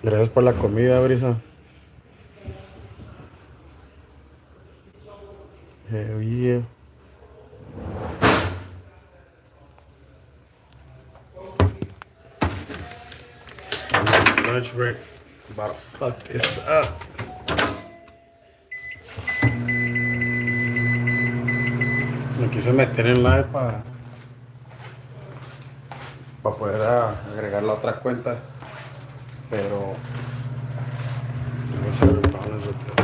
Gracias por la comida, Brisa. Hell yeah. Lunch break. About to fuck this up. Me quise meter en live para poder agregar la otra cuenta, pero I was having problems with this.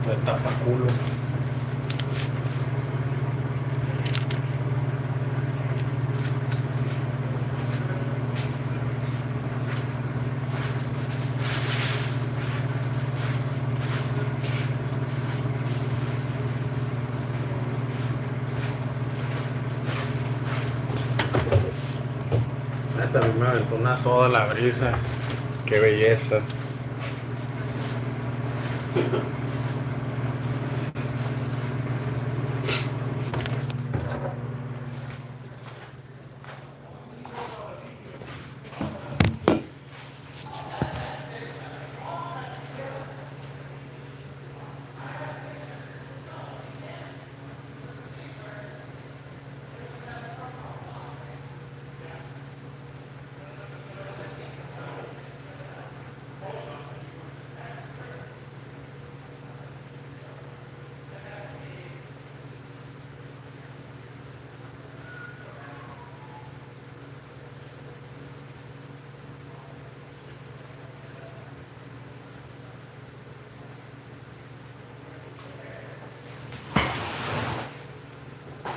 Me tapa culo. También me aventó una soda a la Brisa. Qué belleza.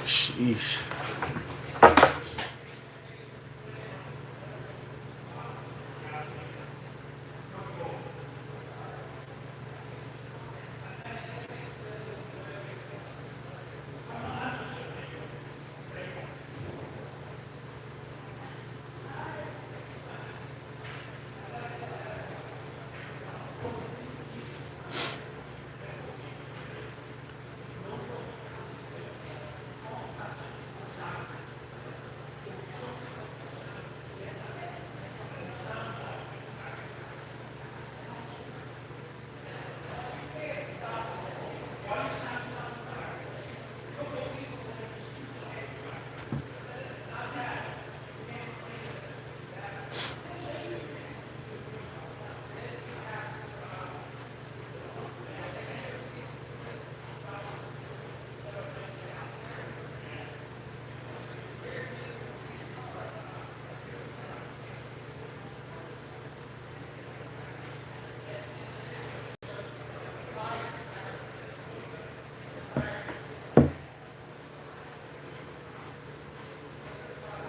Sheesh.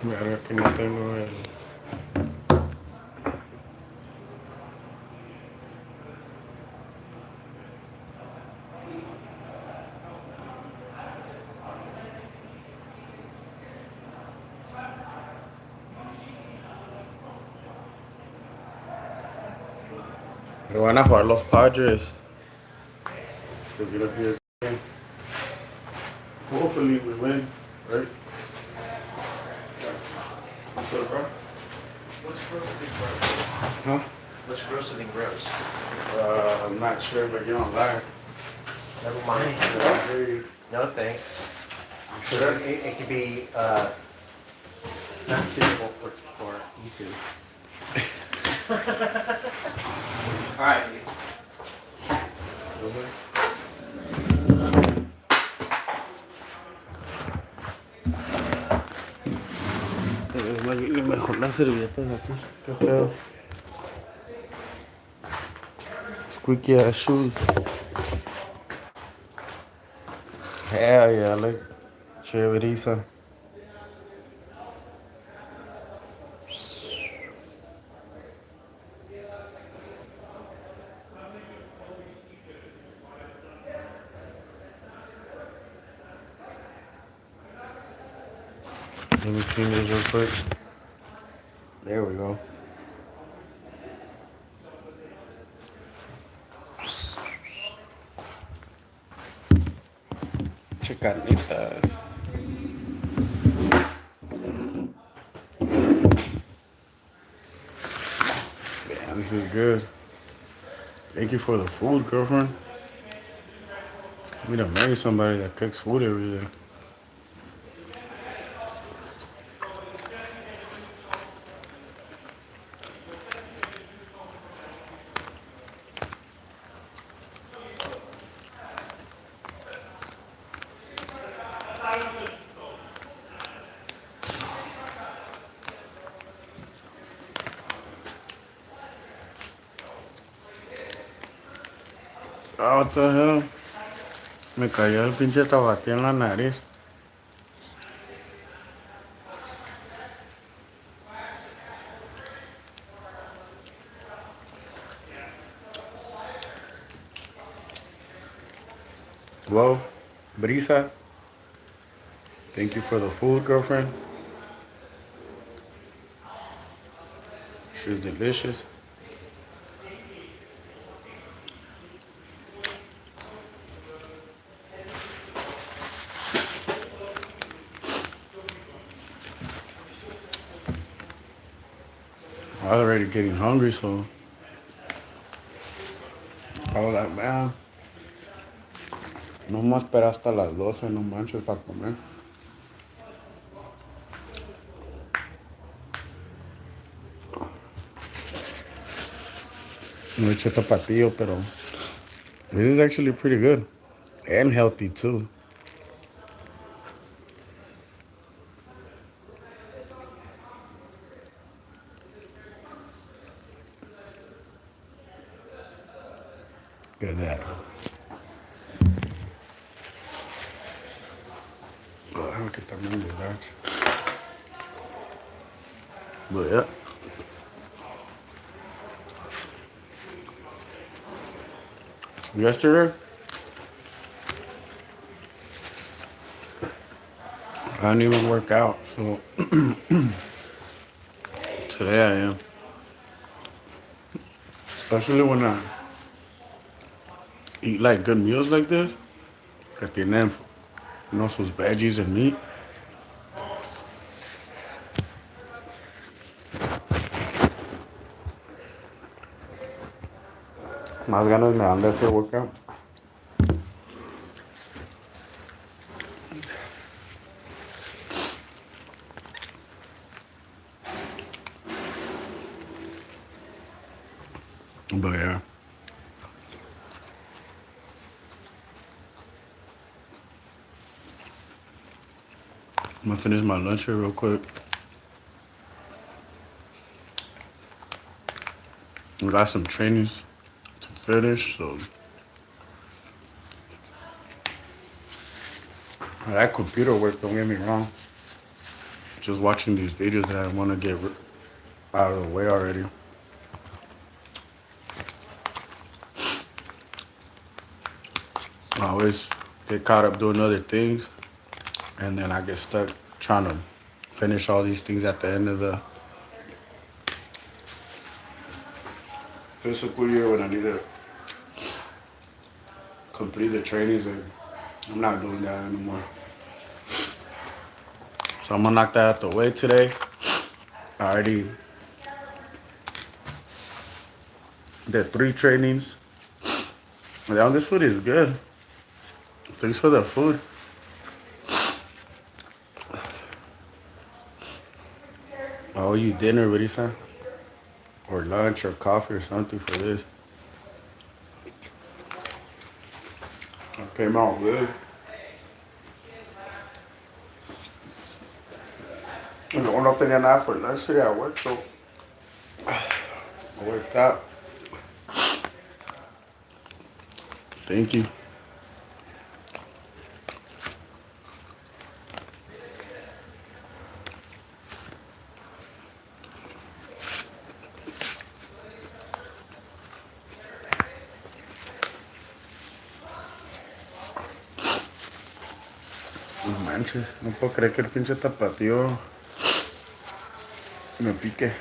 Verga que no tengo el... Me van a jugar los Padres. It's gonna be a good game. Hopefully we win, right? What's up, bro? What's grosser than gross? Huh? What's grosser than gross? I'm not sure, but you're on live. Never mind. I hear you. No thanks. I'm sure. It could be not suitable for YouTube. All right. Te ves más bien y mejor las servilletas aquí. ¿Qué pedo? Squeaky ass shoes. Hell yeah, look. Chéveriza. Let me clean this real quick. There we go. Chicanitas. Yeah, this is good. Thank you for the food, girlfriend. We done marry somebody that cooks food every day. Oh, what the hell? Me cayó el pinche tabatí en la nariz. Well, Brisa, thank you for the food, girlfriend. She's delicious. I was already getting hungry, so I was like, man, no más esperar hasta las 12, no manches, para comer. No eché tapatillo, pero this is actually pretty good. And healthy, too. Look at that. Oh, I don't get that many relax. But yeah. Yesterday, I didn't even work out, so today I am. Especially when I eat like good meals like this, que tienen, sus veggies and meat. Más ganas me dan de hacer workout. But yeah. I'm gonna finish my lunch here real quick. I got some trainings to finish, so that computer work, don't get me wrong. Just watching these videos that I want to get out of the way already. I always get caught up doing other things, and then I get stuck trying to finish all these things at the end of the fiscal year when I need to complete the trainings, and I'm not doing that anymore. So I'm gonna knock that out the way today. I already did 3 trainings. Yeah, this food is good. Thanks for the food. I owe you dinner, Risa. Or lunch or coffee or something for this. It came out good. And no tenía nada for lunch today at work, so I worked out. Thank you. No manches, no puedo creer que el pinche tapatío Me pique.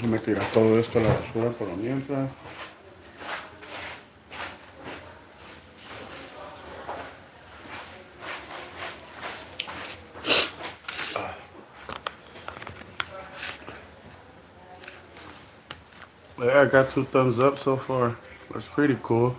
Me tira todo esto a la basura por lo mientras. Yeah, I got 2 thumbs up so far. That's pretty cool.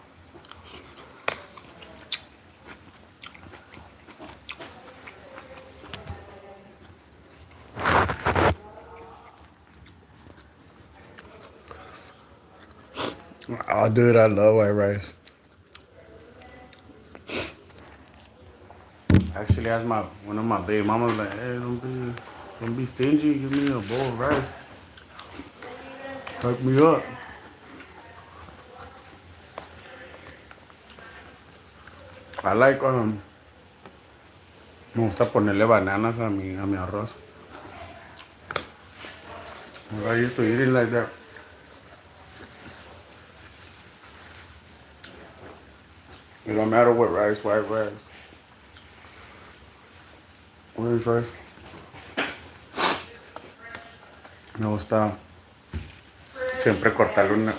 Oh, dude, I love white rice. Actually, as one of my baby mamas like, hey, don't be stingy. Give me a bowl of rice. Hook me up. I like me gusta ponerle bananas a mi arroz. I used to eat it like that. It don't matter what rice, white rice, orange rice. Me gusta siempre cortarle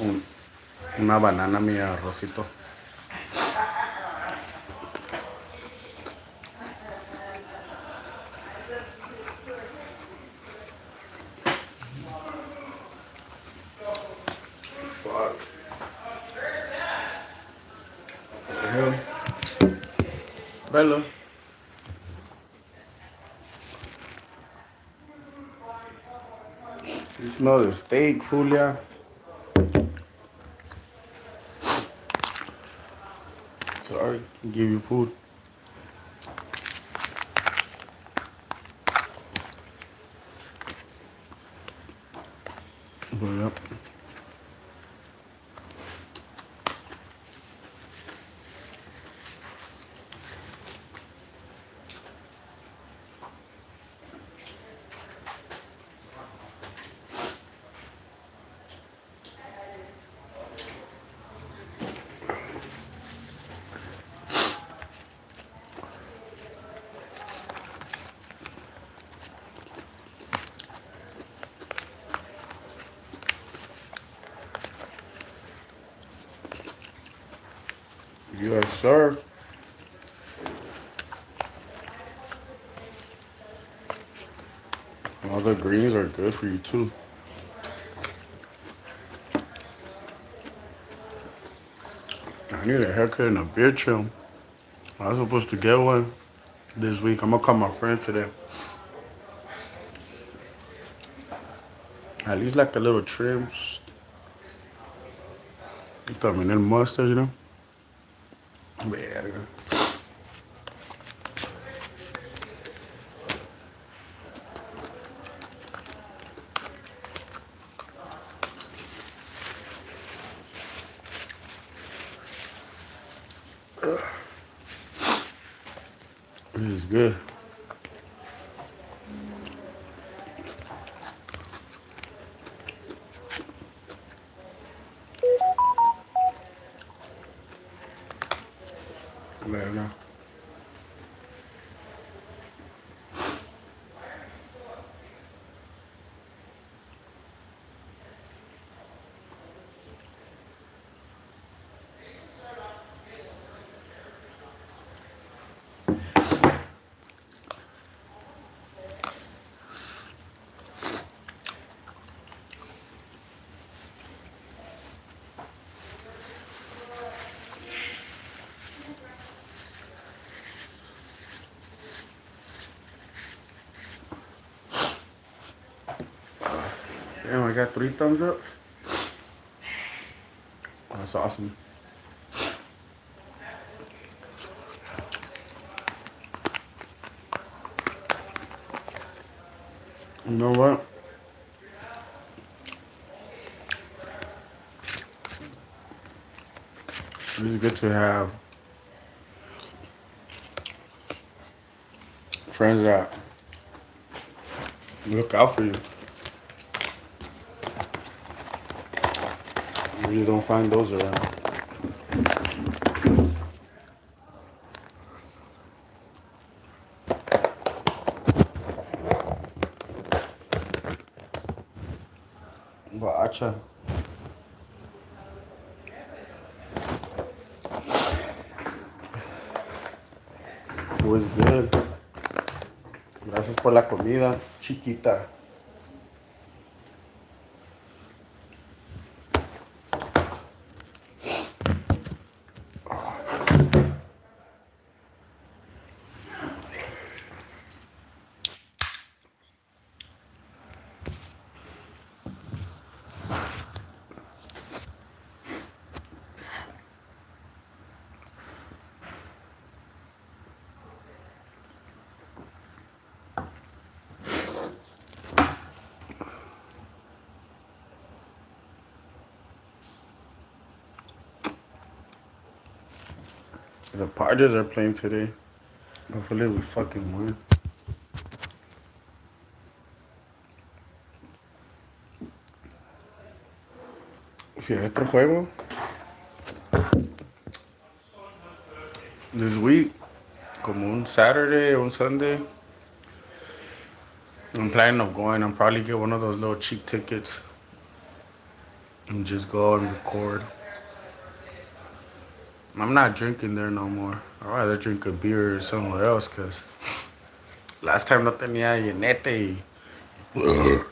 una banana a mi arrocito. Fuck. What the hell? Bella. You smell the steak, Julia? Sorry, give you food. But yep. Yes, sir. All the greens are good for you too. I need a haircut and a beard trim. I was supposed to get one this week. I'm gonna call my friend today. At least like a little trim. You coming in mustard, you know? Verga. This is good. Verga. Damn, I got 3 thumbs up. That's awesome. You know what? It's good to have friends that look out for you. You You don't find those around. Bacha. Was good. Gracias por la comida, chiquita. The Padres are playing today. Hopefully we fucking win. Si hay otro juego this week, como un Saturday or un Sunday, I'm planning on going. I'll probably get one of those little cheap tickets and just go and record. I'm not drinking there no more. I'd rather drink a beer somewhere else, because last time no tenía llenete y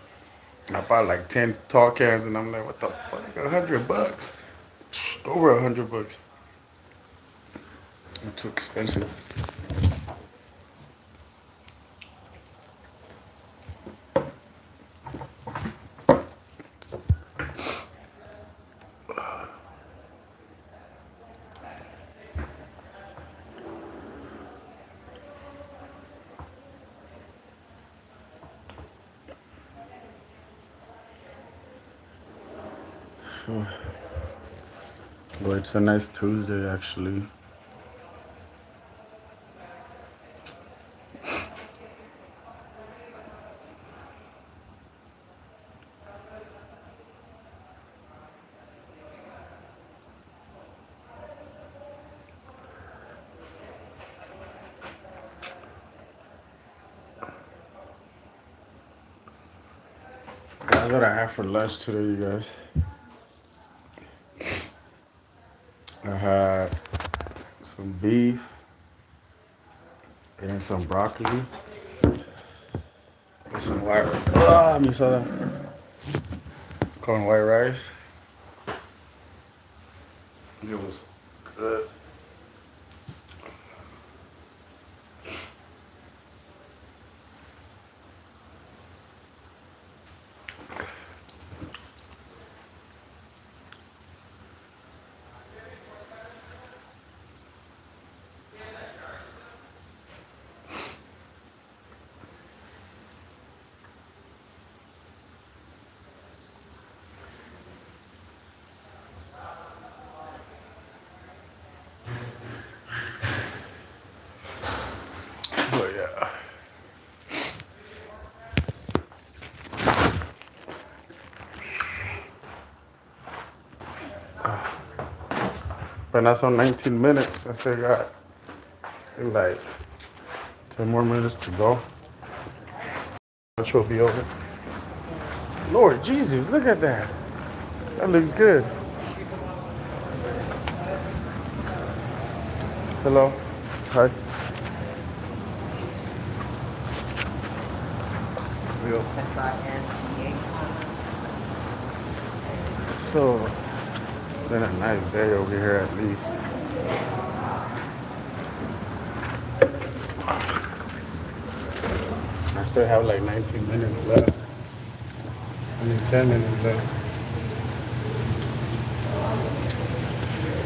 I bought like 10 tall cans and I'm like, what the fuck, $100? Over $100. It's too expensive. Well, it's a nice Tuesday, actually. That's what I had for lunch today, you guys. I had some beef and some broccoli and some white rice. Ah, me saw that. Corn white rice. It was good. But yeah. But that's on 19 minutes. I still got like 10 more minutes to go. Which will be over. Lord Jesus, look at that. That looks good. Hello. Hi. SINPA. So, it's been a nice day over here at least. I still have like 19 minutes left. I mean 10 minutes left.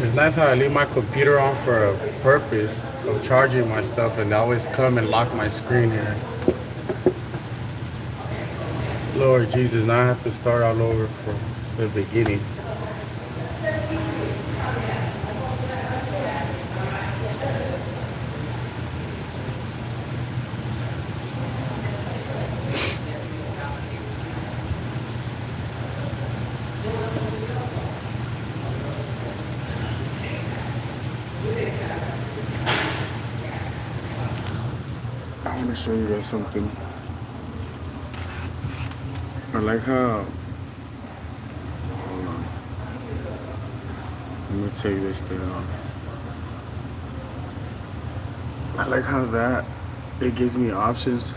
It's nice how I leave my computer on for a purpose of charging my stuff and they always come and lock my screen here. Lord Jesus, now I have to start all over from the beginning. I'm gonna show you guys something. I like how. Hold on. Let me take this thing off. I like how that it gives me options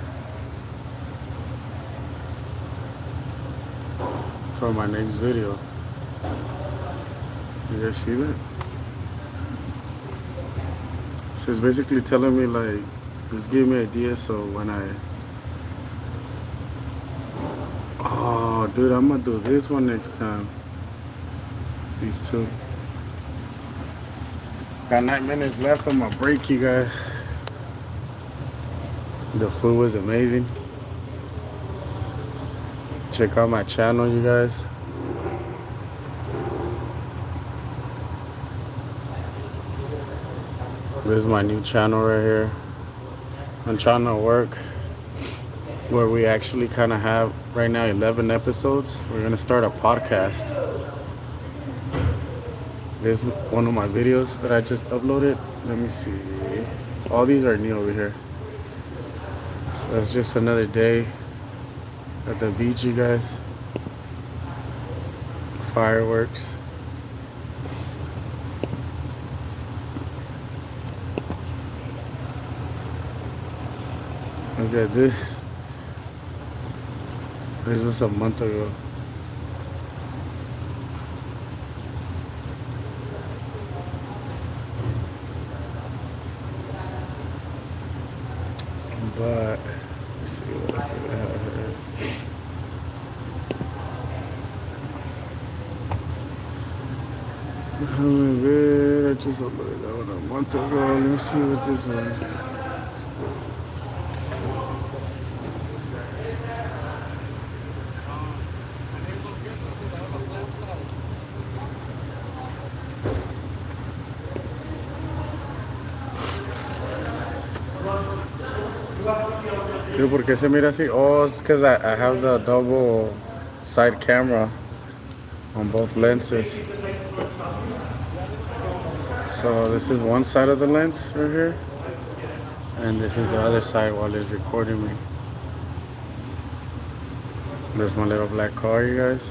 for my next video. You guys see that? So it's basically telling me like, just give me ideas so when oh dude, I'm gonna do this one next time. These two. Got 9 minutes left on my break, you guys. The food was amazing. Check out my channel, you guys. This is my new channel right here. I'm trying to work where we actually kind of have right now 11 episodes. We're gonna start a podcast. This is one of my videos that I just uploaded. Let me see. All these are new over here. So it's just another day at the beach, you guys. Fireworks. Look at this. This was a month ago. But let's see what else do we have here. I just uploaded that one a month ago. Let me see what's this one. Dude, ¿por qué se mira así? Oh, it's because I have the double side camera on both lenses. So this is one side of the lens right here, and this is the other side while it's recording me. There's my little black car, you guys.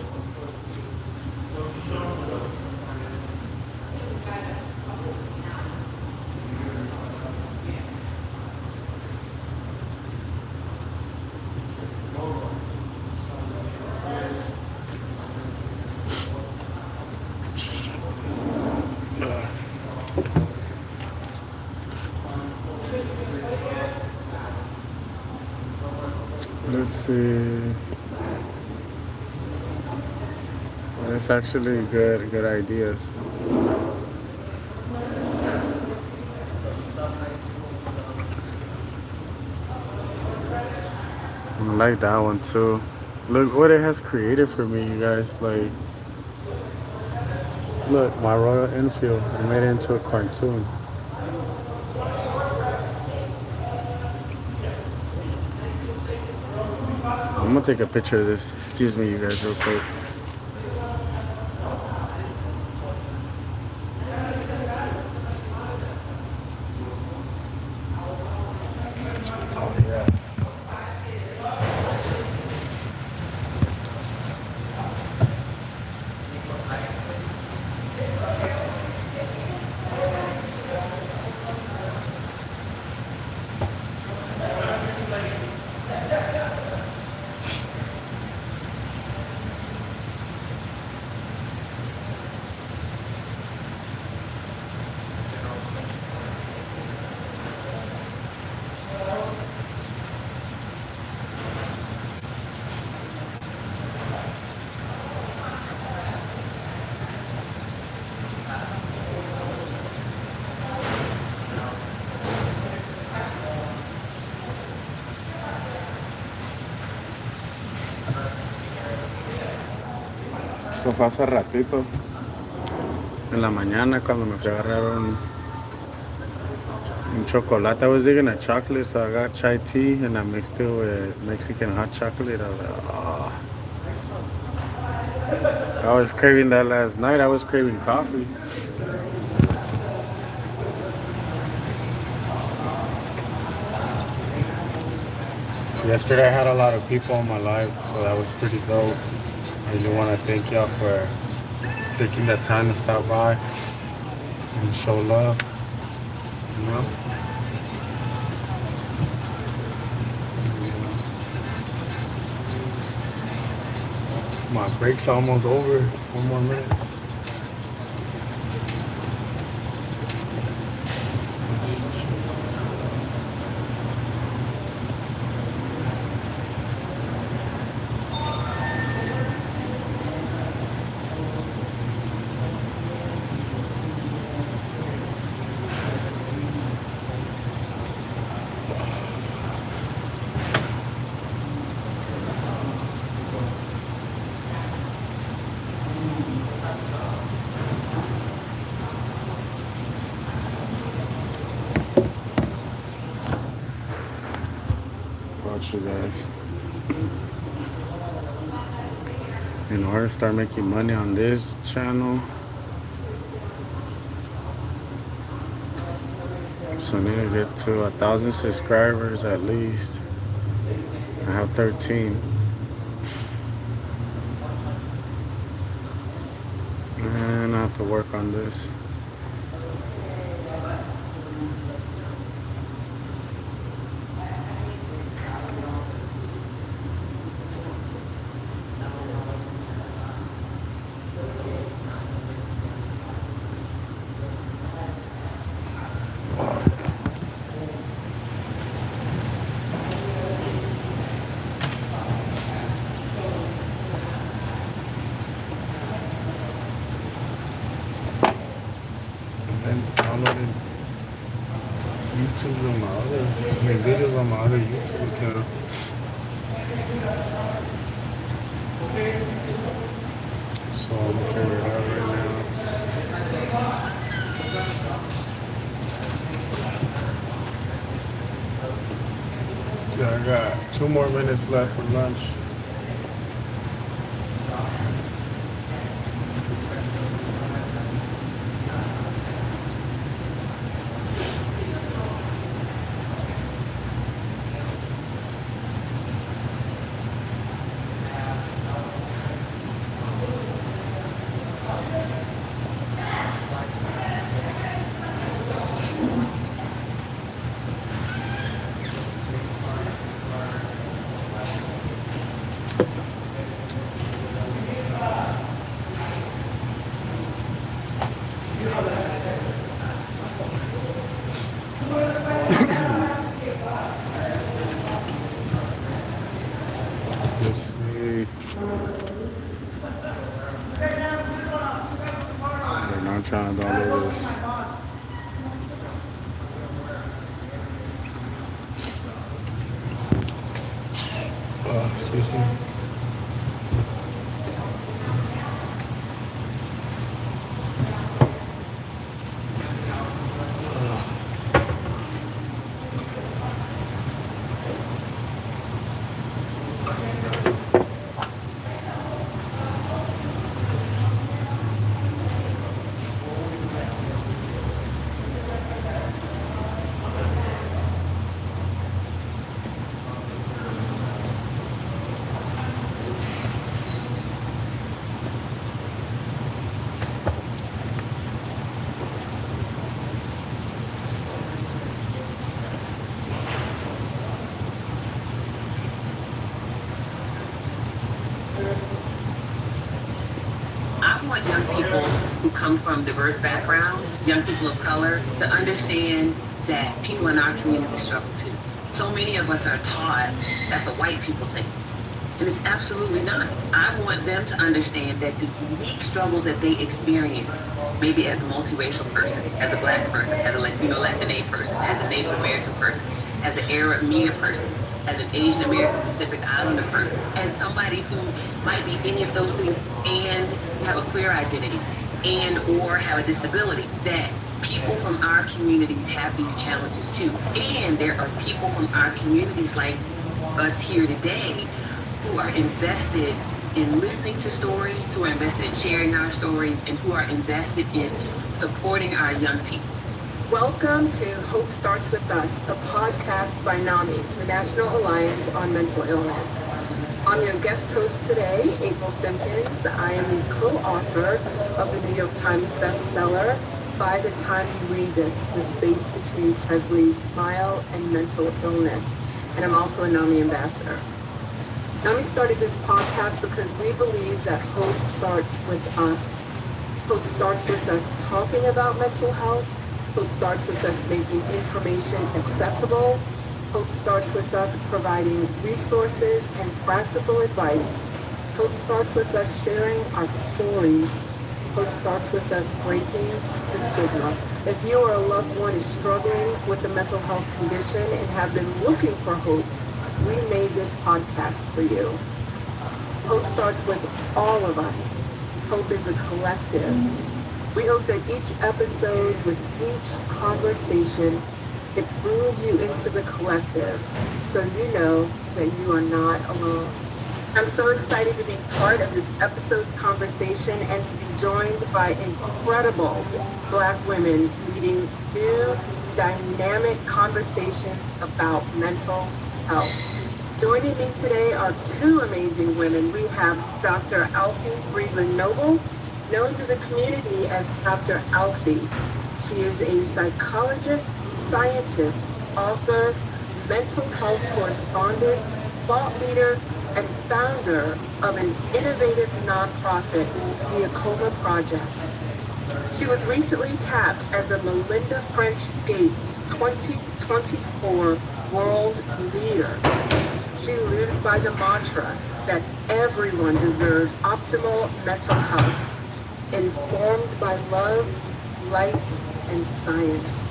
Let's see. It's actually good ideas. I like that one too. Look what it has created for me, you guys. Like, look, my Royal Enfield. I made it into a cartoon. I'm gonna take a picture of this. Excuse me, you guys, real quick. Oh yeah. Esto fue hace ratito. En la mañana cuando me fui a agarrar un chocolate. I was digging a chocolate, so I got chai tea and I mixed it with Mexican hot chocolate. I was like, oh. I was craving that last night. I was craving coffee. Yesterday I had a lot of people on my live, so that was pretty dope. I really want to thank y'all for taking the time to stop by and show love. You know, my break's almost over. 4 more minutes. Watch you guys. In order to start making money on this channel, so I need to get to 1,000 subscribers at least. I have 13. And I have to work on this. And then downloading YouTube's on my other, videos on my other YouTube account. So I'm gonna figure it out right now. Yeah, I got 2 more minutes left for lunch. Let's see. They're not trying to download this. Excuse me. I want young people who come from diverse backgrounds, young people of color, to understand that people in our community struggle too. So many of us are taught that's a white people thing. And it's absolutely not. I want them to understand that the unique struggles that they experience, maybe as a multiracial person, as a black person, as a Latino Latina person, as a Native American person, as an Arab MENA person, as an Asian American Pacific Islander person, as somebody who might be any of those things and have a queer identity and or have a disability, that people from our communities have these challenges too. And there are people from our communities like us here today who are invested in listening to stories, who are invested in sharing our stories, and who are invested in supporting our young people. Welcome to Hope Starts With Us, a podcast by NAMI, the National Alliance on Mental Illness. I'm your guest host today, April Simpkins. I am the co-author of the New York Times bestseller, By the Time You Read This, The Space Between Chesley's Smile and Mental Illness. And I'm also a NAMI ambassador. NAMI started this podcast because we believe that hope starts with us. Hope starts with us talking about mental health. Hope starts with us making information accessible. Hope starts with us providing resources and practical advice. Hope starts with us sharing our stories. Hope starts with us breaking the stigma. If you or a loved one is struggling with a mental health condition and have been looking for hope, we made this podcast for you. Hope starts with all of us. Hope is a collective. We hope that each episode, with each conversation, it brings you into the collective so you know that you are not alone. I'm so excited to be part of this episode's conversation and to be joined by incredible Black women leading new, dynamic conversations about mental health. Joining me today are two amazing women. We have Dr. Alfie Breedlin Noble, known to the community as Dr. Alfie. She is a psychologist, scientist, author, mental health correspondent, thought leader, and founder of an innovative nonprofit, the Acoma Project. She was recently tapped as a Melinda French Gates 2024 World Leader. She lives by the mantra that everyone deserves optimal mental health, informed by love, light, and science.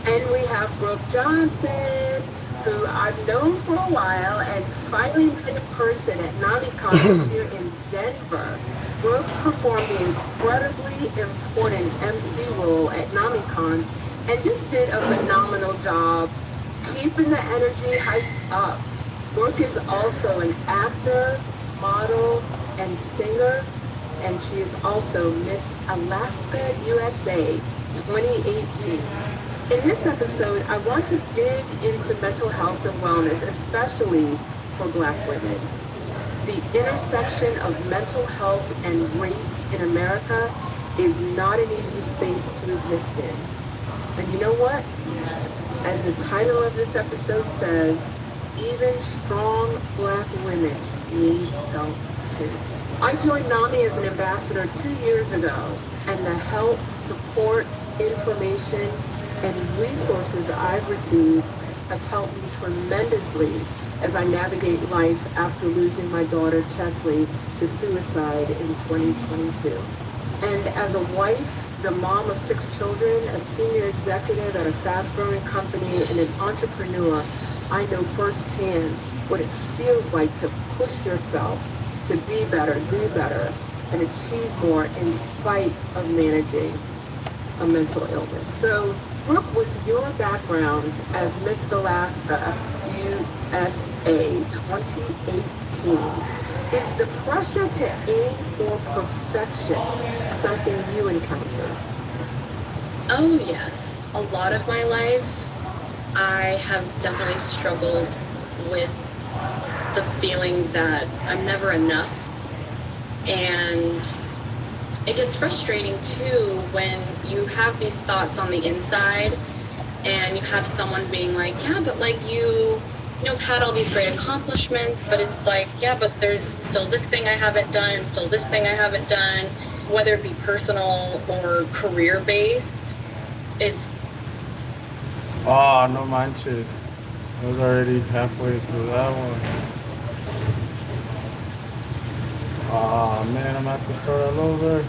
And we have Brooke Johnson, who I've known for a while and finally met in person at NamiCon this year in Denver. Brooke performed the incredibly important MC role at NamiCon and just did a phenomenal job keeping the energy hyped up. Brooke is also an actor, model, and singer, and she is also Miss Alaska USA 2018. In this episode, I want to dig into mental health and wellness, especially for Black women. The intersection of mental health and race in America is not an easy space to exist in. And you know what? As the title of this episode says, even strong Black women need help too. I joined NAMI as an ambassador 2 years ago, and the help, support, information, and resources I've received have helped me tremendously as I navigate life after losing my daughter Chesley to suicide in 2022. And as a wife, the mom of 6 children, a senior executive at a fast-growing company, and an entrepreneur, I know firsthand what it feels like to push yourself to be better, do better, and achieve more in spite of managing a mental illness. So, Brooke, with your background as Miss Alaska USA 2018, is the pressure to aim for perfection something you encounter? Oh yes, a lot of my life I have definitely struggled with the feeling that I'm never enough, and it gets frustrating too when you have these thoughts on the inside and you have someone being like, yeah, but like you've had all these great accomplishments, but it's like, yeah, but there's still this thing I haven't done and still this thing I haven't done, whether it be personal or career based. It's Oh, no manches. I was already halfway through that one. Oh man, I'm gonna have to start all over.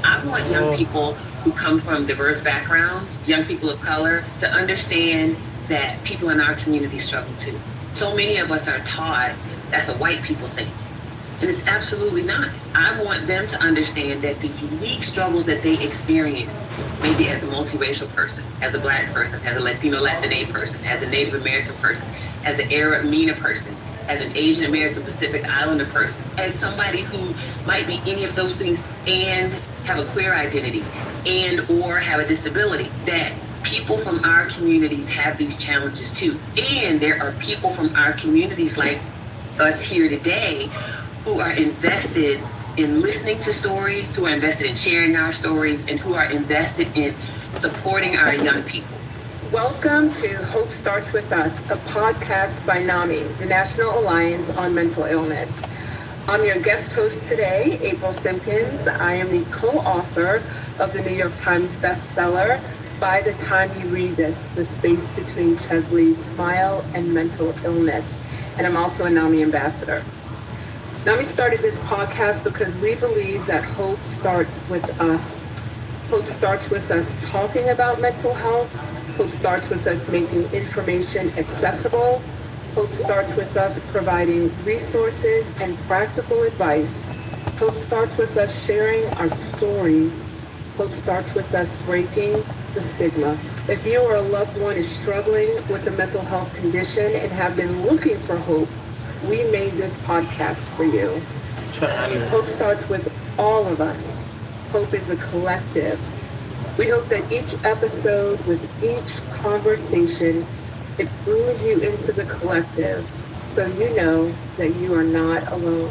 I want young people who come from diverse backgrounds, young people of color, to understand that people in our community struggle too. So many of us are taught that's a white people thing. And it's absolutely not. I want them to understand that the unique struggles that they experience, maybe as a multiracial person, as a Black person, as a Latino Latina person, as a Native American person, as an Arab MENA person, as an Asian American Pacific Islander person, as somebody who might be any of those things and have a queer identity, and or have a disability, that people from our communities have these challenges too. And there are people from our communities like us here today who are invested in listening to stories, who are invested in sharing our stories, and who are invested in supporting our young people. Welcome to Hope Starts With Us, a podcast by NAMI, the National Alliance on Mental Illness. I'm your guest host today, April Simpkins. I am the co-author of the New York Times bestseller, By the Time You Read This, The Space Between Chesley's Smile and Mental Illness. And I'm also a NAMI ambassador. NAMI started this podcast because we believe that hope starts with us. Hope starts with us talking about mental health. Hope starts with us making information accessible. Hope starts with us providing resources and practical advice. Hope starts with us sharing our stories. Hope starts with us breaking the stigma. If you or a loved one is struggling with a mental health condition and have been looking for hope, we made this podcast for you. Hope starts with all of us. Hope is a collective. We hope that each episode, with each conversation, it brings you into the collective so you know that you are not alone.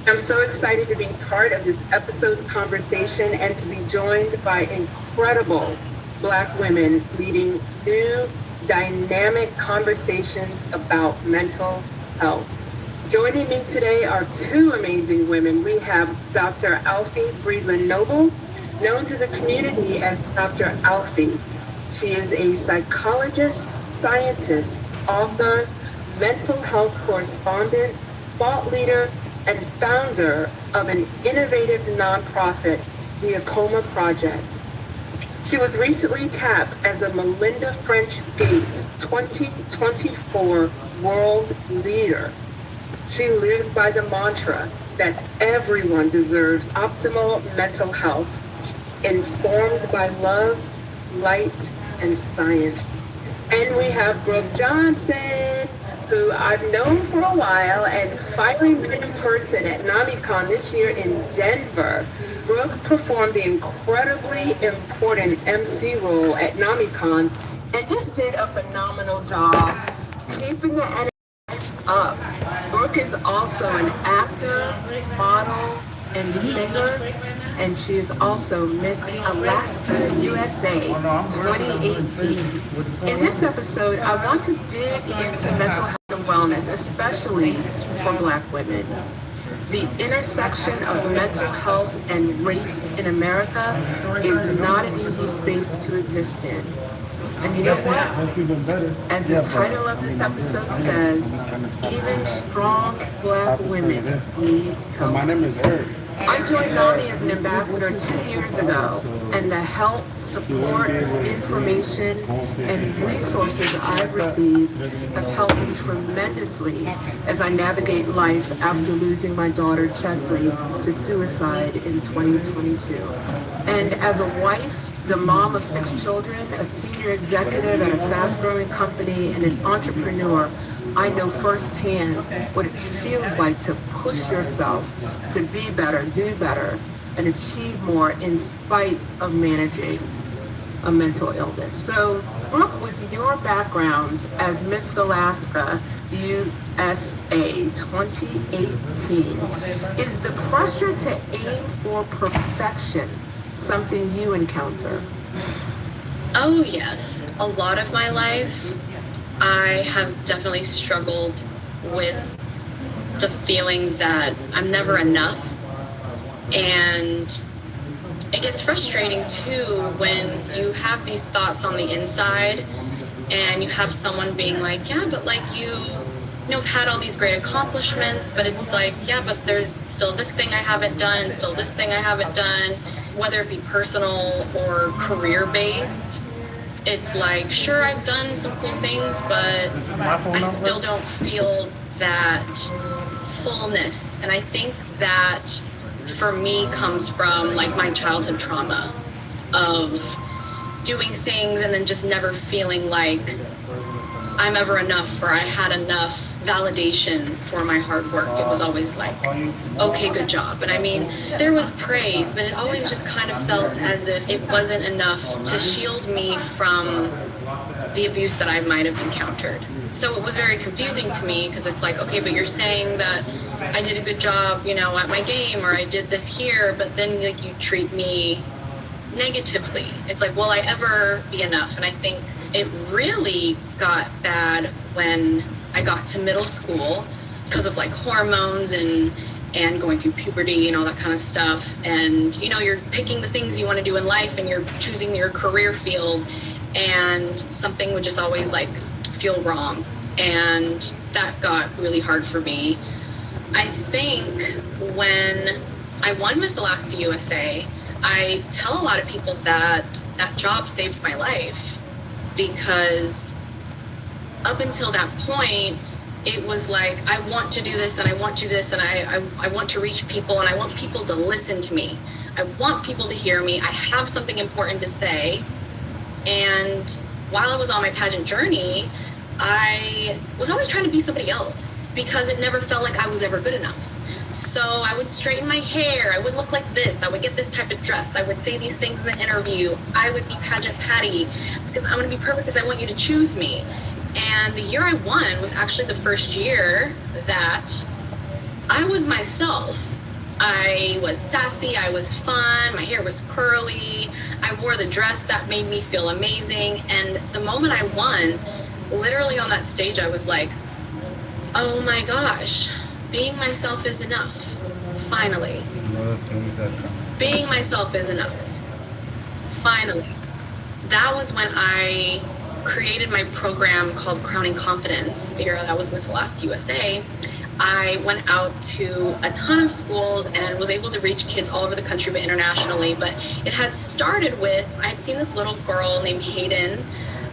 I'm so excited to be part of this episode's conversation and to be joined by incredible Black women leading new, dynamic conversations about mental health. Joining me today are two amazing women. We have Dr. Alfie Breedlin Noble, known to the community as Dr. Alfie. She is a psychologist, scientist, author, mental health correspondent, thought leader, and founder of an innovative nonprofit, the Acoma Project. She was recently tapped as a Melinda French Gates 2024 World Leader. She lives by the mantra that everyone deserves optimal mental health, informed by love, light, and science. And we have Brooke Johnson, who I've known for a while and finally met in person at NamiCon this year in Denver. Brooke performed the incredibly important MC role at NamiCon and just did a phenomenal job keeping the energy up. Brooke is also an actor, model, and singer, and she is also Miss Alaska USA 2018. In this episode, I want to dig into mental health and wellness, especially for Black women. The intersection of mental health and race in America is not an easy space to exist in. And you know what? As the title of this episode says, even strong Black women need help. My name is Eric. I joined NAMI as an ambassador 2 years ago, and the help, support, information, and resources I've received have helped me tremendously as I navigate life after losing my daughter Chesley to suicide in 2022. And as a wife, the mom of 6 children, a senior executive at a fast-growing company, and an entrepreneur, I know firsthand what it feels like to push yourself to be better, do better, and achieve more in spite of managing a mental illness. So, Brooke, with your background as Miss Alaska USA 2018, is the pressure to aim for perfection something you encounter? Oh, yes. A lot of my life, I have definitely struggled with the feeling that I'm never enough. And it gets frustrating too when you have these thoughts on the inside and you have someone being like, yeah, but like you have had all these great accomplishments, but it's like, yeah, but there's still this thing I haven't done and still this thing I haven't done, whether it be personal or career based. It's like, sure, I've done some cool things, but I still don't feel that fullness. And I think that for me comes from like my childhood trauma of doing things and then just never feeling like I'm ever enough or I had enough validation for my hard work. It was always like, okay, good job. And I mean, there was praise, but it always just kind of felt as if it wasn't enough to shield me from the abuse that I might have encountered. So it was very confusing to me because it's like, okay, but you're saying that I did a good job, you know, at my game, or I did this here, but then like you treat me negatively. It's like, will I ever be enough? And I think it really got bad when I got to middle school because of like hormones and going through puberty and all that kind of stuff. And, you know, you're picking the things you want to do in life and you're choosing your career field, and something would just always like feel wrong. And that got really hard for me. I think when I won Miss Alaska USA, I tell a lot of people that that job saved my life, because up until that point, it was like, I want to do this and I want to do this and I want to reach people and I want people to listen to me. I want people to hear me. I have something important to say. And while I was on my pageant journey, I was always trying to be somebody else because it never felt like I was ever good enough. So I would straighten my hair, I would look like this, I would get this type of dress, I would say these things in the interview, I would be pageant Patty because I'm gonna be perfect because I want you to choose me. And the year I won was actually the first year that I was myself. I was sassy, I was fun, my hair was curly, I wore the dress that made me feel amazing. And the moment I won, literally on that stage, I was like, oh my gosh, being myself is enough. Finally. Being myself is enough. Finally. That was when I created my program called Crowning Confidence. The year that was Miss Alaska USA, I went out to a ton of schools and was able to reach kids all over the country, but internationally. But it had started with, I had seen this little girl named Hayden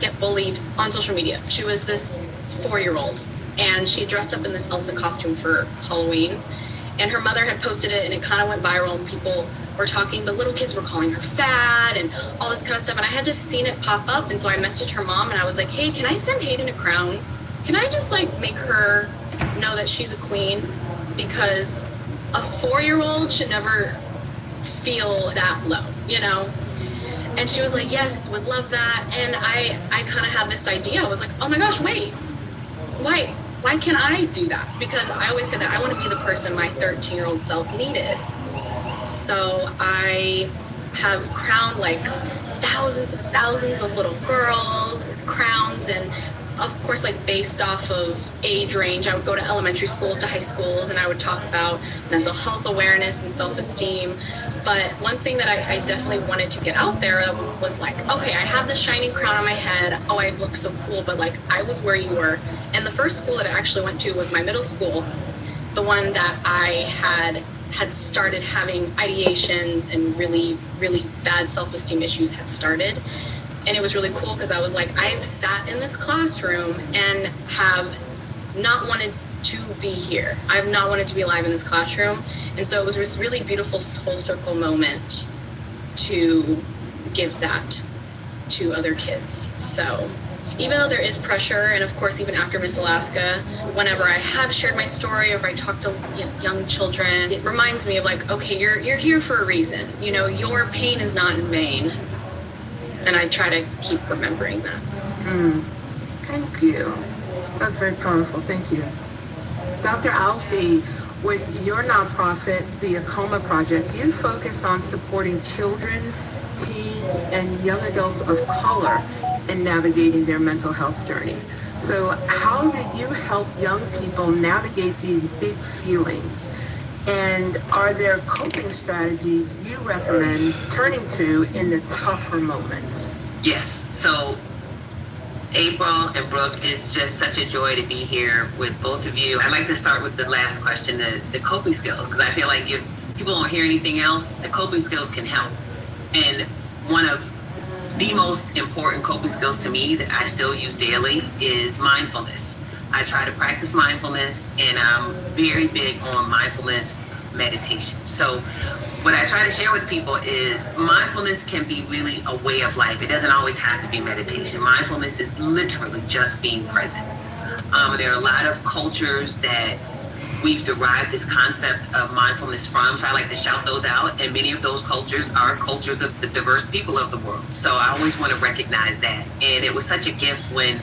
get bullied on social media. She was this 4-year-old, and she dressed up in this Elsa costume for Halloween. And her mother had posted it, and it kind of went viral, and people were talking, but little kids were calling her fat and all this kind of stuff. And I had just seen it pop up, and so I messaged her mom, and I was like, hey, can I send Hayden a crown? Can I just like make her know that she's a queen? Because a 4-year-old should never feel that low, you know? And she was like, yes, would love that. And I kind of had this idea. I was like, oh my gosh, wait, why can't I do that? Because I always said that I want to be the person my 13-year-old self needed. So I have crowned like thousands of little girls with crowns, and of course, like based off of age range, I would go to elementary schools to high schools, and I would talk about mental health awareness and self-esteem. But one thing that I definitely wanted to get out there was like, okay, I have this shiny crown on my head. Oh, I look so cool, but like I was where you were. And the first school that I actually went to was my middle school, the one that I had started having ideations and really, really bad self-esteem issues had started. And it was really cool because I was like, I've sat in this classroom and have not wanted to be here. I've not wanted to be alive in this classroom. And so it was this really beautiful full circle moment to give that to other kids. So even though there is pressure, and of course, even after Miss Alaska, whenever I have shared my story or if I talk to young children, it reminds me of like, okay, you're here for a reason. You know, your pain is not in vain. And I try to keep remembering that. Thank you. That's very powerful. Thank you. Dr. Alfie, with your nonprofit, the Acoma Project, you focus on supporting children, teens, and young adults of color in navigating their mental health journey. So how do you help young people navigate these big feelings? And are there coping strategies you recommend turning to in the tougher moments? Yes. So April and Brooke, it's just such a joy to be here with both of you. I'd like to start with the last question, the coping skills, because I feel like if people don't hear anything else, the coping skills can help. And one of the most important coping skills to me that I still use daily is mindfulness. I try to practice mindfulness, and I'm very big on mindfulness meditation. So what I try to share with people is mindfulness can be really a way of life. It doesn't always have to be meditation. Mindfulness is literally just being present. There are a lot of cultures that we've derived this concept of mindfulness from, so I like to shout those out, and many of those cultures are cultures of the diverse people of the world. So I always want to recognize that. And it was such a gift when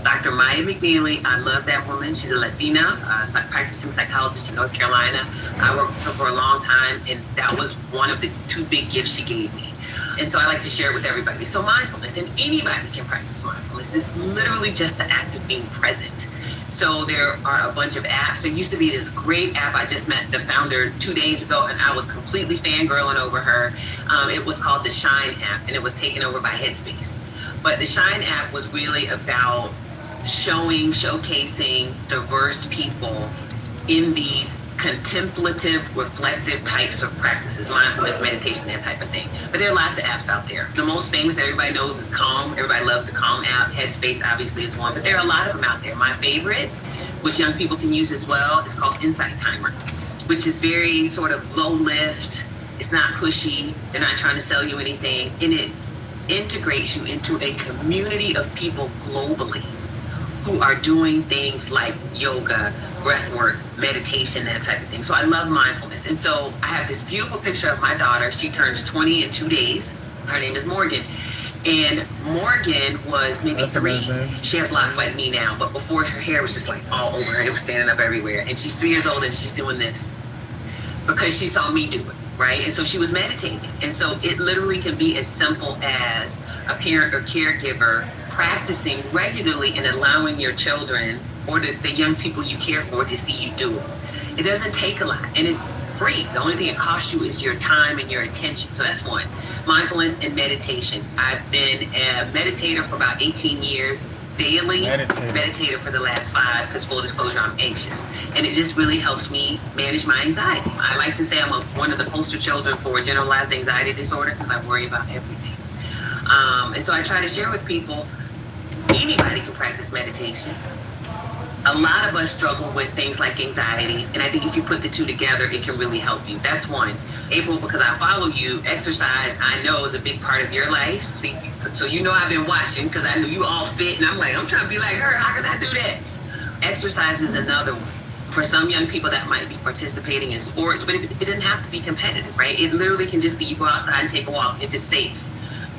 Dr. Maya McNeely, I love that woman. She's a Latina, practicing psychologist in North Carolina. I worked with her for a long time, and that was one of the 2 big gifts she gave me. And so I like to share it with everybody. So mindfulness, and anybody can practice mindfulness. It's literally just the act of being present. So there are a bunch of apps. There used to be this great app. I just met the founder 2 days ago, and I was completely fangirling over her. It was called the Shine app, and it was taken over by Headspace. But the Shine app was really about showcasing diverse people in these contemplative, reflective types of practices, mindfulness, meditation, that type of thing. But there are lots of apps out there. The most famous that everybody knows is Calm. Everybody loves the Calm app. Headspace obviously is one, but there are a lot of them out there. My favorite, which young people can use as well, is called Insight Timer, which is very sort of low lift. It's not pushy. They're not trying to sell you anything. And it integrates you into a community of people globally who are doing things like yoga, breath work, meditation, that type of thing. So I love mindfulness. And so I have this beautiful picture of my daughter. She turns 20 in 2 days. Her name is Morgan. And Morgan was maybe 3. She has locks like me now, but before her hair was just like all over her. It was standing up everywhere. And she's 3 years old and she's doing this because she saw me do it, right? And so she was meditating. And so it literally can be as simple as a parent or caregiver practicing regularly and allowing your children or the young people you care for to see you do it. It doesn't take a lot, and it's free. The only thing it costs you is your time and your attention. So that's one. Mindfulness and meditation. I've been a meditator for about 18 years, daily meditator for the last 5, because full disclosure, I'm anxious. And it just really helps me manage my anxiety. I like to say I'm one of the poster children for generalized anxiety disorder because I worry about everything. And so I try to share with people, anybody can practice meditation. A lot of us struggle with things like anxiety, and I think if you put the 2 together, it can really help you. That's one. April, because I follow you, exercise, I know, is a big part of your life. See, so you know I've been watching because I know you all fit, and I'm like, I'm trying to be like her. How can I do that? Exercise is another one. For some young people that might be participating in sports, but it doesn't have to be competitive, right? It literally can just be you go outside and take a walk if it's safe.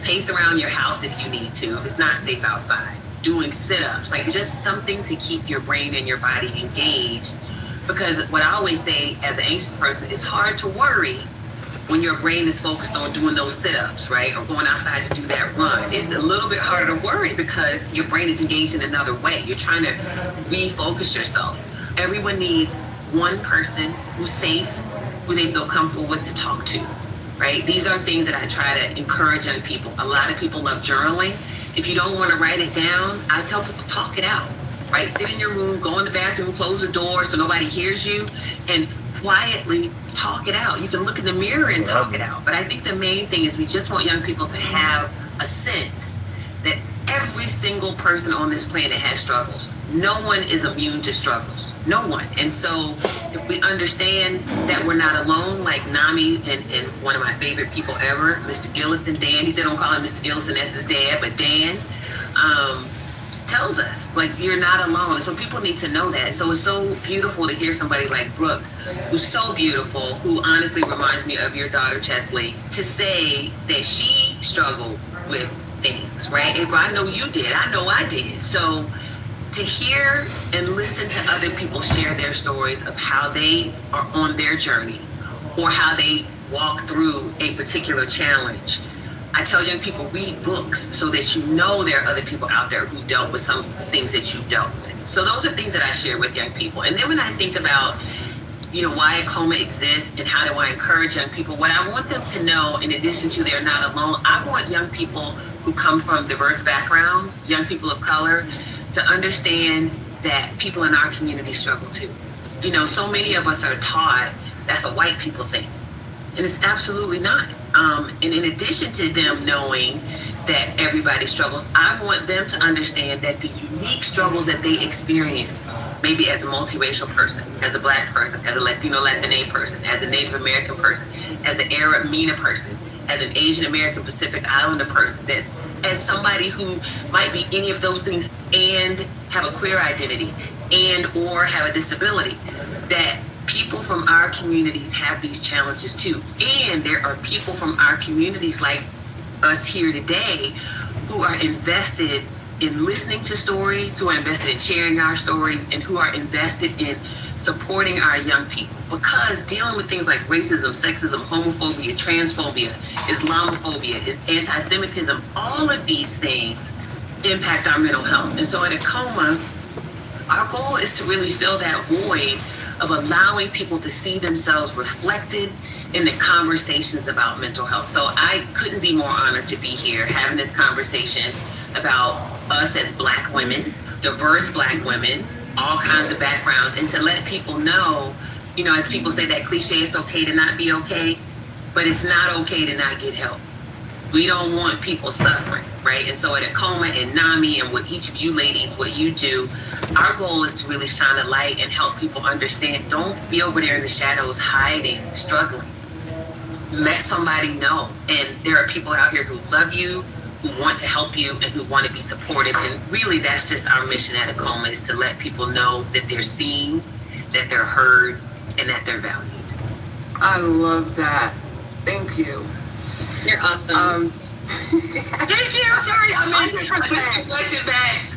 Pace around your house if you need to, if it's not safe outside. Doing sit-ups, like just something to keep your brain and your body engaged. Because what I always say as an anxious person, it's hard to worry when your brain is focused on doing those sit-ups, right? Or going outside to do that run. It's a little bit harder to worry because your brain is engaged in another way. You're trying to refocus yourself. Everyone needs one person who's safe, who they feel comfortable with to talk to, right? These are things that I try to encourage young people. A lot of people love journaling. If you don't want to write it down, I tell people talk it out, right? Sit in your room, go in the bathroom, close the door so nobody hears you, and quietly talk it out. You can look in the mirror and talk it out. But I think the main thing is we just want young people to have a sense that every single person on this planet has struggles. No one is immune to struggles. No one. And so if we understand that we're not alone, like Nami and one of my favorite people ever, Mr. Gillison, Dan, he said don't call him Mr. Gillison, that's his dad, but Dan tells us, like, you're not alone. And so people need to know that. So it's so beautiful to hear somebody like Brooke, who's so beautiful, who honestly reminds me of your daughter, Chesley, to say that she struggled with things, right? April, I know you did. I know I did. So to hear and listen to other people share their stories of how they are on their journey or how they walk through a particular challenge. I tell young people, read books so that you know there are other people out there who dealt with some things that you dealt with. So those are things that I share with young people. And then when I think about, you know, why ACOMA exists and how do I encourage young people, what I want them to know, in addition to they're not alone, I want young people who come from diverse backgrounds, young people of color, to understand that people in our community struggle too. You know, so many of us are taught that's a white people thing, and it's absolutely not. And in addition to them knowing that everybody struggles, I want them to understand that the unique struggles that they experience, maybe as a multiracial person, as a Black person, as a Latino, Latina person, as a Native American person, as an Arab MENA person, as an Asian American Pacific Islander person, that as somebody who might be any of those things and have a queer identity and or have a disability, that people from our communities have these challenges too. And there are people from our communities like us here today who are invested in listening to stories, who are invested in sharing our stories, and who are invested in supporting our young people. Because dealing with things like racism, sexism, homophobia, transphobia, Islamophobia, anti-Semitism, all of these things impact our mental health. And so at Acoma, our goal is to really fill that void of allowing people to see themselves reflected in the conversations about mental health. So I couldn't be more honored to be here having this conversation about us as Black women, diverse Black women, all kinds of backgrounds, and to let people know, you know, as people say that cliche, it's okay to not be okay, but it's not okay to not get help. We don't want people suffering, right? And so at Acoma and NAMI and with each of you ladies, what you do, our goal is to really shine a light and help people understand. Don't be over there in the shadows hiding, struggling. Let somebody know. And there are people out here who love you, who want to help you, and who want to be supportive. And really, that's just our mission at Acoma, is to let people know that they're seen, that they're heard, and that they're valued. I love that. Thank you. You're awesome. Thank you. Sorry, I just reflected back.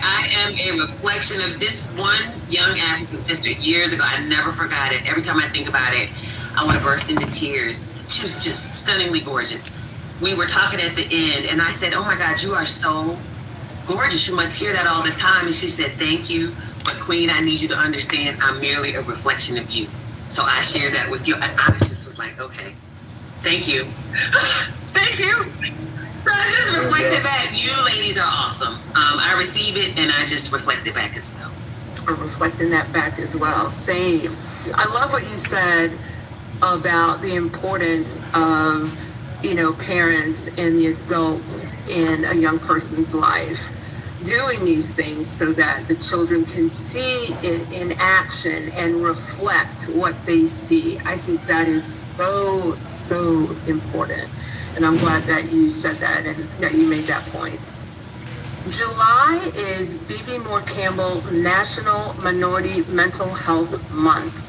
I am a reflection of this one young African sister years ago. I never forgot it. Every time I think about it, I want to burst into tears. She was just stunningly gorgeous. We were talking at the end, and I said, "Oh my God, you are so gorgeous. You must hear that all the time." And she said, "Thank you, but Queen, I need you to understand I'm merely a reflection of you." So I share that with you. And I just was like, okay. Thank you. Thank you. I just reflected back. You ladies are awesome. I receive it and I just reflect it back as well. Or reflecting that back as well. Same. I love what you said about the importance of, you know, parents and the adults in a young person's life doing these things so that the children can see it in action and reflect what they see. I think that is so, so important. And I'm glad that you said that and that you made that point. July is Bebe Moore Campbell National Minority Mental Health Month.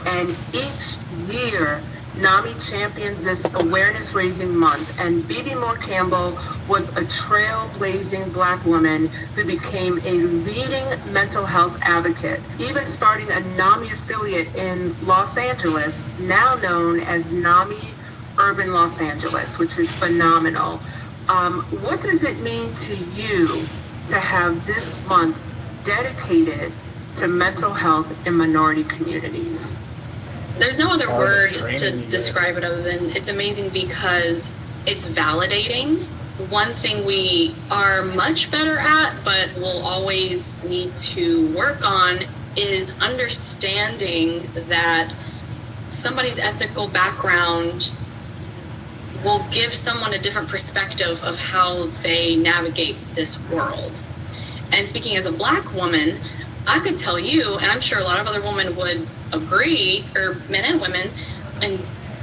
And each year, NAMI champions this awareness-raising month, and Bebe Moore Campbell was a trailblazing Black woman who became a leading mental health advocate, even starting a NAMI affiliate in Los Angeles, now known as NAMI Urban Los Angeles, which is phenomenal. What does it mean to you to have this month dedicated to mental health in minority communities? There's no other word to describe it other than it's amazing because it's validating. One thing we are much better at, but will always need to work on, is understanding that somebody's ethical background will give someone a different perspective of how they navigate this world. And speaking as a Black woman, I could tell you, and I'm sure a lot of other women would agree, or men and women, in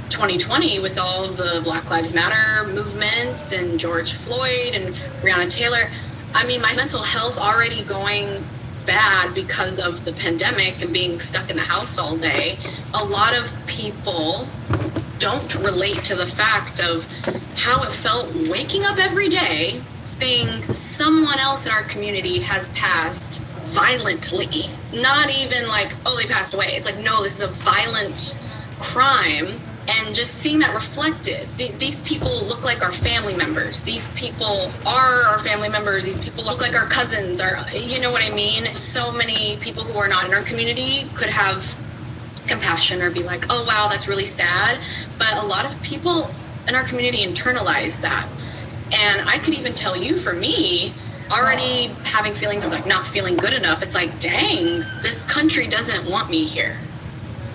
2020 with all of the Black Lives Matter movements and George Floyd and Breonna Taylor, I mean, my mental health already going bad because of the pandemic and being stuck in the house all day. A lot of people don't relate to the fact of how it felt waking up every day seeing someone else in our community has passed violently. Not even like, oh, they passed away. It's like, no, this is a violent crime. And just seeing that reflected. These people look like our family members. These people are our family members. These people look like our cousins. You know what I mean? So many people who are not in our community could have compassion or be like, oh, wow, that's really sad. But a lot of people in our community internalize that. And I could even tell you, for me, already having feelings of like not feeling good enough, it's like, dang, this country doesn't want me here.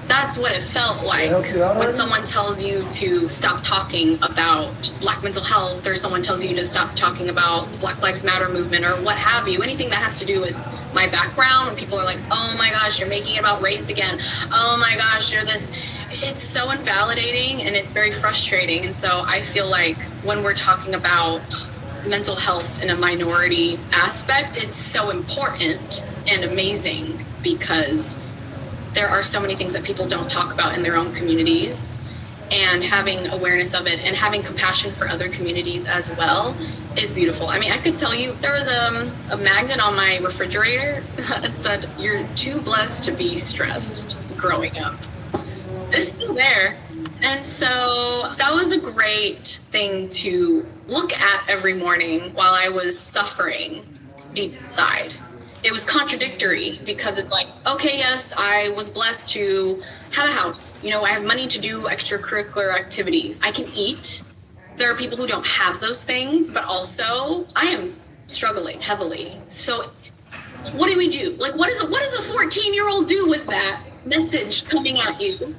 That's what it felt like when someone tells you to stop talking about Black mental health, or someone tells you to stop talking about Black Lives Matter movement, or what have you, anything that has to do with my background. When people are like, oh my gosh, you're making it about race again. Oh my gosh, you're this. It's so invalidating and it's very frustrating. And so I feel like when we're talking about mental health in a minority aspect, it's so important and amazing, because there are so many things that people don't talk about in their own communities, and having awareness of it and having compassion for other communities as well is beautiful. I mean, I could tell you there was a magnet on my refrigerator that said, "You're too blessed to be stressed," growing up. It's still there. And so that was a great thing to look at every morning while I was suffering deep inside. It was contradictory, because it's like, okay, yes, I was blessed to have a house. You know, I have money to do extracurricular activities. I can eat. There are people who don't have those things, but also I am struggling heavily. So what do we do? Like, what does a 14-year-old do with that message coming at you?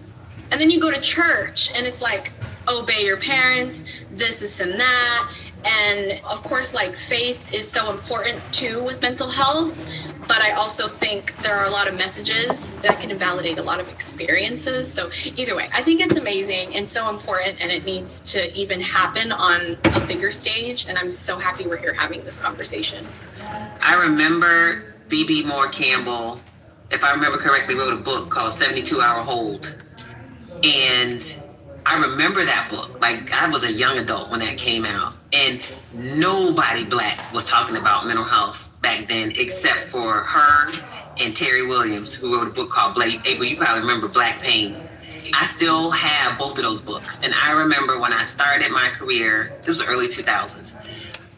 And then you go to church and it's like, obey your parents, this and that. And of course, like, faith is so important too with mental health, but I also think there are a lot of messages that can invalidate a lot of experiences. So either way, I think it's amazing and so important, and it needs to even happen on a bigger stage. And I'm so happy we're here having this conversation. I remember B.B. Moore Campbell, if I remember correctly, wrote a book called 72 Hour Hold. And I remember that book. Like, I was a young adult when that came out, and nobody Black was talking about mental health back then except for her and Terry Williams, who wrote a book called April, you probably remember Black Pain. I still have both of those books. And I remember when I started my career, this was the early 2000s,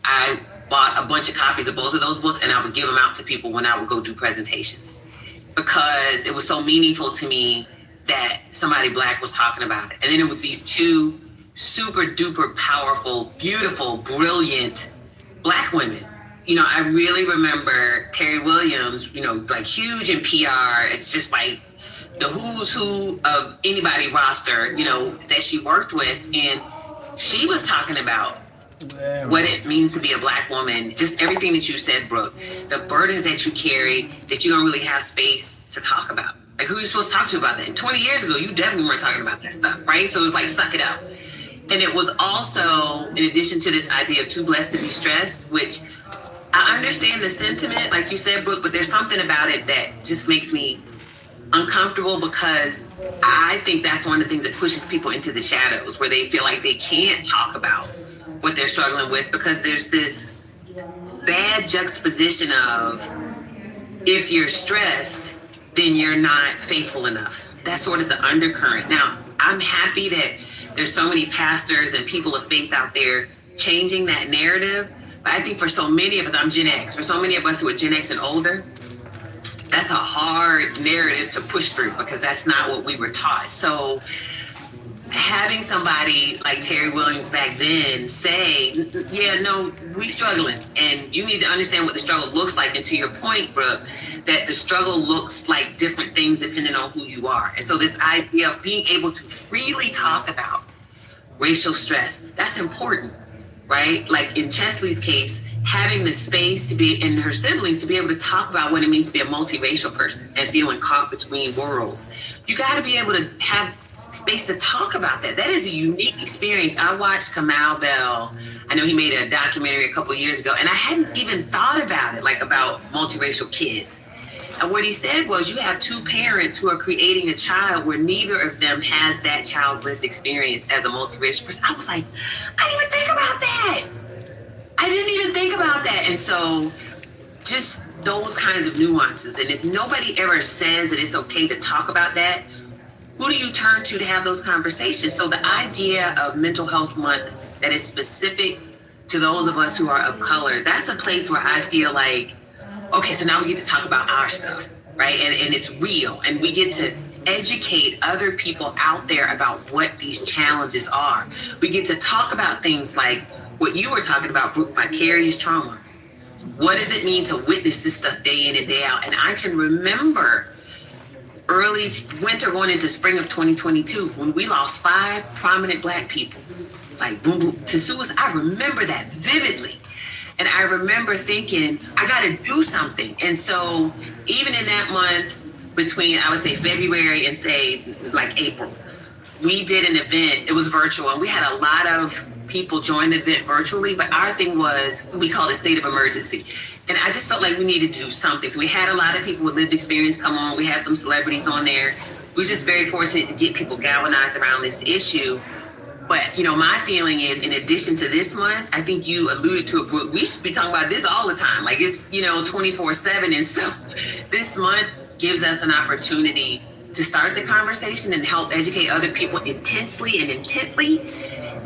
I bought a bunch of copies of both of those books, and I would give them out to people when I would go do presentations, because it was so meaningful to me that somebody Black was talking about it. And then it was these two super duper powerful, beautiful, brilliant Black women. You know, I really remember Terry Williams, you know, like huge in PR. It's just like the who's who of anybody roster, you know, that she worked with. And she was talking about what it means to be a Black woman, just everything that you said, Brooke, the burdens that you carry that you don't really have space to talk about. Like, who are you supposed to talk to about that? And 20 years ago, you definitely weren't talking about that stuff, right? So it was like, suck it up. And it was also, in addition to this idea of too blessed to be stressed, which I understand the sentiment, like you said, Brooke, but there's something about it that just makes me uncomfortable, because I think that's one of the things that pushes people into the shadows, where they feel like they can't talk about what they're struggling with, because there's this bad juxtaposition of, if you're stressed, then you're not faithful enough. That's sort of the undercurrent. Now, I'm happy that there's so many pastors and people of faith out there changing that narrative. But I think for so many of us, I'm Gen X, for so many of us who are Gen X and older, that's a hard narrative to push through, because that's not what we were taught. So having somebody like Terry Williams back then say, yeah, no, we struggling, and you need to understand what the struggle looks like. And to your point, Brooke, that the struggle looks like different things depending on who you are. And so this idea of being able to freely talk about racial stress, that's important, right? Like in Chesley's case, having the space to be, and her siblings, to be able to talk about what it means to be a multiracial person and feeling caught between worlds. You got to be able to have space to talk about that. That is a unique experience. I watched Kamau Bell. I know he made a documentary a couple of years ago, and I hadn't even thought about it, like about multiracial kids. And what he said was, you have two parents who are creating a child where neither of them has that child's lived experience as a multiracial person. I was like, I didn't even think about that. I didn't even think about that. And so just those kinds of nuances. And if nobody ever says that it's okay to talk about that, who do you turn to have those conversations? So the idea of Mental Health Month that is specific to those of us who are of color, that's a place where I feel like, okay, so now we get to talk about our stuff, right? And it's real. And we get to educate other people out there about what these challenges are. We get to talk about things like what you were talking about, Brooke, vicarious trauma. What does it mean to witness this stuff day in and day out? And I can remember early winter going into spring of 2022 when we lost 5 prominent Black people, like boom, boom, to suicide. I remember that vividly. And I remember thinking, I got to do something. And so even in that month between, I would say February and say like April, we did an event. It was virtual, and we had a lot of people join the event virtually, but our thing was, we called it state of emergency. And I just felt like we needed to do something. So we had a lot of people with lived experience come on. We had some celebrities on there. We were just very fortunate to get people galvanized around this issue. But, you know, my feeling is, in addition to this month, I think you alluded to it, Brooke, we should be talking about this all the time. Like, it's, you know, 24/7. And so this month gives us an opportunity to start the conversation and help educate other people intensely and intently.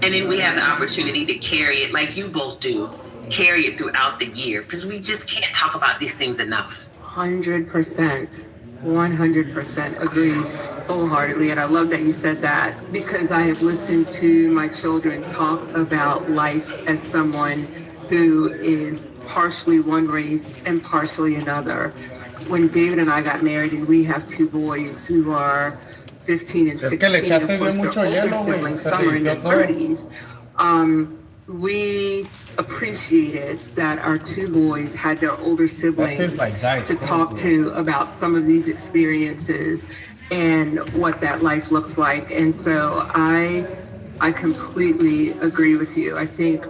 And then we have the opportunity to carry it, like you both do, carry it throughout the year, because we just can't talk about these things enough. 100%. 100% agree wholeheartedly. And I love that you said that, because I have listened to my children talk about life as someone who is partially one race and partially another. When David and I got married, and we have 2 boys who are 15 and 16, and of course their older siblings, some are in their 30s, we appreciated that our 2 boys had their older siblings to talk to about some of these experiences and what that life looks like. And so I completely agree with you. I think,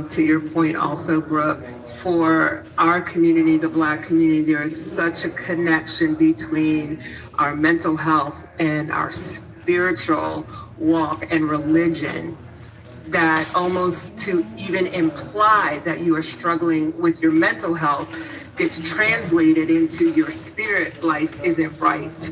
to your point also, Brooke, for our community, the Black community, there is such a connection between our mental health and our spiritual walk and religion, that almost to even imply that you are struggling with your mental health gets translated into your spirit life isn't right.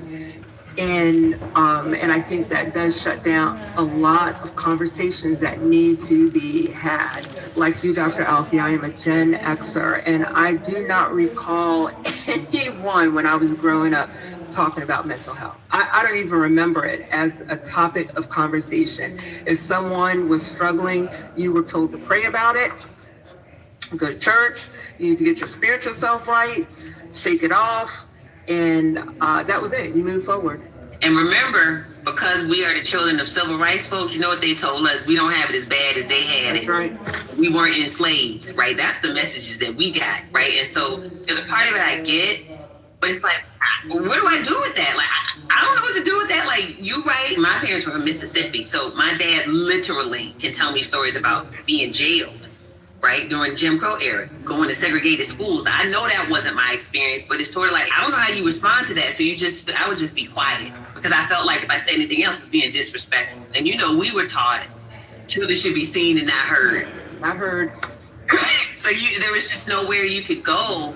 And I think that does shut down a lot of conversations that need to be had. Like you, Dr. Alfie, I am a Gen Xer, and I do not recall anyone when I was growing up talking about mental health. I don't even remember it as a topic of conversation. If someone was struggling, you were told to pray about it, go to church, you need to get your spiritual self right, shake it off, and that was it. You move forward. And remember, because we are the children of civil rights folks, you know what they told us? We don't have it as bad as they had That's it. right. We weren't enslaved, right? That's the messages that we got, right? And so there's a part of it I get, but it's like, what do I do with that? Like, I don't know what to do with that. Like, you right? My parents were from Mississippi, so my dad literally can tell me stories about being jailed, right, during Jim Crow era, going to segregated schools. I know that wasn't my experience, but it's sort of like, I don't know how you respond to that. So I would just be quiet, because I felt like if I said anything else, it's being disrespectful. And you know, we were taught children should be seen and not heard. Not heard. So there was just nowhere you could go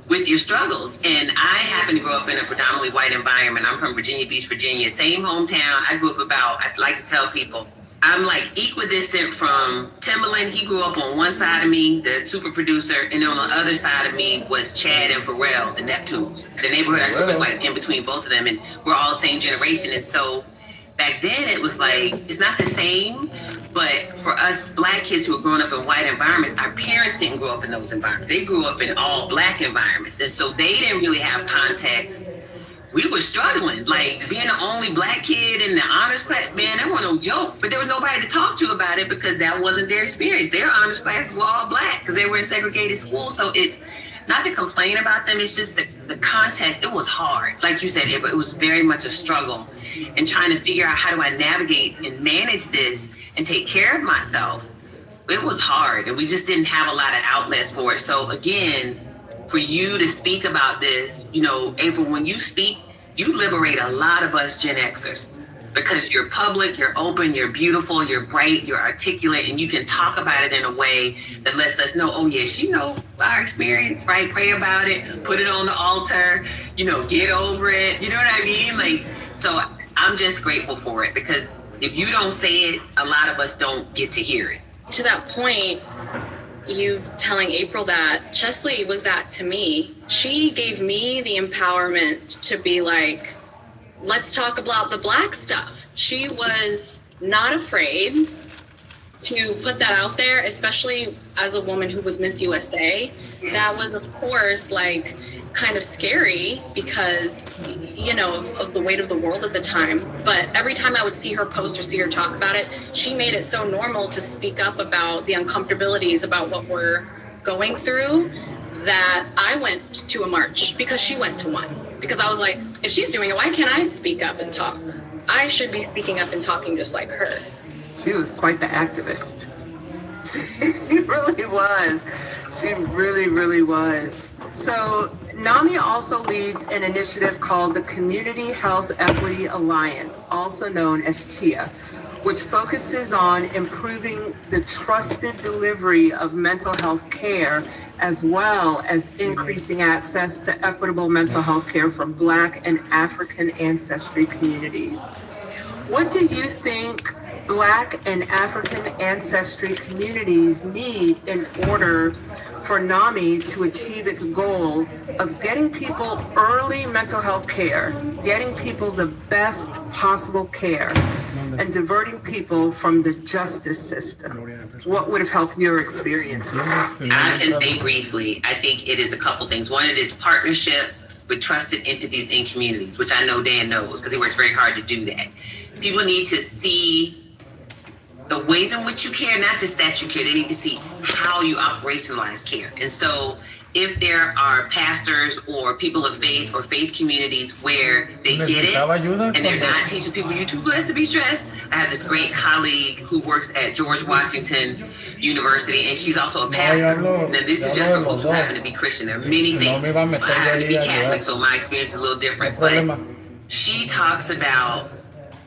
with your struggles. And I happen to grow up in a predominantly white environment. I'm from Virginia Beach, Virginia, same hometown. I grew up I like to tell people, I'm like equidistant from Timbaland. He grew up on one side of me, the super producer, and then on the other side of me was Chad and Pharrell, the Neptunes. The neighborhood I grew up was like in between both of them, and we're all the same generation. And so back then it was like, it's not the same, but for us Black kids who were growing up in white environments, our parents didn't grow up in those environments. They grew up in all Black environments. And so they didn't really have context. We were struggling, like being the only Black kid in the honors class, man, that wasn't no joke. But there was nobody to talk to about it because that wasn't their experience. Their honors classes were all Black because they were in segregated schools. So it's not to complain about them, it's just the context, it was hard. Like you said, it was very much a struggle and trying to figure out how do I navigate and manage this and take care of myself. It was hard, and we just didn't have a lot of outlets for it. So again, for you to speak about this, you know, April, when you speak, you liberate a lot of us Gen Xers, because you're public, you're open, you're beautiful, you're bright, you're articulate, and you can talk about it in a way that lets us know, oh yeah, she know our experience, right? Pray about it, put it on the altar, you know, get over it. You know what I mean? Like, so I'm just grateful for it, because if you don't say it, a lot of us don't get to hear it. To that point, you telling April that, Chesley was that to me. She gave me the empowerment to be like, let's talk about the Black stuff. She was not afraid to put that out there, especially as a woman who was Miss USA, that was, of course, like kind of scary because, you know, of the weight of the world at the time. But every time I would see her post or see her talk about it, she made it so normal to speak up about the uncomfortabilities about what we're going through that I went to a march because she went to one. Because I was like, if she's doing it, why can't I speak up and talk? I should be speaking up and talking just like her. She was quite the activist. She really was. She really, really was. So NAMI also leads an initiative called the Community Health Equity Alliance, also known as CHEA, which focuses on improving the trusted delivery of mental health care, as well as increasing access to equitable mental health care for Black and African ancestry communities. What do you think Black and African ancestry communities need in order for NAMI to achieve its goal of getting people early mental health care, getting people the best possible care, and diverting people from the justice system? What would have helped your experiences? I can say briefly, I think it is a couple things. One, it is partnership with trusted entities in communities, which I know Dan knows because he works very hard to do that. People need to see the ways in which you care, not just that you care, they need to see how you operationalize care. And so if there are pastors or people of faith or faith communities where they get it and they're not teaching people, you're too blessed to be stressed. I have this great colleague who works at George Washington University, and she's also a pastor. Now, this is just for folks who happen to be Christian. There are many things. I happen to be Catholic, so my experience is a little different. But she talks about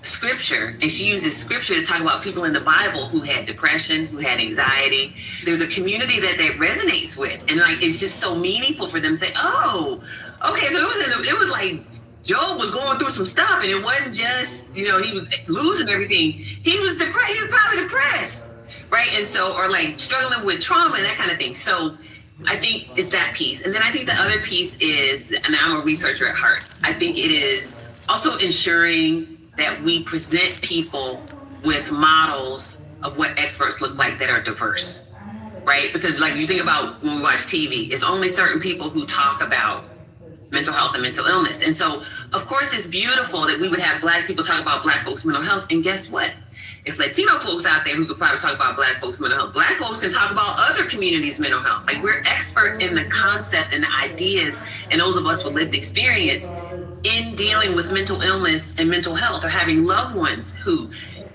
scripture, and she uses scripture to talk about people in the Bible who had depression, who had anxiety. There's a community that resonates with, and like it's just so meaningful for them to say, oh, okay, so it was like Job was going through some stuff, and it wasn't just, you know, he was losing everything. He was depressed. He was probably depressed, right? And so, or like struggling with trauma and that kind of thing. So I think it's that piece. And then I think the other piece is, and I'm a researcher at heart, I think it is also ensuring that we present people with models of what experts look like that are diverse, right? Because like you think about when we watch TV, it's only certain people who talk about mental health and mental illness. And so, of course, it's beautiful that we would have Black people talk about Black folks' mental health. And guess what? It's Latino folks out there who could probably talk about Black folks' mental health. Black folks can talk about other communities' mental health. Like we're expert in the concept and the ideas, and those of us with lived experience in dealing with mental illness and mental health, or having loved ones who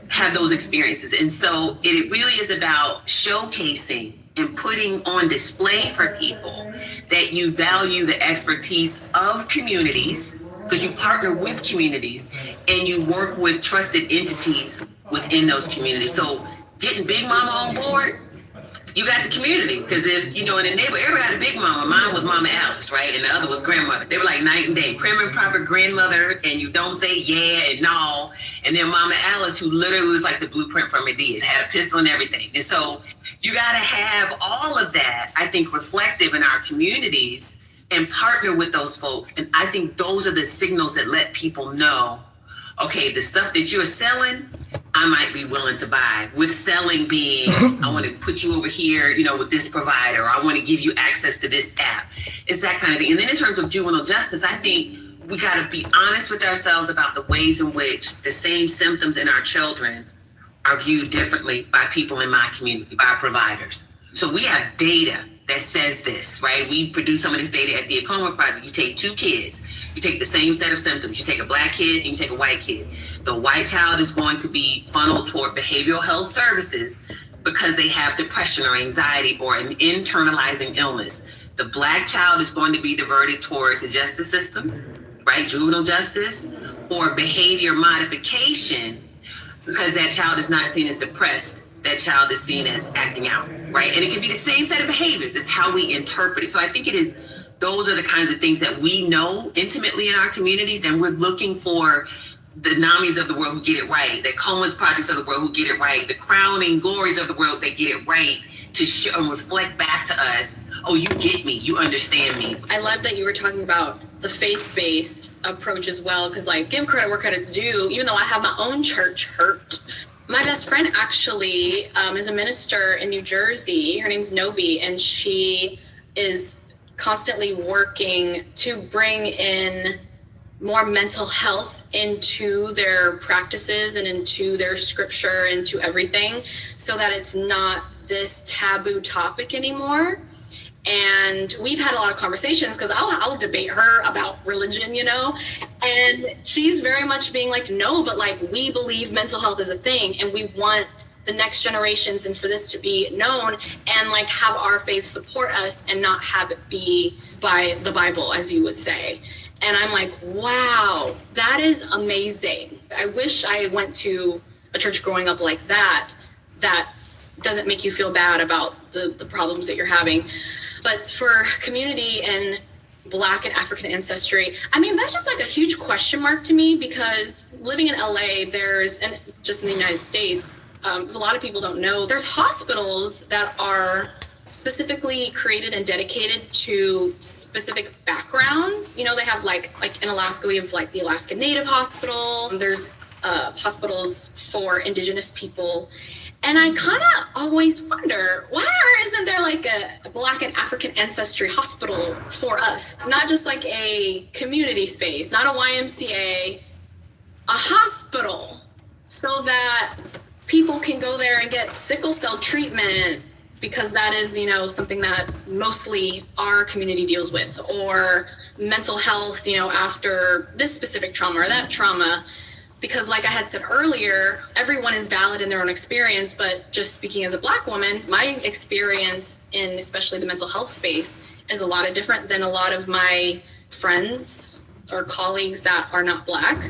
have those experiences. And so it really is about showcasing and putting on display for people that you value the expertise of communities, because you partner with communities and you work with trusted entities within those communities. So getting Big Mama on board, you got the community, because if, you know, in the neighborhood, everybody had a Big Mama. Mine was Mama Alice, right? And the other was grandmother. They were like night and day. Prim and proper grandmother, and you don't say yeah and no. And then Mama Alice, who literally was like the blueprint for Medea, had a pistol and everything. And so you got to have all of that, I think, reflective in our communities and partner with those folks. And I think those are the signals that let people know, okay, the stuff that you're selling, I might be willing to buy. With selling being, I want to put you over here, you know, with this provider, or I want to give you access to this app. It's that kind of thing. And then in terms of juvenile justice, I think we got to be honest with ourselves about the ways in which the same symptoms in our children are viewed differently by people in my community, by providers. So we have data that says this, right? We produce some of this data at the Acoma Project. You take two kids, you take the same set of symptoms. You take a Black kid and you take a white kid. The white child is going to be funneled toward behavioral health services because they have depression or anxiety or an internalizing illness. The Black child is going to be diverted toward the justice system, right? Juvenile justice or behavior modification, because that child is not seen as depressed. That child is seen as acting out, right? And it can be the same set of behaviors. It's how we interpret it. So I think it is, those are the kinds of things that we know intimately in our communities, and we're looking for the NAMIs of the world who get it right, the Comas projects of the world who get it right, the crowning glories of the world that get it right, to show and reflect back to us, oh, you get me, you understand me. I love that you were talking about the faith-based approach as well, because like, give credit where credit's due. Even though I have my own church hurt, My best friend actually is a minister in New Jersey. Her name's Nobi, and she is constantly working to bring in more mental health into their practices and into their scripture, into everything, so that it's not this taboo topic anymore. And we've had a lot of conversations because I'll debate her about religion, you know, and she's very much being like, no, but like we believe mental health is a thing and we want the next generations and for this to be known and like have our faith support us and not have it be by the Bible, as you would say. And I'm like, wow, that is amazing. I wish I went to a church growing up like that doesn't make you feel bad about the problems that you're having. But for community and Black and African ancestry, I mean, that's just like a huge question mark to me, because living in LA, and just in the United States, a lot of people don't know, there's hospitals that are specifically created and dedicated to specific backgrounds. You know, they have like in Alaska, we have like the Alaska Native Hospital. There's hospitals for Indigenous people. And I kind of always wonder, why isn't there like a Black and African ancestry hospital for us? Not just like a community space, not a YMCA, a hospital, so that people can go there and get sickle cell treatment, because that is, you know, something that mostly our community deals with, or mental health, you know, after this specific trauma or that trauma. Because like I had said earlier, everyone is valid in their own experience, but just speaking as a Black woman, my experience in especially the mental health space is a lot different than a lot of my friends or colleagues that are not Black.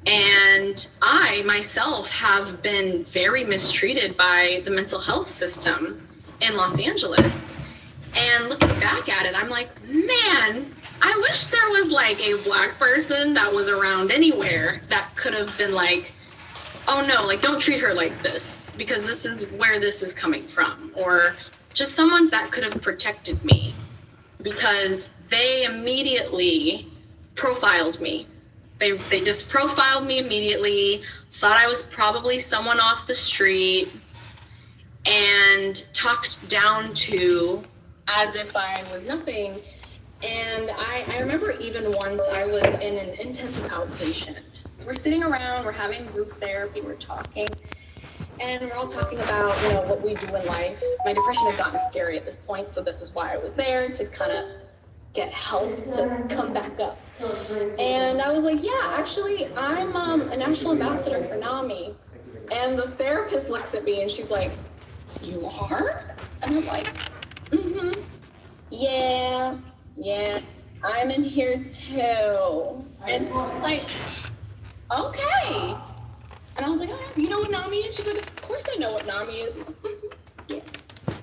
And I myself have been very mistreated by the mental health system in Los Angeles. And looking back at it, I'm like, man, I wish there was like a Black person that was around anywhere that could have been like, oh no, like don't treat her like this, because this is where this is coming from. Or just someone that could have protected me, because they immediately profiled me. They just profiled me immediately, thought I was probably someone off the street, and talked down to as if I was nothing. And I remember even once I was in an intensive outpatient. So we're sitting around, we're having group therapy, we're talking, and we're all talking about, you know, what we do in life. My depression had gotten scary at this point, so this is why I was there, to kind of get help to come back up. And I was like, yeah, actually, I'm a national ambassador for NAMI. And the therapist looks at me and she's like, you are? And I'm like, yeah, I'm in here too. And like, okay. And I was like, oh, you know what NAMI is? She's like, of course I know what NAMI is. Yeah.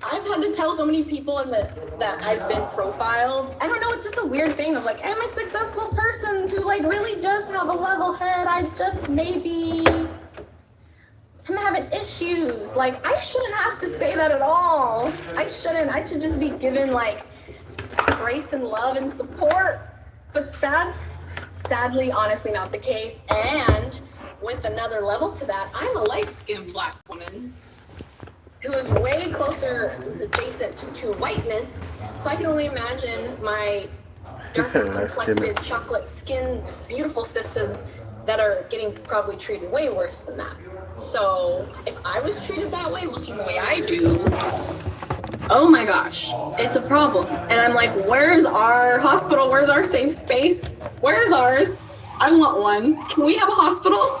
I've had to tell so many people that I've been profiled. I don't know, it's just a weird thing of like, I'm a successful person who like really does have a level head. I just maybe am having issues. Like, I shouldn't have to say that at all. I shouldn't. I should just be given like grace and love and support. But that's sadly, honestly not the case. And with another level to that, I'm a light-skinned Black woman who is way closer adjacent to whiteness. So I can only imagine my darker complected, chocolate skin, beautiful sisters that are getting probably treated way worse than that. So if I was treated that way, looking the way I do, oh my gosh, it's a problem. And I'm like, where's our hospital? Where's our safe space? Where's ours? I want one. Can we have a hospital?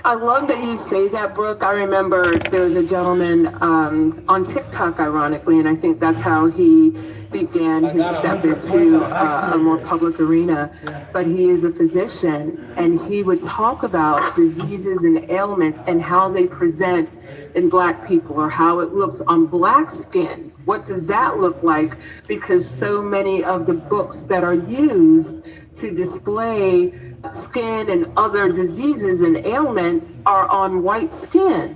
I love that you say that, Brooke. I remember there was a gentleman on TikTok, ironically, and I think that's how he began his step into a more public arena. But he is a physician, and he would talk about diseases and ailments and how they present in Black people, or how it looks on Black skin. What does that look like? Because so many of the books that are used to display skin and other diseases and ailments are on white skin.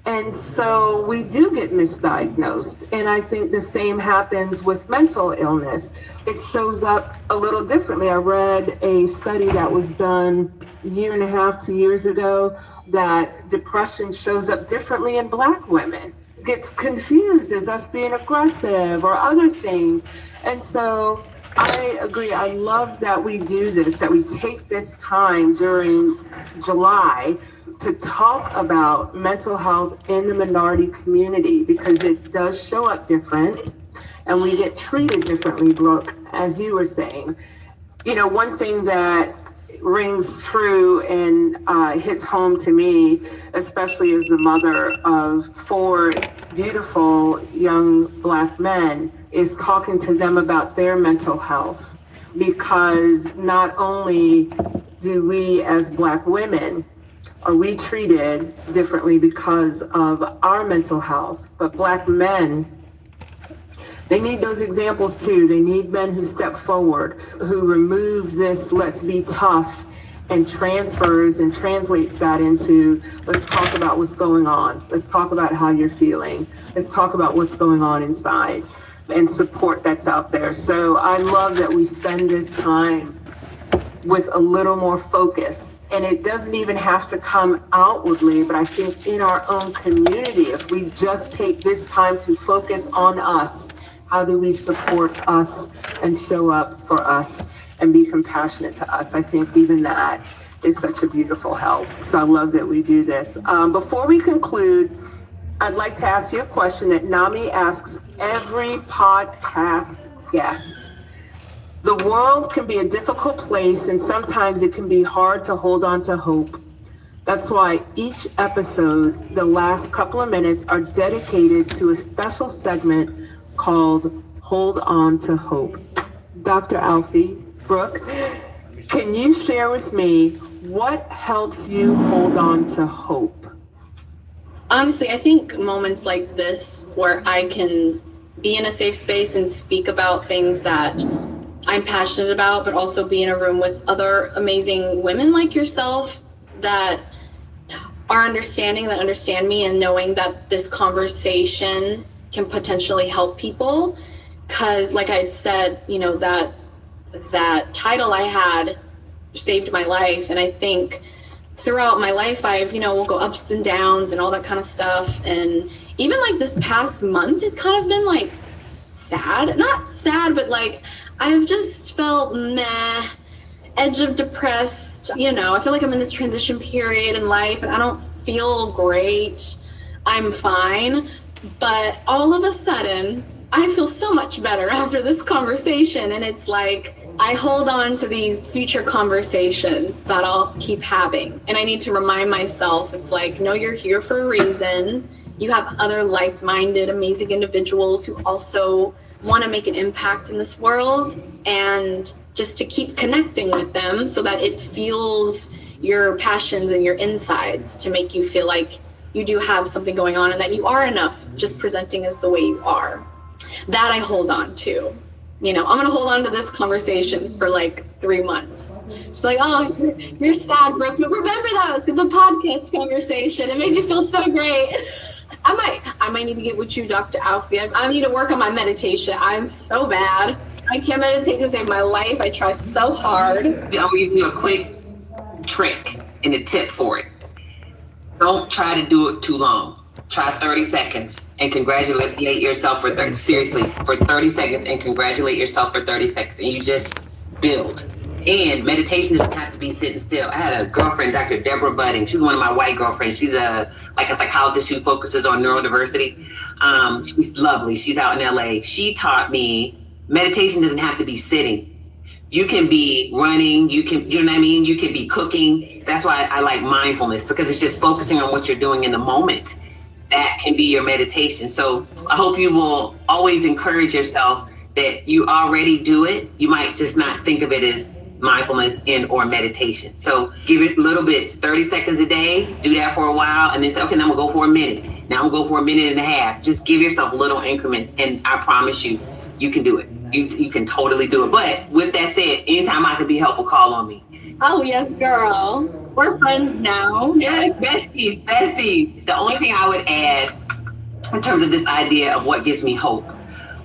And so we do get misdiagnosed. And I think the same happens with mental illness. It shows up a little differently. I read a study that was done a year and a half, 2 years ago that depression shows up differently in Black women. Gets confused as us being aggressive or other things. And so I agree. I love that we do this, that we take this time during July to talk about mental health in the minority community, because it does show up different and we get treated differently, Brooke, as you were saying. You know, one thing that rings true and hits home to me, especially as the mother of 4 beautiful young Black men, is talking to them about their mental health. Because not only do we as Black women, are we treated differently because of our mental health, but Black men, they need those examples too. They need men who step forward, who remove this let's be tough and transfers and translates that into let's talk about what's going on. Let's talk about how you're feeling. Let's talk about what's going on inside and support that's out there. So I love that we spend this time with a little more focus. And it doesn't even have to come outwardly, but I think in our own community, if we just take this time to focus on us, how do we support us and show up for us and be compassionate to us? I think even that is such a beautiful help. So I love that we do this. Before we conclude, I'd like to ask you a question that NAMI asks every podcast guest. The world can be a difficult place, and sometimes it can be hard to hold on to hope. That's why each episode, the last couple of minutes, are dedicated to a special segment called Hold On to Hope. Dr. Alfie, Brooke, can you share with me what helps you hold on to hope? Honestly, I think moments like this where I can be in a safe space and speak about things that I'm passionate about, but also be in a room with other amazing women like yourself that are understanding, that understand me, and knowing that this conversation can potentially help people. Because like I said, you know, that title I had saved my life. And I think throughout my life, I've, you know, we'll go ups and downs and all that kind of stuff. And even like this past month has kind of been like sad, not sad, but like I've just felt meh, edge of depressed. You know, I feel like I'm in this transition period in life and I don't feel great. I'm fine. But all of a sudden, I feel so much better after this conversation. And it's like, I hold on to these future conversations that I'll keep having. And I need to remind myself, it's like, no, you're here for a reason. You have other like-minded, amazing individuals who also want to make an impact in this world. And just to keep connecting with them so that it fuels your passions and your insides to make you feel like you do have something going on and that you are enough just presenting as the way you are. That I hold on to. You know, I'm going to hold on to this conversation for like 3 months. Just be like, oh, you're sad, Brooke. But remember that, the podcast conversation. It made you feel so great. I might need to get with you, Dr. Alfie. I need to work on my meditation. I'm so bad. I can't meditate to save my life. I try so hard. I'm gonna give you a quick trick and a tip for it. Don't try to do it too long. Try 30 seconds and congratulate yourself for 30 seconds and congratulate yourself for 30 seconds. And you just build. And meditation doesn't have to be sitting still. I had a girlfriend, Dr. Deborah Budding. She's one of my white girlfriends. She's a psychologist who focuses on neurodiversity. She's lovely. She's out in LA. She taught me meditation doesn't have to be sitting. You can be running, you know what I mean? You can be cooking. That's why I like mindfulness, because it's just focusing on what you're doing in the moment. That can be your meditation. So I hope you will always encourage yourself that you already do it. You might just not think of it as mindfulness and or meditation. So give it little bits, 30 seconds a day, do that for a while, and then say, okay, now I'm gonna go for a minute. Now I'm gonna go for a minute and a half. Just give yourself little increments, and I promise you, you can do it. You can totally do it. But with that said, anytime I can be helpful, call on me. Oh, yes, girl. We're friends now. Yes, besties. The only thing I would add in terms of this idea of what gives me hope.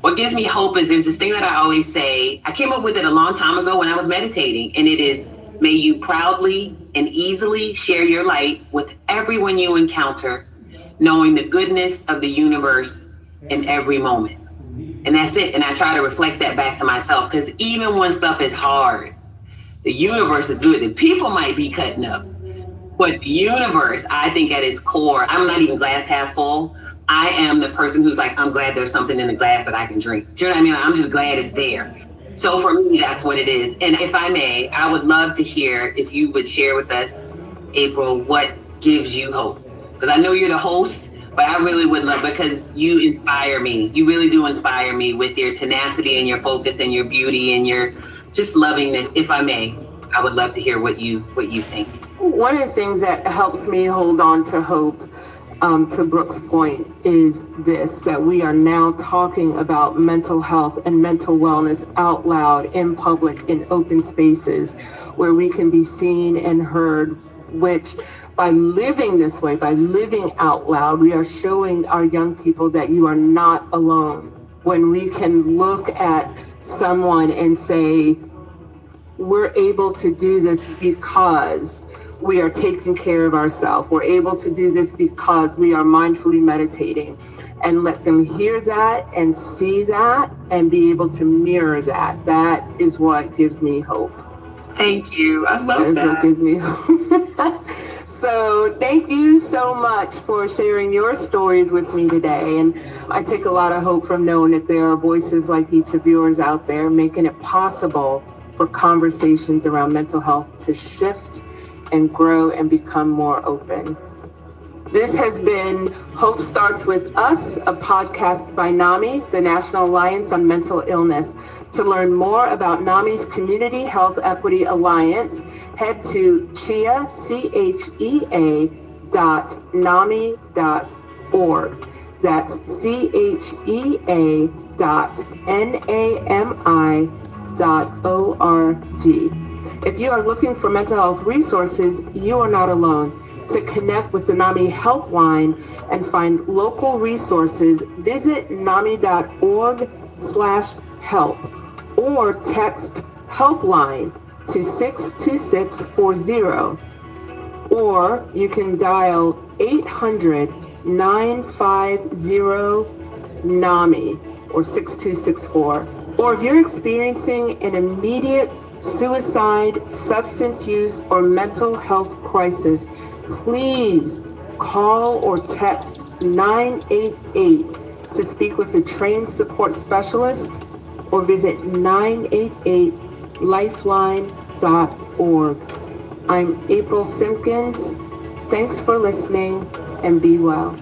What gives me hope is there's this thing that I always say. I came up with it a long time ago when I was meditating, and it is, may you proudly and easily share your light with everyone you encounter, knowing the goodness of the universe in every moment. And that's it. And I try to reflect that back to myself, because even when stuff is hard, the universe is good. The people might be cutting up, but the universe, I think at its core, I'm not even glass half full. I am the person who's like, I'm glad there's something in the glass that I can drink. Do you know what I mean? I'm just glad it's there. So for me, that's what it is. And if I may, I would love to hear if you would share with us, April, what gives you hope? Because I know you're the host, but I really would love, because you inspire me. You really do inspire me with your tenacity and your focus and your beauty and your just lovingness. If I may, I would love to hear what you think. One of the things that helps me hold on to hope, to Brooke's point, is this, that we are now talking about mental health and mental wellness out loud, in public, in open spaces where we can be seen and heard, which by living this way, by living out loud, we are showing our young people that you are not alone. When we can look at someone and say, we're able to do this because we are taking care of ourselves. We're able to do this because we are mindfully meditating, and let them hear that and see that and be able to mirror that. That is what gives me hope. Thank you. I love that. That's what gives me hope. So thank you so much for sharing your stories with me today. And I take a lot of hope from knowing that there are voices like each of yours out there making it possible for conversations around mental health to shift and grow and become more open. This has been Hope Starts With Us, a podcast by NAMI, the National Alliance on Mental Illness. To learn more about NAMI's Community Health Equity Alliance, head to CHEA.NAMI.org. That's CHEA.NAMI.org. If you are looking for mental health resources, you are not alone. To connect with the NAMI helpline and find local resources, visit NAMI.org/help or text helpline to 62640. Or you can dial 800-950-NAMI or 6264. Or if you're experiencing an immediate suicide, substance use, or mental health crisis, please call or text 988 to speak with a trained support specialist, or visit 988lifeline.org. I'm April Simpkins. Thanks for listening, and be well.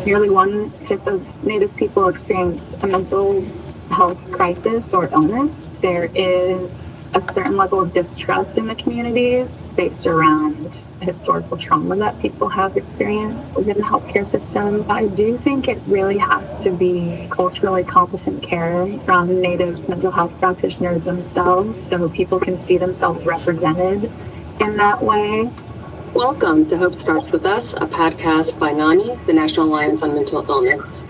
Nearly 1/5 of Native people experience a mental health crisis or illness. There is a certain level of distrust in the communities based around historical trauma that people have experienced within the healthcare system. I do think it really has to be culturally competent care from Native mental health practitioners themselves, so people can see themselves represented in that way. Welcome to Hope Starts With Us, a podcast by NAMI, the National Alliance on Mental Illness.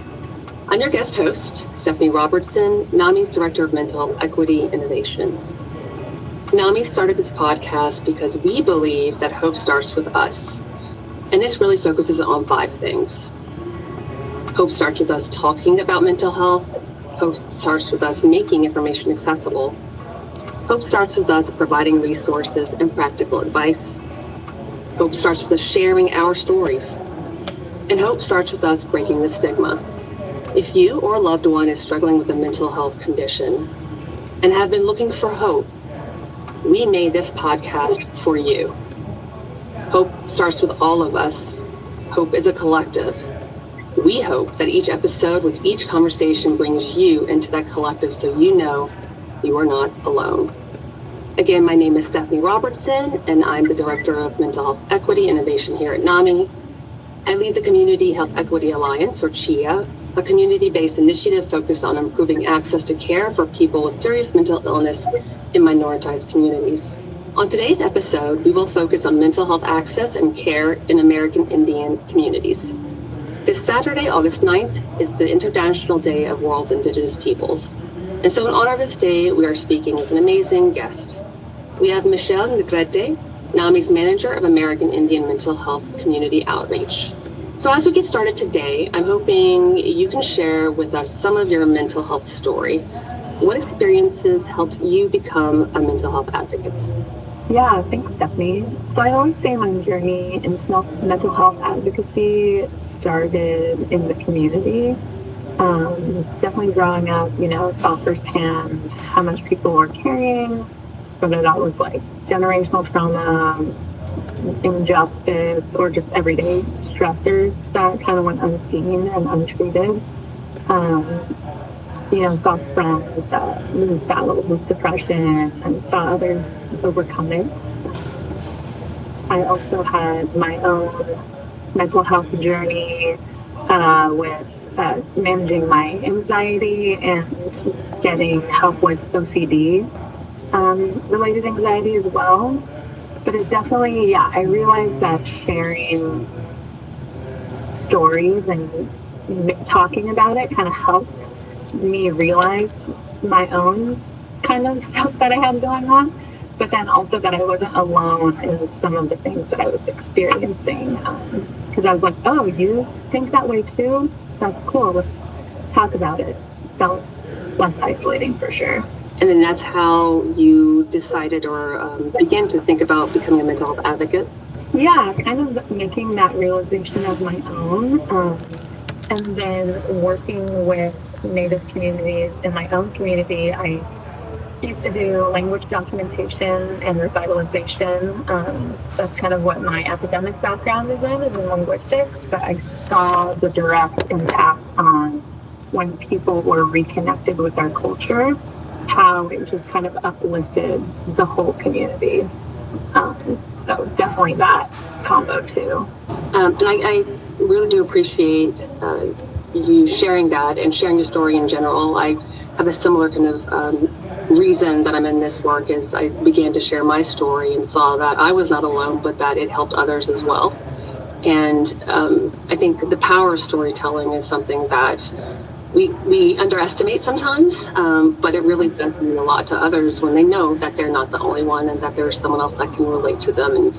I'm your guest host, Stephanie Robertson, NAMI's Director of Mental Health Equity Innovation. NAMI started this podcast because we believe that hope starts with us. And this really focuses on 5 things. Hope starts with us talking about mental health. Hope starts with us making information accessible. Hope starts with us providing resources and practical advice. Hope starts with us sharing our stories. And hope starts with us breaking the stigma. If you or a loved one is struggling with a mental health condition and have been looking for hope, we made this podcast for you. Hope starts with all of us. Hope is a collective. We hope that each episode with each conversation brings you into that collective so you know you are not alone. Again, my name is Stephanie Robertson, and I'm the Director of Mental Health Equity Innovation here at NAMI. I lead the Community Health Equity Alliance, or CHEA, a community-based initiative focused on improving access to care for people with serious mental illness in minoritized communities. On today's episode, we will focus on mental health access and care in American Indian communities. This Saturday, August 9th, is the International Day of World's Indigenous Peoples. And so in honor of this day, we are speaking with an amazing guest. We have Michelle Negrete, NAMI's Manager of American Indian Mental Health Community Outreach. So as we get started today, I'm hoping you can share with us some of your mental health story. What experiences helped you become a mental health advocate? Yeah, thanks, Stephanie. So I always say my journey into mental health advocacy started in the community. Definitely growing up, saw firsthand how much people were carrying, whether that was like generational trauma, injustice, or just everyday stressors that kind of went unseen and untreated. Saw friends that lose battles with depression and saw others overcome it. I also had my own mental health journey with managing my anxiety and getting help with OCD related anxiety as well. But it definitely, I realized that sharing stories and talking about it kind of helped me realize my own kind of stuff that I had going on, but then also that I wasn't alone in some of the things that I was experiencing. Because I was like, oh, you think that way too? That's cool. Let's talk about it. Felt less isolating for sure. And then that's how you decided or began to think about becoming a mental health advocate? Yeah, kind of making that realization of my own. And then working with Native communities in my own community. I used to do language documentation and revitalization. That's kind of what my academic background is in linguistics, but I saw the direct impact on when people were reconnected with their culture, how it just kind of uplifted the whole community. So definitely that combo too. And I really do appreciate you sharing that and sharing your story in general. I have a similar kind of reason that I'm in this work is I began to share my story and saw that I was not alone, but that it helped others as well. And I think the power of storytelling is something that we underestimate sometimes, but it really does mean a lot to others when they know that they're not the only one and that there's someone else that can relate to them and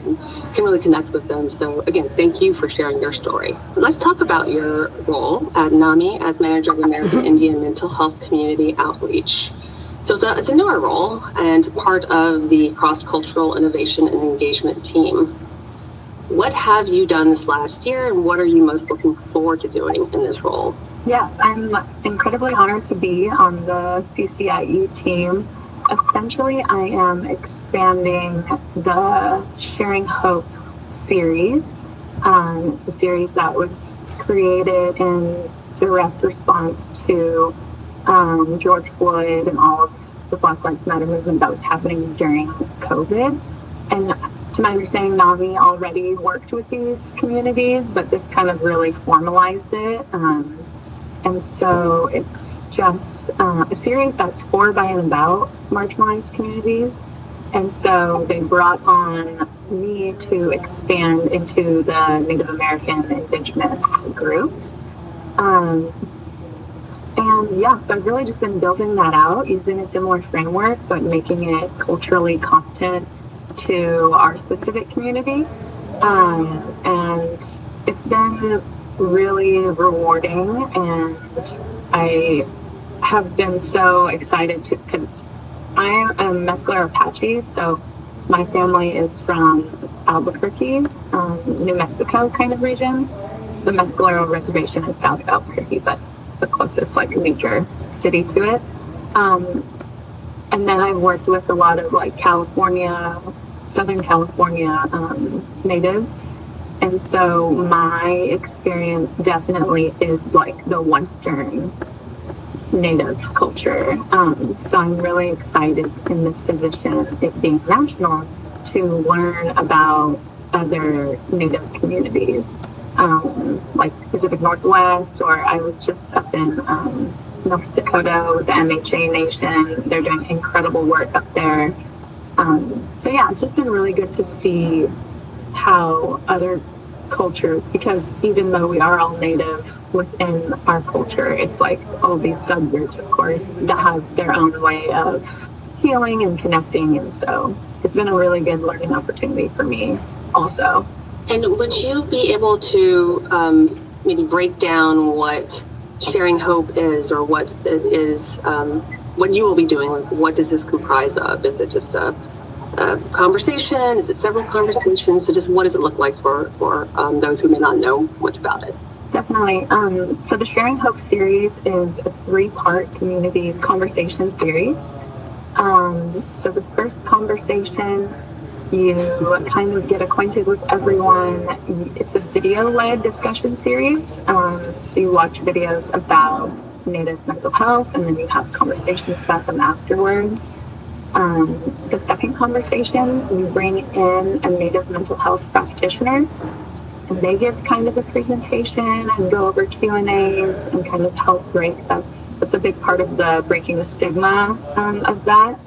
can really connect with them. So again, thank you for sharing your story. Let's talk about your role at NAMI as Manager of American Indian Mental Health Community Outreach. So it's a newer role and part of the cross-cultural innovation and engagement team. What have you done this last year and what are you most looking forward to doing in this role? Yes, I'm incredibly honored to be on the CCIE team. Essentially, I am expanding the Sharing Hope series. It's a series that was created in direct response to George Floyd and all of the Black Lives Matter movement that was happening during COVID. And to my understanding, NAMI already worked with these communities, but this kind of really formalized it. And so it's just a series that's for, by, and about marginalized communities. And so they brought on me to expand into the Native American Indigenous groups. And yeah, so I've really just been building that out using a similar framework, but making it culturally competent to our specific community. And it's been really rewarding, and I have been so excited to, because I am a Mescalero Apache, so my family is from Albuquerque, New Mexico kind of region. The Mescalero Reservation is south of Albuquerque, but it's the closest major city to it. And then I've worked with a lot of Southern California natives. And so my experience definitely is the Western Native culture. So I'm really excited in this position, it being national, to learn about other Native communities, like Pacific Northwest, or I was just up in North Dakota with the MHA Nation. They're doing incredible work up there. So yeah, it's just been really good to see how other cultures, because even though we are all native within our culture, it's like all these subgroups, of course, that have their own way of healing and connecting. And so it's been a really good learning opportunity for me also. And would you be able to maybe break down what Sharing Hope is, or what it is, what you will be doing? Like, what does this comprise of? Is it just a conversation? Is it several conversations? So just what does it look like for those who may not know much about it? Definitely. So the Sharing Hope series is a 3-part community conversation series. So the first conversation, you kind of get acquainted with everyone. It's a video-led discussion series. So you watch videos about Native mental health, and then you have conversations about them afterwards. The second conversation, you bring in a Native mental health practitioner, and they give kind of a presentation and go over Q&As and kind of help break. That's a big part of the breaking the stigma of that.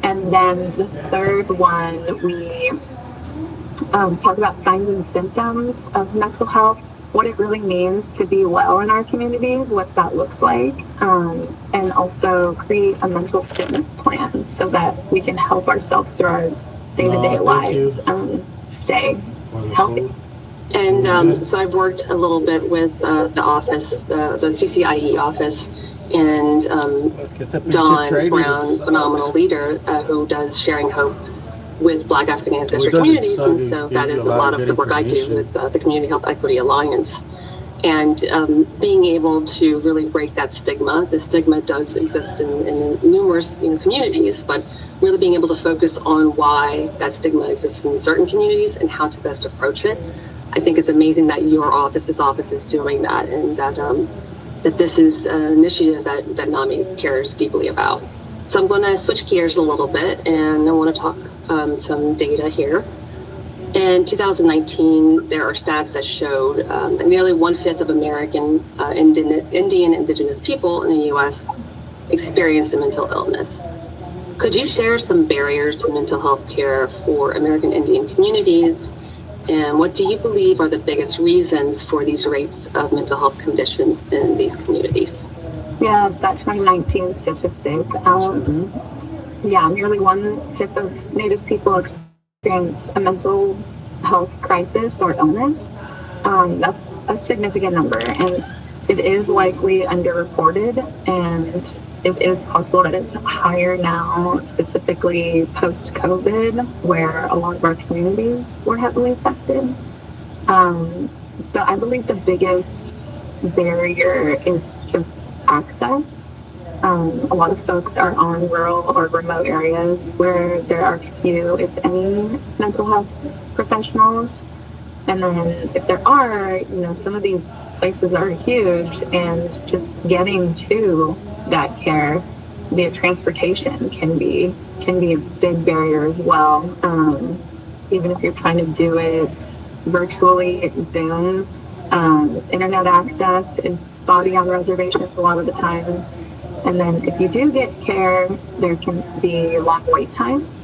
And then the third one, we talk about signs and symptoms of mental health, what it really means to be well in our communities, what that looks like, and also create a mental fitness plan so that we can help ourselves through our day-to-day lives stay healthy. And so I've worked a little bit with the office, the CCIE office, and Dawn Brown, phenomenal leader, who does Sharing Hope with Black African ancestry communities. And so that is a lot of the work I do with the Community Health Equity Alliance. And being able to really break that stigma. The stigma does exist in numerous communities, but really being able to focus on why that stigma exists in certain communities and how to best approach it. I think it's amazing that this office is doing that, and that this is an initiative that NAMI cares deeply about. So I'm going to switch gears a little bit, and I want to talk some data here. In 2019, there are stats that showed that nearly 1/5 of American Indian indigenous people in the U.S. experienced a mental illness. Could you share some barriers to mental health care for American Indian communities? And what do you believe are the biggest reasons for these rates of mental health conditions in these communities? Yeah, it's that 2019 statistic. Nearly 1/5 of Native people experience a mental health crisis or illness. That's a significant number, and it is likely underreported, and it is possible that it's higher now, specifically post-COVID, where a lot of our communities were heavily affected. But I believe the biggest barrier is just access. A lot of folks are on rural or remote areas where there are few, if any, mental health professionals. And then if there are, some of these places are huge, and just getting to that care via transportation can be a big barrier as well. Even if you're trying to do it virtually, Zoom, internet access is spotty on reservations a lot of the times. And then if you do get care, there can be long wait times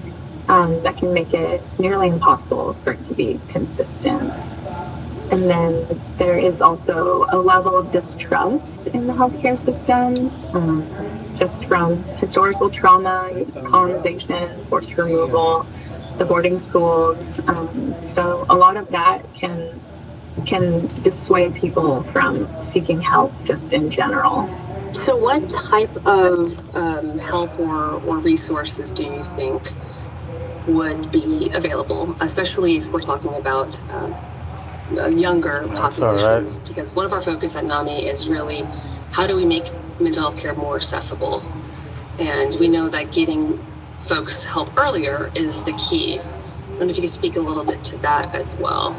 that can make it nearly impossible for it to be consistent. And then there is also a level of distrust in the healthcare systems, just from historical trauma, colonization, forced removal, the boarding schools. So a lot of that can dissuade people from seeking help just in general. So what type of help or resources do you think would be available, especially if we're talking about younger populations? Right. Because one of our focus at NAMI is really how do we make mental health care more accessible? And we know that getting folks help earlier is the key. I wonder if you could speak a little bit to that as well,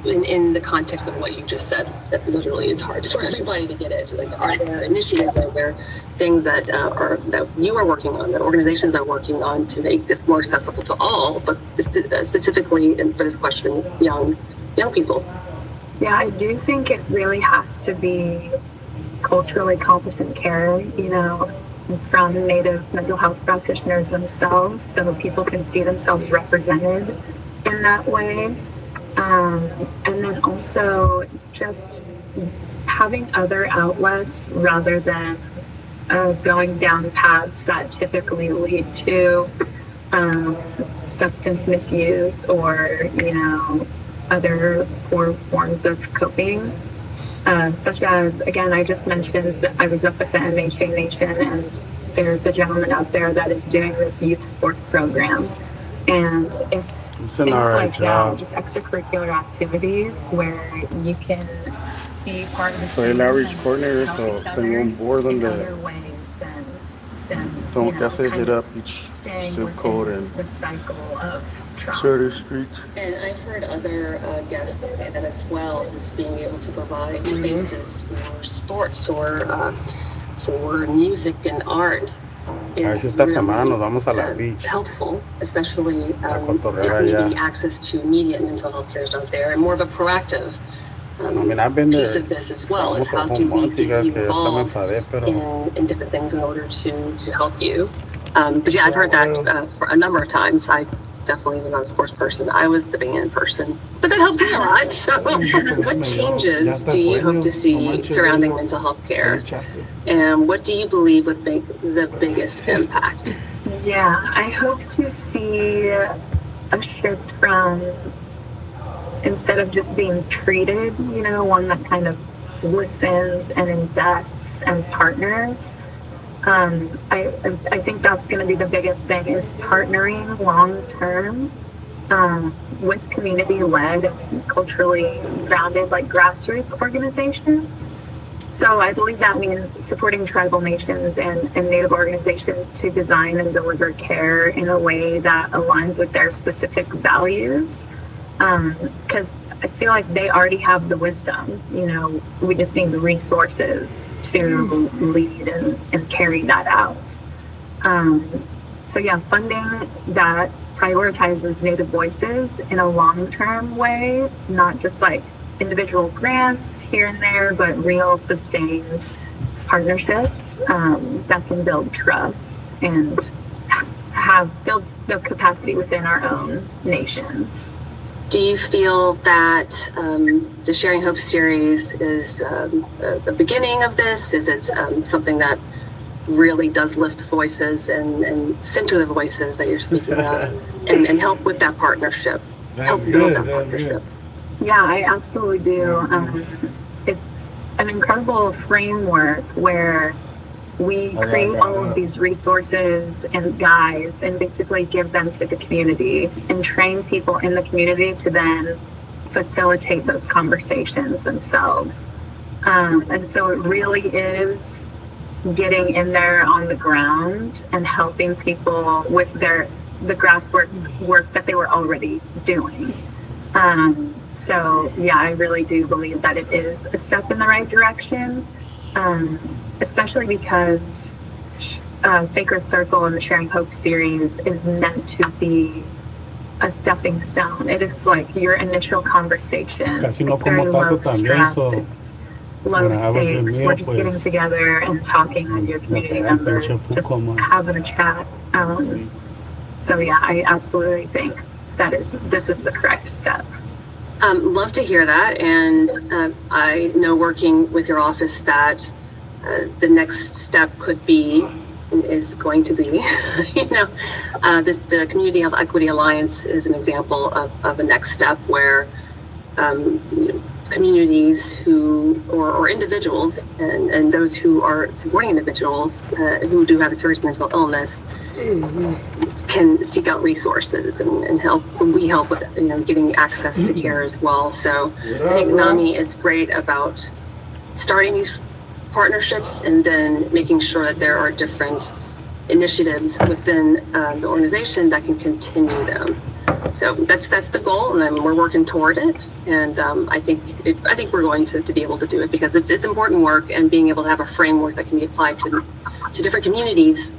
in the context of what you just said, that literally it's hard for everybody to get it. Like, are there initiatives, are there things that you are working on, that organizations are working on to make this more accessible to all, but specifically, and for this question, young people? Yeah, I do think it really has to be culturally competent care. from Native mental health practitioners themselves, so people can see themselves represented in that way. And then also just having other outlets rather than going down paths that typically lead to substance misuse or, other poor forms of coping. Such as, again, I just mentioned that I was up at the MHA Nation, and there's a gentleman out there that is doing this youth sports program. And it's It's an things alright like job. that, just extracurricular activities where you can be part of the Soy el team outreach and coordinator, help so each tengo other un board in donde other ways than tengo que hacer kind hit of up each staying zip code within and the cycle of trauma. certain streets. And I've heard other guests say that as well, is being able to provide spaces for sports or for music and art A ver is si esta really semana nos vamos a la beach. helpful, especially A if cotorrear maybe allá. access to immediate mental health care is not there, and more of a proactive I mean, I've been piece there. of this as well, is Vamos how a do home we month, you get guys, you que ya hasta me involved enfadé, pero in different things in order to help you. But yeah, I've heard that for a number of times. I definitely was not a sports person. I was the band person, but that helped me a lot. So what changes do you hope to see surrounding mental health care? And what do you believe would make the biggest impact? Yeah, I hope to see a shift from, instead of just being treated, one that kind of listens and invests and partners. I think that's going to be the biggest thing, is partnering long term with community-led, culturally grounded, like grassroots organizations. So I believe that means supporting tribal nations and Native organizations to design and deliver care in a way that aligns with their specific values. Because I feel like they already have the wisdom, we just need the resources to lead and carry that out. So yeah, funding that prioritizes Native voices in a long-term way, not just like individual grants here and there, but real sustained partnerships that can build trust and build the capacity within our own nations. Do you feel that the Sharing Hope series is the beginning of this? Is it something that really does lift voices and center the voices that you're speaking of and help with that partnership, help build that partnership? Yeah, I absolutely do. It's an incredible framework where we create all of these resources and guides and basically give them to the community and train people in the community to then facilitate those conversations themselves. And so it really is getting in there on the ground and helping people with the grassroots work that they were already doing. So yeah, I really do believe that it is a step in the right direction, especially because Sacred Circle and the Sharing Hope series is meant to be a stepping stone. It is like your initial conversation. Casi no It's very como low tanto también, stress, so it's low when I was in stakes. Rio, We're just pues, getting together and talking with your community te dan members, pinche just fuco, man. having a chat. So yeah, I absolutely think this is the correct step. Love to hear that, and I know working with your office that the next step is going to be, the Community Health Equity Alliance is an example of the next step where communities or individuals and those who are supporting individuals who do have a serious mental illness can seek out resources and help. We help with getting access to care as well. So I think NAMI is great about starting these partnerships and then making sure that there are different initiatives within the organization that can continue them. So that's the goal, and we're working toward it. And I think we're going to be able to do it because it's important work, and being able to have a framework that can be applied to different communities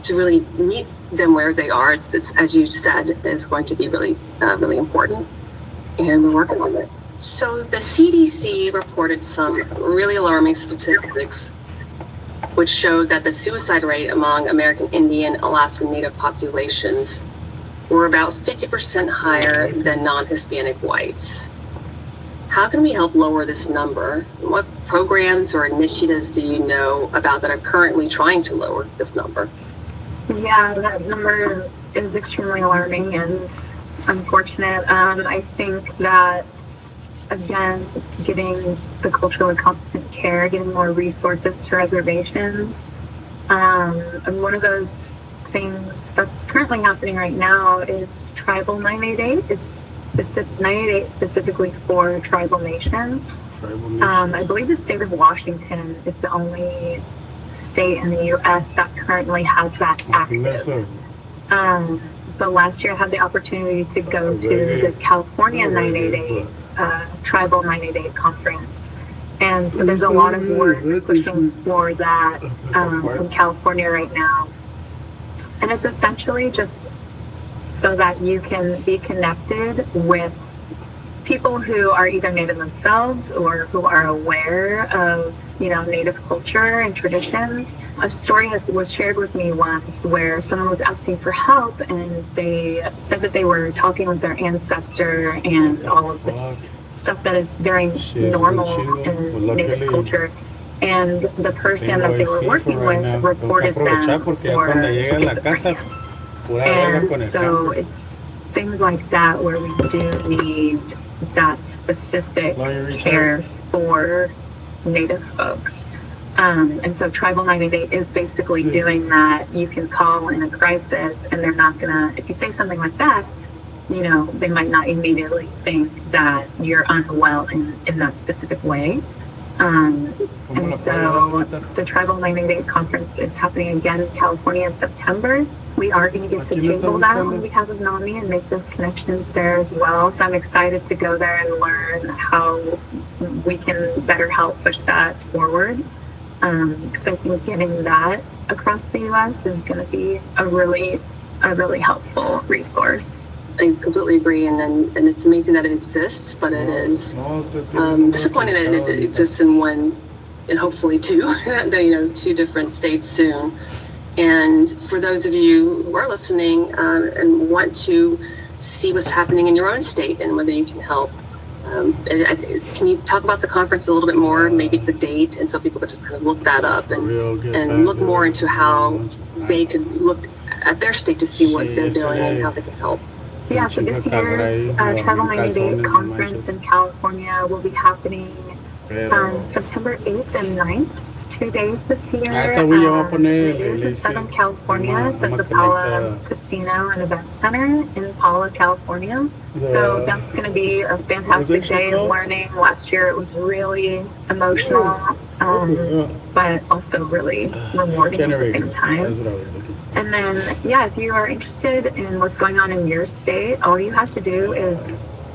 to really meet them where they are, as you said, is going to be really really important. And we're working on it. So the CDC reported some really alarming statistics which showed that the suicide rate among American Indian, Alaskan Native populations were about 50% higher than non-Hispanic whites. How can we help lower this number? What programs or initiatives do you know about that are currently trying to lower this number? Yeah, that number is extremely alarming and unfortunate. I think that, again, getting the culturally competent care, getting more resources to reservations, and one of those things that's currently happening right now is Tribal 988. It's 988 specifically for tribal nations. I believe the state of Washington is the only state in the U.S. that currently has that active. But last year I had the opportunity to go to the California 988 Tribal 988 conference. And so there's a lot of work pushing for that in California right now. And it's essentially just so that you can be connected with people who are either Native themselves or who are aware of, Native culture and traditions. A story that was shared with me once where someone was asking for help and they said that they were talking with their ancestor and all of this stuff that is very normal in Native culture. And the person that they were working with reported them for schizophrenia. And so it's things like that where we do need that specific care for Native folks. And so Tribal 988 is basically doing that. You can call in a crisis and they're not gonna, if you say something like that, they might not immediately think that you're unwell in that specific way. And so the Tribal 988 conference is happening again in California in September. We are going to get to table that on behalf of NAMI and make those connections there as well. So I'm excited to go there and learn how we can better help push that forward. Because I think getting that across the U.S. is going to be a really helpful resource. I completely agree, and it's amazing that it exists, but it is disappointing that it exists in one, and hopefully two, two different states soon. And for those of you who are listening and want to see what's happening in your own state and whether you can help, can you talk about the conference a little bit more, maybe the date, and so people could just kind of look that up and look more into how they could look at their state to see what they're doing and how they can help. Yeah, so this year's Tribal 988 conference in California will be happening September 8th and 9th. It's 2 days this year. It is in Southern California. It's at the Pala Casino and Event Center in Pala, California. So that's going to be a fantastic day of learning. Last year it was really emotional, but also really rewarding at the same time. And then, if you are interested in what's going on in your state, all you have to do is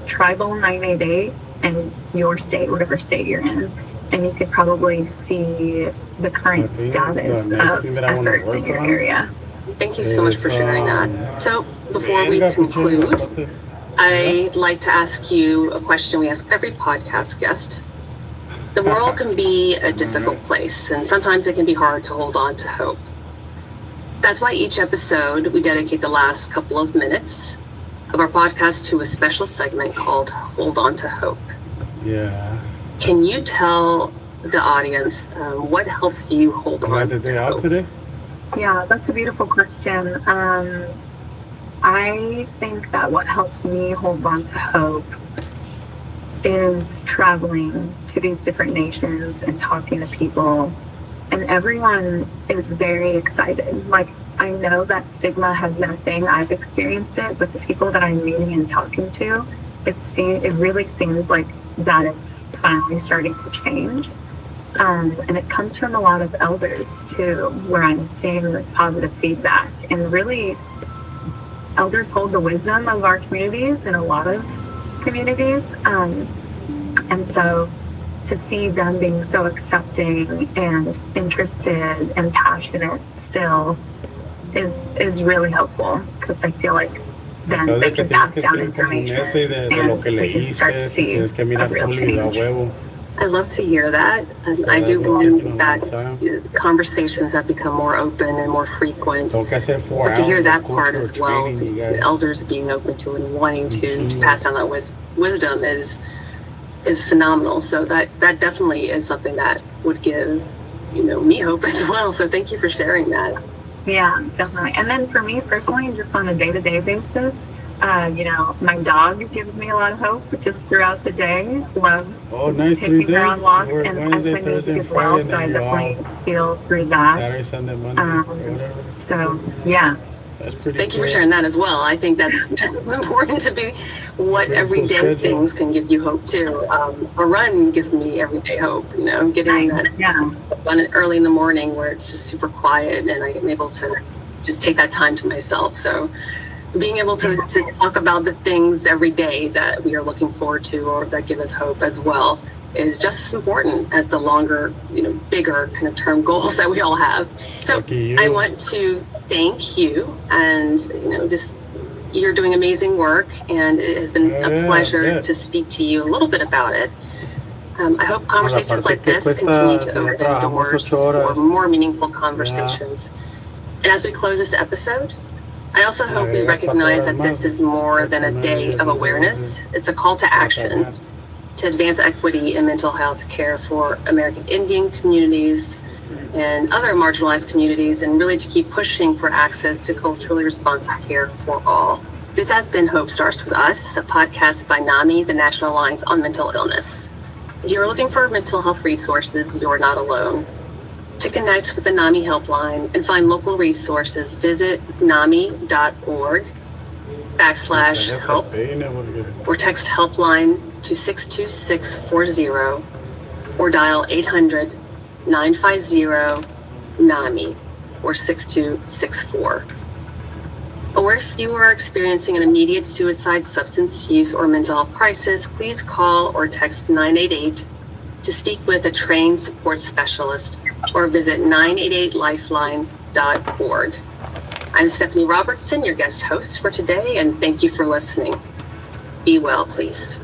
Tribal 988 and your state, whatever state you're in, and you could probably see the current status of efforts in your area. Thank you so much for sharing that. So before we conclude, I'd like to ask you a question we ask every podcast guest. The world can be a difficult place, and sometimes it can be hard to hold on to hope. That's why each episode we dedicate the last couple of minutes of our podcast to a special segment called Hold On to Hope. Yeah. Can you tell the audience what helps you hold on to hope? Today? Yeah, that's a beautiful question. I think that what helps me hold on to hope is traveling to these different nations and talking to people. And everyone is very excited. Like, I know that stigma has been a thing. I've experienced it, but the people that I'm meeting and talking to, it really seems like that is finally starting to change. And it comes from a lot of elders too, where I'm seeing this positive feedback. And really, elders hold the wisdom of our communities in a lot of communities. And so to see them being so accepting and interested and passionate still is really helpful, because I feel like then they can pass down information and they can start to see a real change. I love to hear that. And I do believe that conversations have become more open and more frequent. But to hear that part as well, the elders being open to and wanting to pass down that wisdom is phenomenal. So that definitely is something that would give, me hope as well. So thank you for sharing that. Yeah, definitely. And then for me personally, just on a day-to-day basis, my dog gives me a lot of hope just throughout the day. Love taking her on walks, and I play music as well, so I definitely feel through that. Saturday, Sunday, Monday, So yeah. Thank you for sharing that as well. I think that's important to be what everyday things can give you hope too. A run gives me everyday hope, getting that run early in the morning where it's just super quiet and I'm able to just take that time to myself. So being able to talk about the things every day that we are looking forward to or that give us hope as well is just as important as the longer, bigger kind of term goals that we all have. So I want to thank you and, you're doing amazing work and it has been a pleasure to speak to you a little bit about it. I hope conversations like this continue to open doors for more meaningful conversations. And as we close this episode, I also hope we recognize that this is more than a day of awareness. It's a call to action to advance equity in mental health care for American Indian communities and other marginalized communities, and really to keep pushing for access to culturally responsive care for all. This has been Hope Starts With Us, a podcast by NAMI, the National Alliance on Mental Illness. If you're looking for mental health resources, you're not alone. To connect with the NAMI helpline and find local resources, visit nami.org/help or text helpline to 62640 or dial 800-950-NAMI or 6264. Or if you are experiencing an immediate suicide, substance use, or mental health crisis, please call or text 988 to speak with a trained support specialist or visit 988lifeline.org. I'm Stephanie Robertson, your guest host for today, and thank you for listening. Be well, please.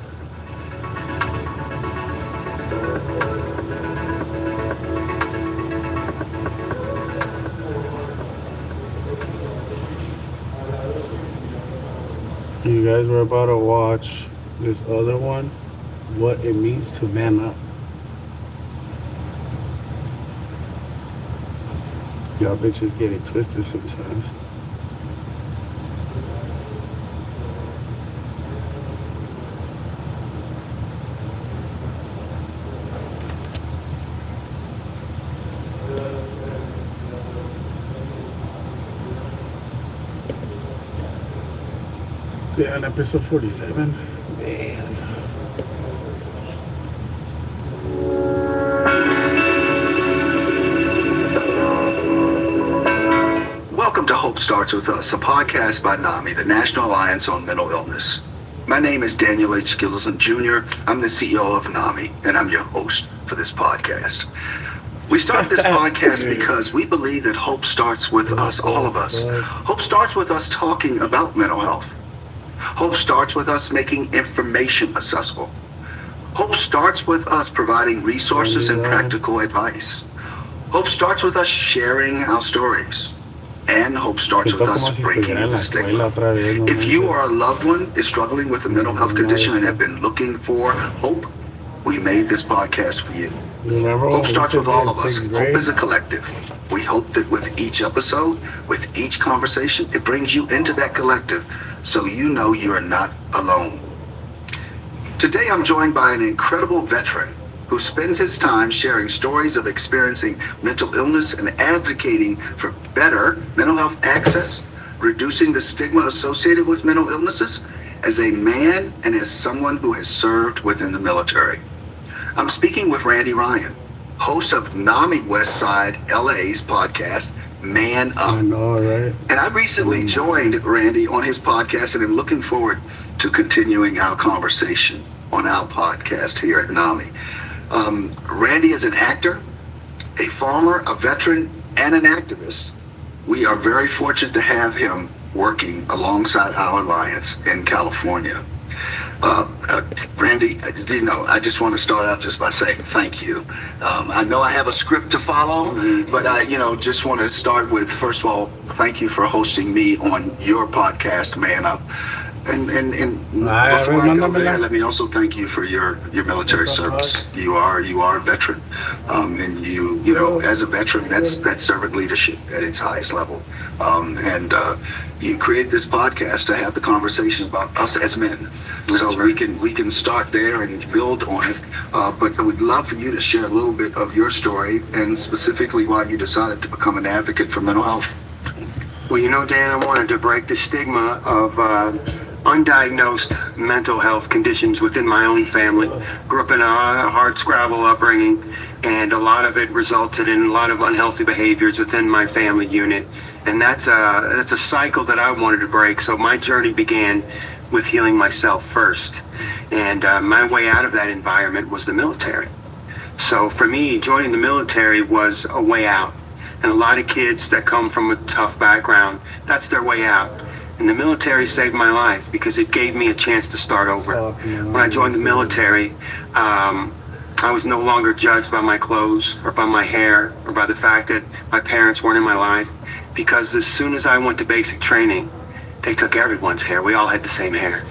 You guys were about to watch this other one, What It Means to Man Up. Y'all bitches get it twisted sometimes. Yeah, on episode 47. Man. Welcome to Hope Starts With Us, a podcast by NAMI, the National Alliance on Mental Illness. My name is Daniel H. Skillson Jr. I'm the CEO of NAMI, and I'm your host for this podcast. We started this podcast because we believe that hope starts with us, all of us. Hope starts with us talking about mental health. Hope starts with us making information accessible. Hope starts with us providing resources and practical advice. Hope starts with us sharing our stories. And hope starts with us breaking the stigma. If you or a loved one is struggling with a mental health condition and have been looking for hope, we made this podcast for you. Hope starts with all of us. Hope is a collective. We hope that with each episode, with each conversation, it brings you into that collective so you know you are not alone. Today I'm joined by an incredible veteran who spends his time sharing stories of experiencing mental illness and advocating for better mental health access, reducing the stigma associated with mental illnesses, as a man and as someone who has served within the military. I'm speaking with Randy Ryan, host of NAMI Westside LA's podcast, Man Up. I know, right? And I recently joined Randy on his podcast and am looking forward to continuing our conversation on our podcast here at NAMI. Randy is an actor, a farmer, a veteran, and an activist. We are very fortunate to have him working alongside our alliance in California. Randy, I just want to start out just by saying thank you. I know I have a script to follow, but I, just want to start with, first of all, thank you for hosting me on your podcast, Man Up. And before I go there, let me also thank you for your military service. You are a veteran, and you as a veteran, that's servant leadership at its highest level. And you created this podcast to have the conversation about us as men. So we can start there and build on it. But I would love for you to share a little bit of your story and specifically why you decided to become an advocate for mental health. Well, Dan, I wanted to break the stigma of undiagnosed mental health conditions within my own family. Grew up in a hard scrabble upbringing, and a lot of it resulted in a lot of unhealthy behaviors within my family unit. And that's a cycle that I wanted to break. So my journey began with healing myself first. And my way out of that environment was the military. So for me, joining the military was a way out. And a lot of kids that come from a tough background, that's their way out. And the military saved my life because it gave me a chance to start over. When I joined the military, I was no longer judged by my clothes or by my hair or by the fact that my parents weren't in my life. Because as soon as I went to basic training, they took everyone's hair. We all had the same hair.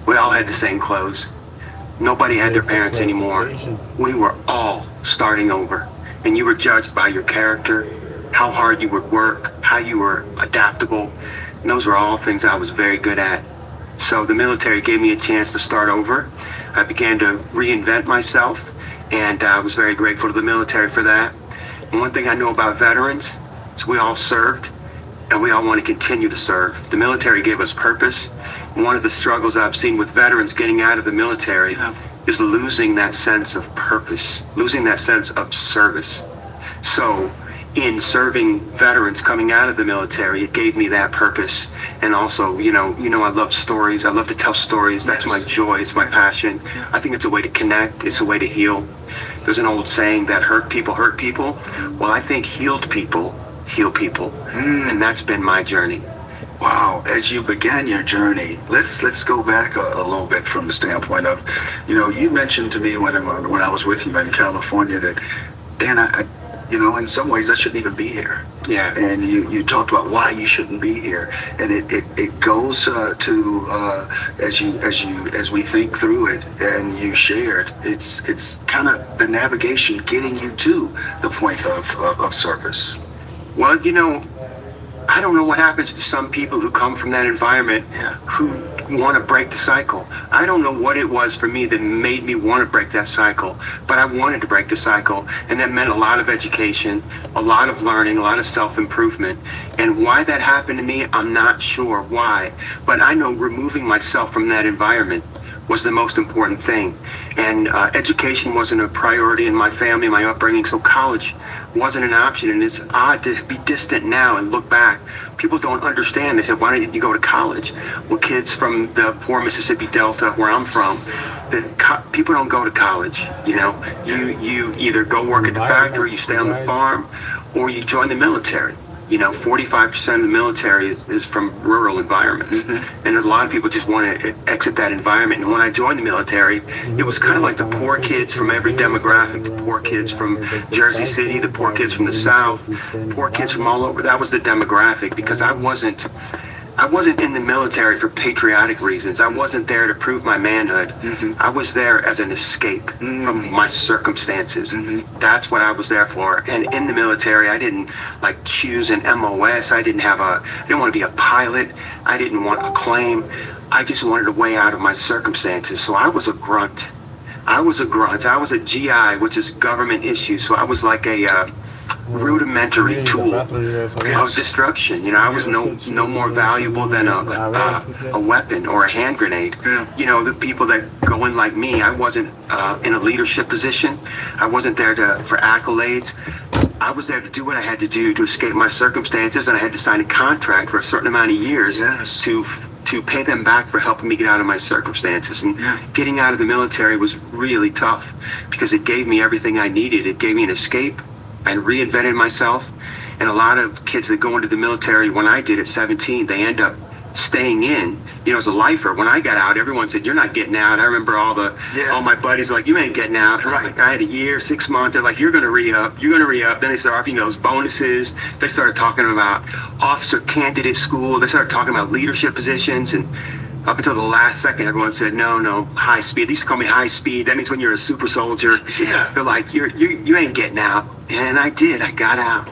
We all had the same clothes. Nobody had their parents anymore. We were all starting over. And you were judged by your character, how hard you would work, how you were adaptable. And those were all things I was very good at. So the military gave me a chance to start over. I began to reinvent myself, and I was very grateful to the military for that. And one thing I know about veterans is we all served, and we all want to continue to serve. The military gave us purpose. And one of the struggles I've seen with veterans getting out of the military is losing that sense of purpose, losing that sense of service. So in serving veterans coming out of the military, it gave me that purpose. And also, I love stories. I love to tell stories. That's my joy. It's my passion. I think it's a way to connect. It's a way to heal. There's an old saying that hurt people hurt people. Well, I think healed people heal people. And that's been my journey. Wow, as you began your journey, let's go back a little bit from the standpoint of, you mentioned to me when I was with you in California that, Dan, in some ways I shouldn't even be here. Yeah. And you talked about why you shouldn't be here, and it goes to as we think through it, and you shared, it's kind of the navigation getting you to the point of service. Well, I don't know what happens to some people who come from that environment who want to break the cycle. I don't know what it was for me that made me want to break that cycle, but I wanted to break the cycle, and that meant a lot of education, a lot of learning, a lot of self-improvement. And why that happened to me, I'm not sure why, but I know removing myself from that environment was the most important thing. And education wasn't a priority in my family, my upbringing, so college wasn't an option. And it's odd to be distant now and look back. People don't understand. They said, why didn't you go to college? Well, kids from the poor Mississippi Delta, where I'm from, people don't go to college. You either go work at the factory, you stay on the farm, or you join the military. 45% of the military is from rural environments. And there's a lot of people just want to exit that environment. And when I joined the military, it was kind of like the poor kids from every demographic, the poor kids from Jersey City, the poor kids from the South, poor kids from all over. That was the demographic, because I wasn't in the military for patriotic reasons. I wasn't there to prove my manhood. I was there as an escape from my circumstances. That's what I was there for. And in the military, I didn't choose an MOS. I didn't want to be a pilot. I didn't want a claim. I just wanted a way out of my circumstances. So I was a grunt. I was a GI, which is government issue. So I was like a rudimentary tool of destruction. I was no more valuable than a weapon or a hand grenade. The people that go in like me, I wasn't in a leadership position. I wasn't there for accolades. I was there to do what I had to do to escape my circumstances, and I had to sign a contract for a certain amount of years to pay them back for helping me get out of my circumstances. And getting out of the military was really tough because it gave me everything I needed. It gave me an escape. I reinvented myself. And a lot of kids that go into the military, when I did at 17, they end up staying in, as a lifer. When I got out, everyone said, "You're not getting out." I remember all my buddies were like, "You ain't getting out." Right. I had a year, 6 months. They're like, "You're going to re-up. You're going to re-up." Then they started offering those bonuses. They started talking about officer candidate school. They started talking about leadership positions. And up until the last second, everyone said, no, high speed. They used to call me high speed. That means when you're a super soldier. Yeah. They're like, you ain't getting out. And I did. I got out.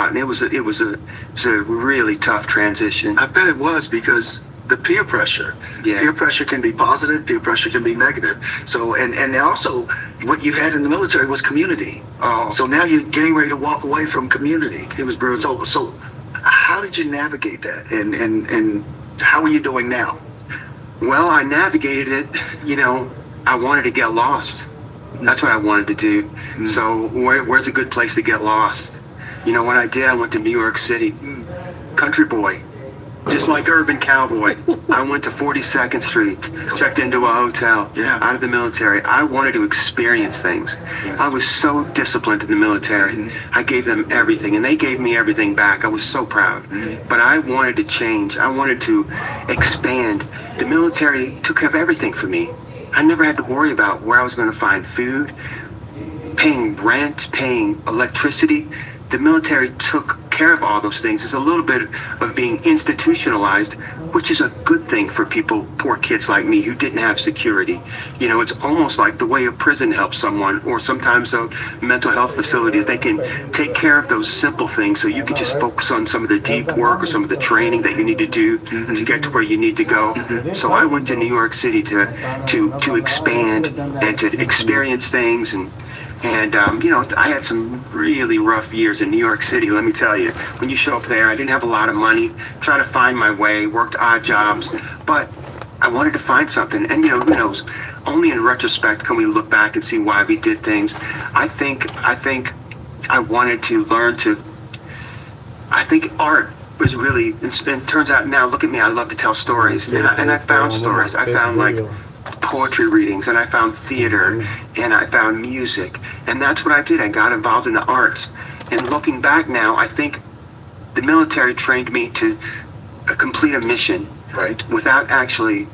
And it was a really tough transition. I bet it was, because the peer pressure. Yeah. Peer pressure can be positive, peer pressure can be negative. So, and also what you had in the military was community. Oh. So now you're getting ready to walk away from community. It was brutal. So how did you navigate that? And how are you doing now? Well, I navigated it. I wanted to get lost. That's what I wanted to do. Mm. So where's a good place to get lost? What I did, I went to New York City. Country boy. Just like urban cowboy. I went to 42nd Street, checked into a hotel, out of the military. I wanted to experience things. I was so disciplined in the military. I gave them everything, and they gave me everything back. I was so proud. But I wanted to change. I wanted to expand. The military took care of everything for me. I never had to worry about where I was going to find food, paying rent, paying electricity. The military took care of all those things. There's a little bit of being institutionalized, which is a good thing for people, poor kids like me who didn't have security. It's almost like the way a prison helps someone, or sometimes mental health facilities. They can take care of those simple things so you can just focus on some of the deep work or some of the training that you need to do to get to where you need to go. So I went to New York City to expand and to experience things. And I had some really rough years in New York City, let me tell you. When you show up there, I didn't have a lot of money, trying to find my way, worked odd jobs, but I wanted to find something. And, who knows? Only in retrospect can we look back and see why we did things. I think I wanted to learn to... I think art was really... It turns out now, look at me, I love to tell stories. And I found stories. I found, poetry readings, and I found theater, and I found music, and that's what I did. I got involved in the arts. And looking back now, I think the military trained me to complete a mission. Right. Without actually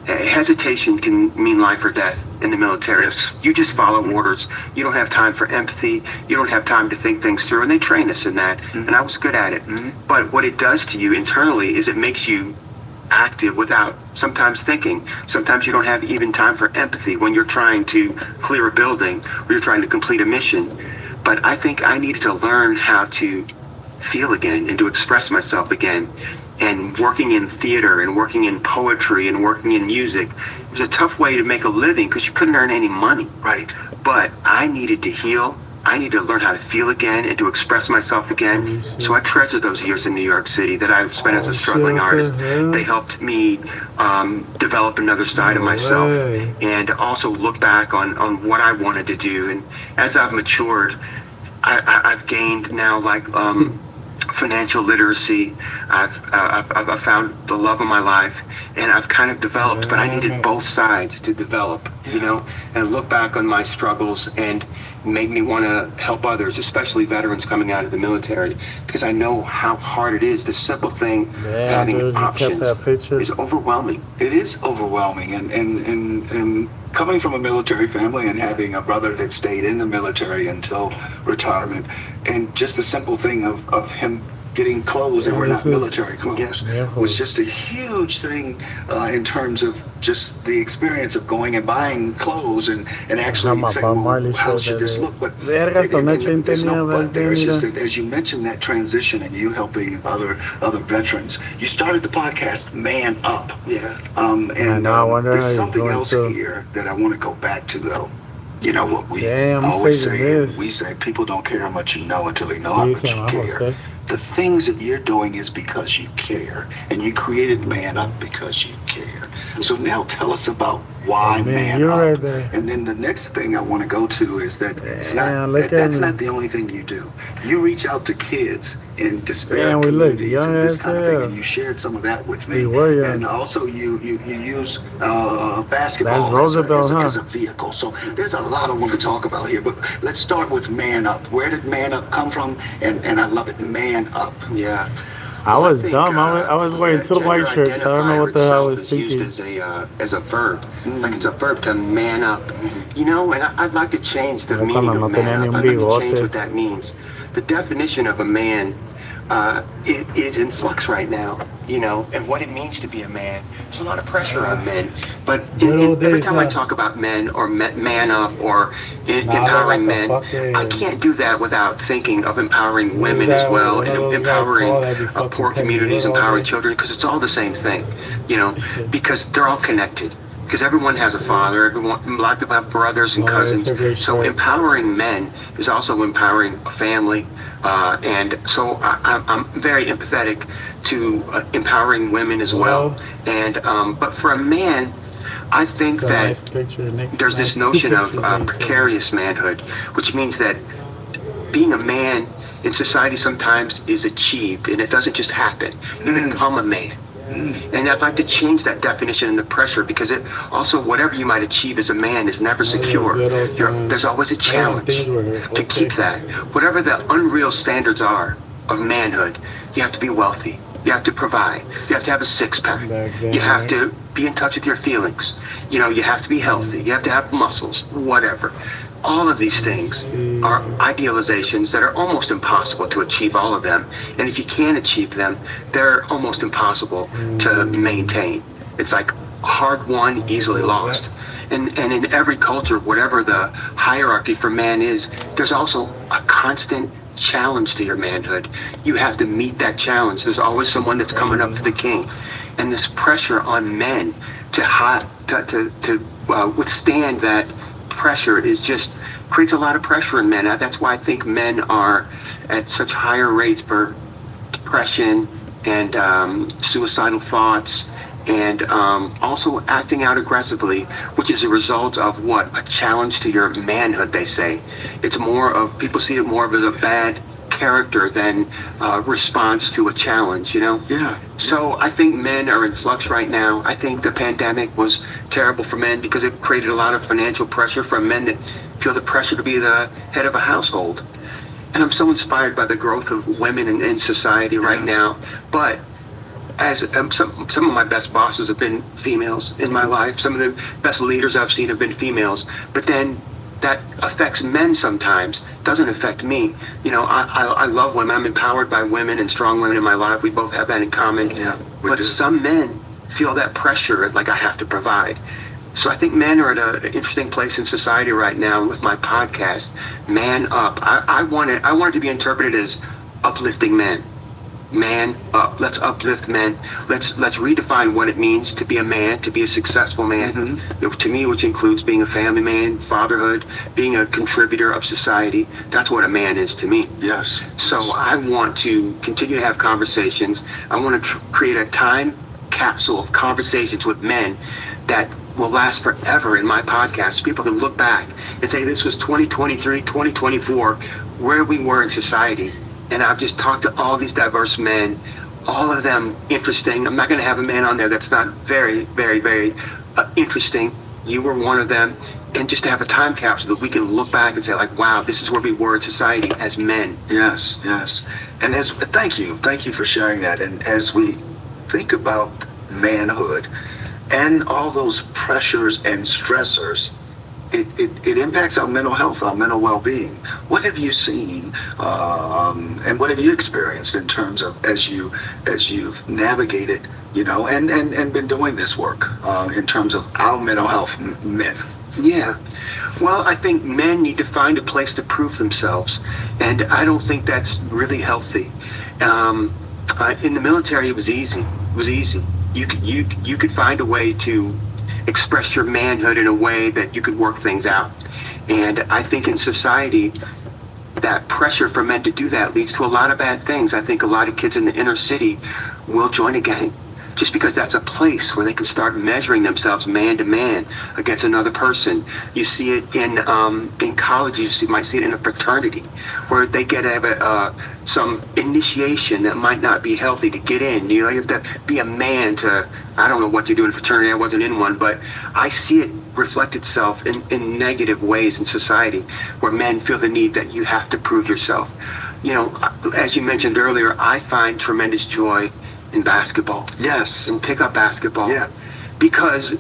hesitation can mean life or death in the military. Yes. You just follow orders. You don't have time for empathy. You don't have time to think things through, and they train us in that. And I was good at it. But what it does to you internally is it makes you active without sometimes thinking. Sometimes you don't have even time for empathy when you're trying to clear a building or you're trying to complete a mission. But I think I needed to learn how to feel again and to express myself again. And working in theater and working in poetry and working in music, it was a tough way to make a living because you couldn't earn any money. Right. But I needed to heal. I need to learn how to feel again and to express myself again. So I treasure those years in New York City that I spent as a struggling artist. They helped me develop another side of myself and also look back on what I wanted to do. And as I've matured, I've gained now financial literacy. I've found the love of my life, and I've kind of developed, but I needed both sides to develop, and look back on my struggles and made me want to help others, especially veterans coming out of the military, because I know how hard it is. The simple thing of having options is overwhelming. It is overwhelming, and coming from a military family and having a brother that stayed in the military until retirement, and just the simple thing of him getting clothes that were not military clothes was just a huge thing in terms of just the experience of going and buying clothes and actually saying, well, how should this look? But there's no but there. It's just that as you mentioned that transition and you helping other veterans, you started the podcast Man Up. Yeah. And there's something else here that I want to go back to though. What we always say, we say people don't care how much you know until they know how much you care. The things that you're doing is because you care, and you created Man Up because you care. So now tell us about why Man Up. Right there. And then the next thing I want to go to is that that's not the only thing you do. You reach out to kids in despair communities and this kind of thing, and you shared some of that with me. And also you use basketball as a vehicle. So there's a lot I want to talk about here, but let's start with Man Up. Where did Man Up come from? And I love it, Man Up. Yeah. I was think, dumb. I was wearing two gender white shirts. I don't know what the hell I was itself is thinking. used as a verb, like it's a verb to man up. You know, and I'd like to change the meaning of man up. I'd like to change what that means. The definition of a man is in flux right now, you know, and what it means to be a man. There's a lot of pressure on men, but every time I talk about men or man up or empowering men, I can't do that without thinking of empowering women as well, and empowering poor communities, empowering children, because it's all the same thing, you know, because they're all connected. Because everyone has a father, a lot of people have brothers and cousins. So empowering men is also empowering a family. And so I'm very empathetic to empowering women as well. And but for a man, I think that there's this notion of precarious manhood, which means that being a man in society sometimes is achieved, and it doesn't just happen. You become a man. And I'd like to change that definition and the pressure, because it also, whatever you might achieve as a man is never secure. There's always a challenge to keep that. Whatever the unreal standards are of manhood, you have to be wealthy. You have to provide. You have to have a six-pack. You have to be in touch with your feelings. You know, you have to be healthy. You have to have muscles, whatever. All of these things are idealizations that are almost impossible to achieve, all of them. And if you can achieve them, they're almost impossible to maintain. It's like hard won, easily lost. And in every culture, whatever the hierarchy for man is, there's also a constant challenge to your manhood. You have to meet that challenge. There's always someone that's coming up to the king. And this pressure on men to withstand that pressure is just creates a lot of pressure in men. That's why I think men are at such higher rates for depression and suicidal thoughts, and also acting out aggressively, which is a result of what? A challenge to your manhood, they say. It's more of, people see it more of as a bad character than response to a challenge, you know? Yeah. So I think men are in flux right now. I think the pandemic was terrible for men because it created a lot of financial pressure for men that feel the pressure to be the head of a household. And I'm so inspired by the growth of women in society right now. But as some of my best bosses have been females in my life. Some of the best leaders I've seen have been females. But then that affects men sometimes, doesn't affect me. You know, I love women. I'm empowered by women and strong women in my life. We both have that in common. Yeah, but some men feel that pressure, like I have to provide. So I think men are at an interesting place in society right now with my podcast, Man Up. I want it to be interpreted as uplifting men. Man up. Let's uplift men. Let's redefine what it means to be a man, to be a successful man. To me, which includes being a family man, fatherhood, being a contributor of society. That's what a man is to me. Yes. So I want to continue to have conversations. I want to create a time capsule of conversations with men that will last forever in my podcast. People can look back and say, this was 2023, 2024, where we were in society. And I've just talked to all these diverse men, all of them interesting. I'm not going to have a man on there that's not very, very, very interesting. You were one of them. And just to have a time capsule that we can look back and say, like, wow, this is where we were in society as men. Yes, yes. And thank you for sharing that. And as we think about manhood and all those pressures and stressors, it impacts our mental health, our mental well-being. What have you seen, and what have you experienced in terms of as you've navigated, you know, and been doing this work in terms of our mental health, men? Yeah. Well, I think men need to find a place to prove themselves, and I don't think that's really healthy. In the military, it was easy. It was easy. You could find a way to express your manhood in a way that you could work things out. And I think in society, that pressure for men to do that leads to a lot of bad things. I think a lot of kids in the inner city will join a gang just because that's a place where they can start measuring themselves man to man against another person. You see it in college. You might see it in a fraternity where they get some initiation that might not be healthy to get in. You know, you have to be a man to, I don't know what you do in a fraternity. I wasn't in one, but I see it reflect itself in negative ways in society where men feel the need that you have to prove yourself. as you mentioned earlier, I find tremendous joy in basketball. Yes. In pickup basketball. Yeah. Because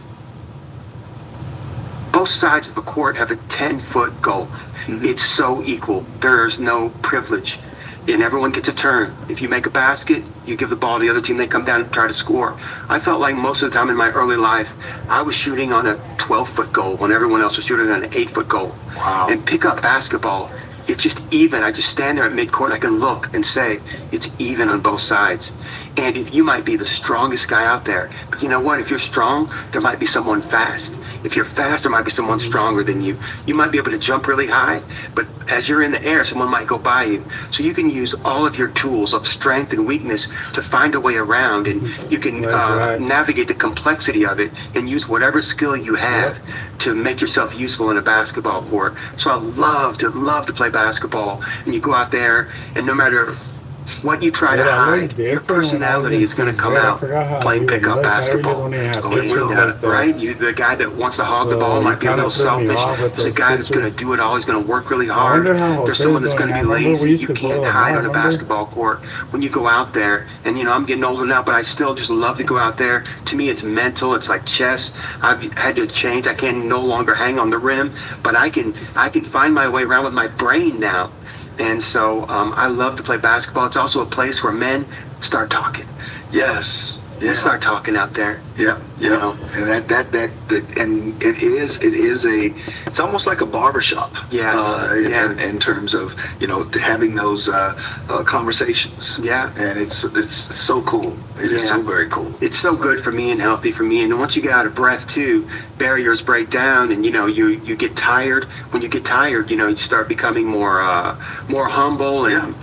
both sides of the court have a 10-foot goal. It's so equal. There's no privilege. And everyone gets a turn. If you make a basket, you give the ball to the other team, they come down and try to score. I felt like most of the time in my early life, I was shooting on a 12-foot goal when everyone else was shooting on an 8-foot goal. Wow. And pickup basketball, it's just even. I just stand there at midcourt, I can look and say, it's even on both sides. And if you might be the strongest guy out there, but you know what? If you're strong, there might be someone fast. If you're fast, there might be someone stronger than you. You might be able to jump really high, but as you're in the air, someone might go by you. So you can use all of your tools of strength and weakness to find a way around, and you can navigate the complexity of it and use whatever skill you have to make yourself useful in a basketball court. So I love to play basketball, and you go out there, and no matter what you try to hide, your personality is going to come out playing pickup basketball. Right? You, the guy that wants to hog the ball might be a little selfish. There's a guy that's going to do it all. He's going to work really hard. There's someone that's going to be lazy. You can't hide on a basketball court when you go out there. And, I'm getting older now, but I still just love to go out there. To me, it's mental. It's like chess. I've had to change. I can no longer hang on the rim, but I can find my way around with my brain now. And so I love to play basketball. It's also a place where men start talking. Yes. Yeah. We start talking out there. Yeah. And and it's almost like a barbershop. Yeah. In terms of having those conversations. Yeah. And it's so cool. It is so very cool. It's so good for me and healthy for me. And once you get out of breath too, barriers break down, and you get tired. When you get tired, you start becoming more humble, and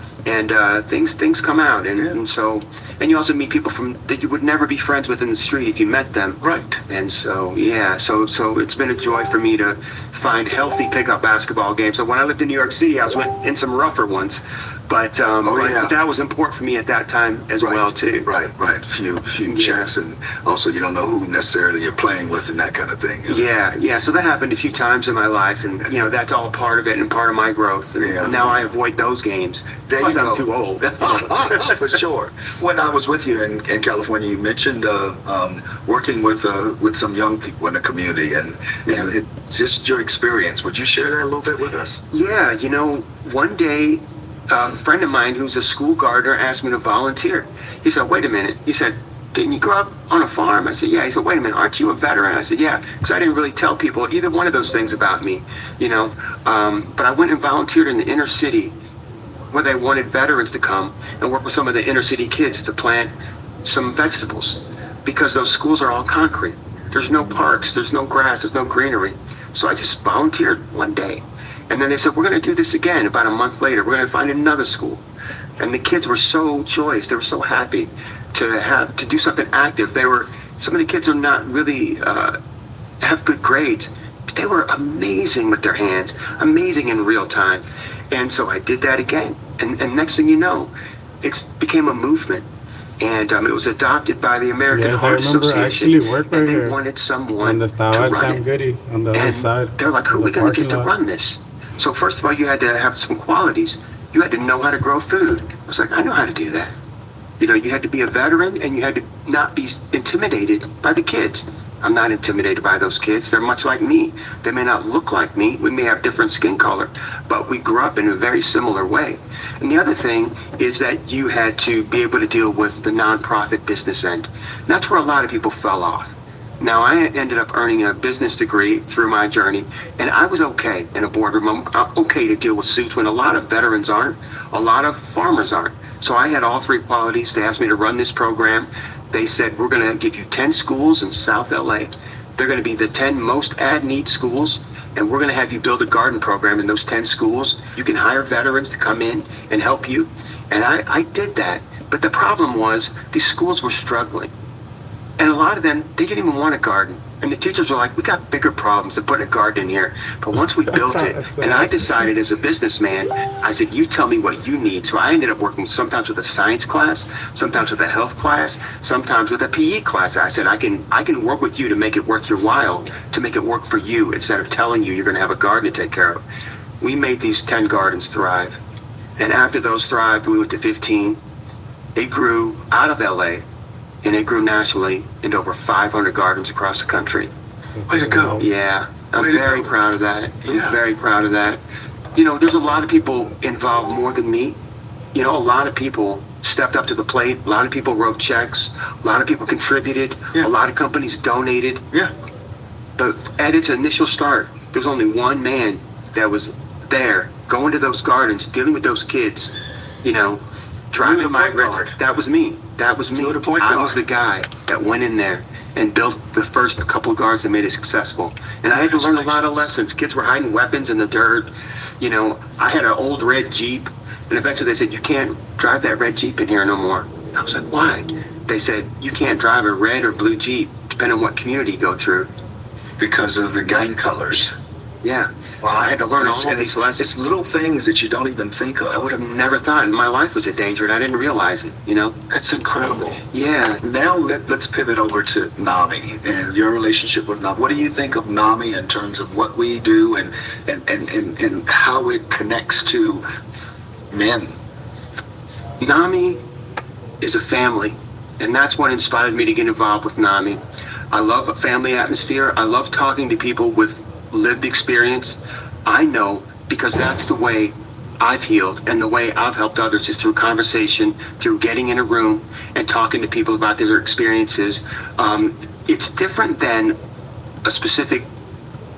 things come out, and you also meet people that you would never be friends with in the street if you met them. Right. And so so it's been a joy for me to find healthy pickup basketball games. So when I lived in New York City, I went in some rougher ones, but that was important for me at that time as well too. Right. A few checks, and also you don't know who necessarily you're playing with and that kind of thing. Yeah. So that happened a few times in my life, and that's all part of it and part of my growth. And now I avoid those games. Plus I'm too old. For sure. When I was with you in California, you mentioned working with some young people in the community, and just your experience. Would you share that a little bit with us? Yeah. One day, a friend of mine who's a school gardener asked me to volunteer. He said, "Wait a minute." He said, "Didn't you grow up on a farm?" I said, "Yeah." He said, "Wait a minute, aren't you a veteran?" I said, "Yeah," because I didn't really tell people either one of those things about me, But I went and volunteered in the inner city, where they wanted veterans to come and work with some of the inner city kids to plant some vegetables, because those schools are all concrete. There's no parks, there's no grass, there's no greenery. So I just volunteered one day. And then they said, "We're going to do this again." About a month later, we're going to find another school. And the kids were so joyous. They were so happy to do something active. Some of the kids are not really have good grades, but they were amazing with their hands, amazing in real time. And so I did that again. And next thing you know, it became a movement. And it was adopted by the American Heart Association. And they wanted someone to run it. On the other side. They're like, "Who are we going to get to run this?" So first of all, you had to have some qualities. You had to know how to grow food. I was like, "I know how to do that." You had to be a veteran, and you had to not be intimidated by the kids. I'm not intimidated by those kids. They're much like me. They may not look like me. We may have different skin color, but we grew up in a very similar way. And the other thing is that you had to be able to deal with the nonprofit business end. And that's where a lot of people fell off. Now, I ended up earning a business degree through my journey, and I was okay in a boardroom. I'm okay to deal with suits when a lot of veterans aren't, a lot of farmers aren't. So I had all three qualities. They asked me to run this program. They said, "We're going to give you 10 schools in South LA. They're going to be the 10 most ad-need schools, and we're going to have you build a garden program in those 10 schools. You can hire veterans to come in and help you." And I did that. But the problem was these schools were struggling. And a lot of them, they didn't even want a garden. And the teachers were like, "We got bigger problems than putting a garden in here." But once we built it, and I decided as a businessman, I said, "You tell me what you need." So I ended up working sometimes with a science class, sometimes with a health class, sometimes with a PE class. I said, I can work with you to make it worth your while, to make it work for you, instead of telling you you're going to have a garden to take care of. We made these 10 gardens thrive. And after those thrived, we went to 15. It grew out of LA, and it grew nationally into over 500 gardens across the country. Way to go. Yeah, I'm very proud of that. Yeah. I'm very proud of that. You know, there's a lot of people involved more than me. You know, a lot of people stepped up to the plate. A lot of people wrote checks. A lot of people contributed. Yeah. A lot of companies donated. Yeah. But at its initial start, there was only one man that was there, going to those gardens, dealing with those kids, you know, driving my record. That was me. That was me. You were the point I guard. was the guy that went in there and built the first couple of gardens that made it successful. And I had to learn a lot of lessons. Kids were hiding weapons in the dirt. You know, I had an old red Jeep, and eventually they said, you can't drive that red Jeep in here no more. I was like, why? They said, you can't drive a red or blue Jeep, depending on what community you go through. Because of the gang colors. Yeah. So I had to learn all And these lessons. It's little things that you don't even think I would of. have never thought my life was a danger, and I didn't realize it, you know? That's incredible. Yeah. Now let's pivot over to NAMI and your relationship with NAMI. What do you think of NAMI in terms of what we do and how it connects to men? NAMI is a family, and that's what inspired me to get involved with NAMI. I love a family atmosphere. I love talking to people with lived experience. I know because that's the way I've healed, and the way I've helped others is through conversation, through getting in a room and talking to people about their experiences. It's different than a specific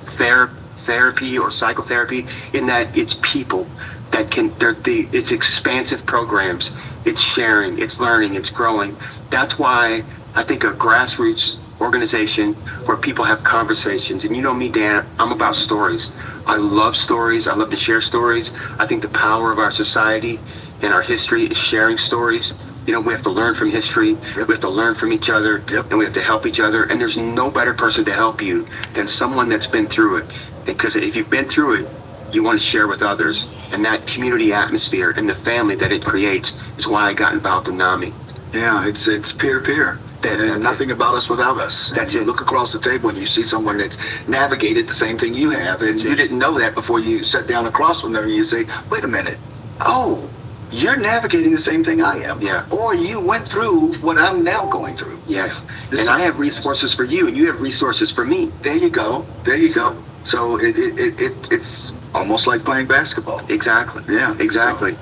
therapy or psychotherapy in that it's people that it's expansive programs. It's sharing, it's learning, it's growing. That's why I think a grassroots organization where people have conversations, and you know me, Dan, I'm about stories. I love stories. I love to share stories. I think the power of our society and our history is sharing stories. You know, we have to learn from history. We have to learn from each other, and we have to help each other. And there's no better person to help you than someone that's been through it. Because if you've been through it, you want to share with others. And that community atmosphere and the family that it creates is why I got involved in NAMI. Yeah, it's peer to peer. And nothing about us without us. That's you it. look across the table and you see someone that's navigated the same thing you have, and you didn't know that before you sat down across from them and you say, wait a minute, oh, you're navigating the same thing I am. Yeah. Or you went through what I'm now going through. Yes. This And is- I have resources for you, and you have resources for me. There you go. There you go. So it's almost like playing basketball. Exactly. Yeah. Exactly.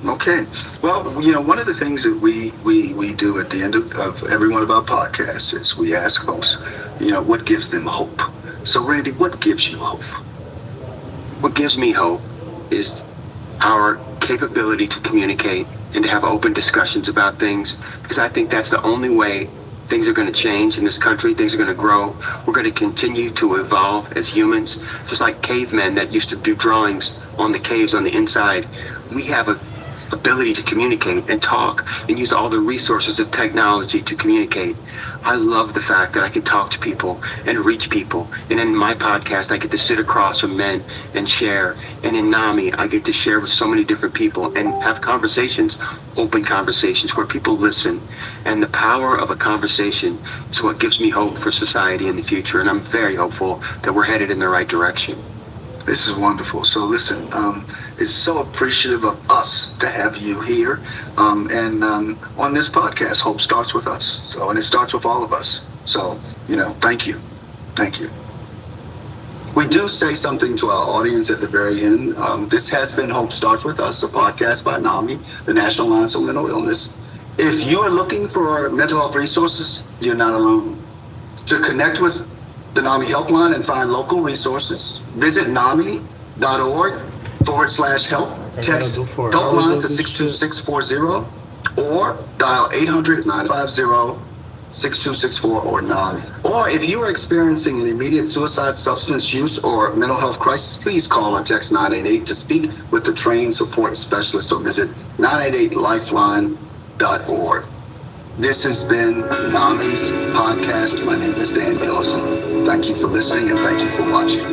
Okay. Well, you know, one of the things that we do at the end of every one of our podcasts is we ask folks, you know, what gives them hope. So, Randy, what gives you hope? What gives me hope is our capability to communicate and to have open discussions about things, because I think that's the only way things are going to change in this country. Things are going to grow. We're going to continue to evolve as humans, just like cavemen that used to do drawings on the caves on the inside. We have a ability to communicate and talk and use all the resources of technology to communicate. I love the fact that I can talk to people and reach people. And in my podcast, I get to sit across from men and share. And in NAMI, I get to share with so many different people and have conversations, open conversations where people listen. And the power of a conversation is what gives me hope for society in the future. And I'm very hopeful that we're headed in the right direction. This is wonderful. So listen, it's so appreciative of us to have you here. And on this podcast, hope starts with us. So, and it starts with all of us. So, you know, thank you. Thank you. We do say something to our audience at the very end. This has been Hope Starts With Us, a podcast by NAMI, the National Alliance on Mental Illness. If you are looking for mental health resources, you're not alone. To connect with the NAMI helpline and find local resources, visit NAMI.org/help. Text helpline to 62640 or dial 800-950-6264 or NAMI. Or if you are experiencing an immediate suicide, substance use, or mental health crisis, please call or text 988 to speak with the trained support specialist or visit 988lifeline.org. This has been NAMI's podcast. My name is Dan Gillison. Thank you for listening and thank you for watching.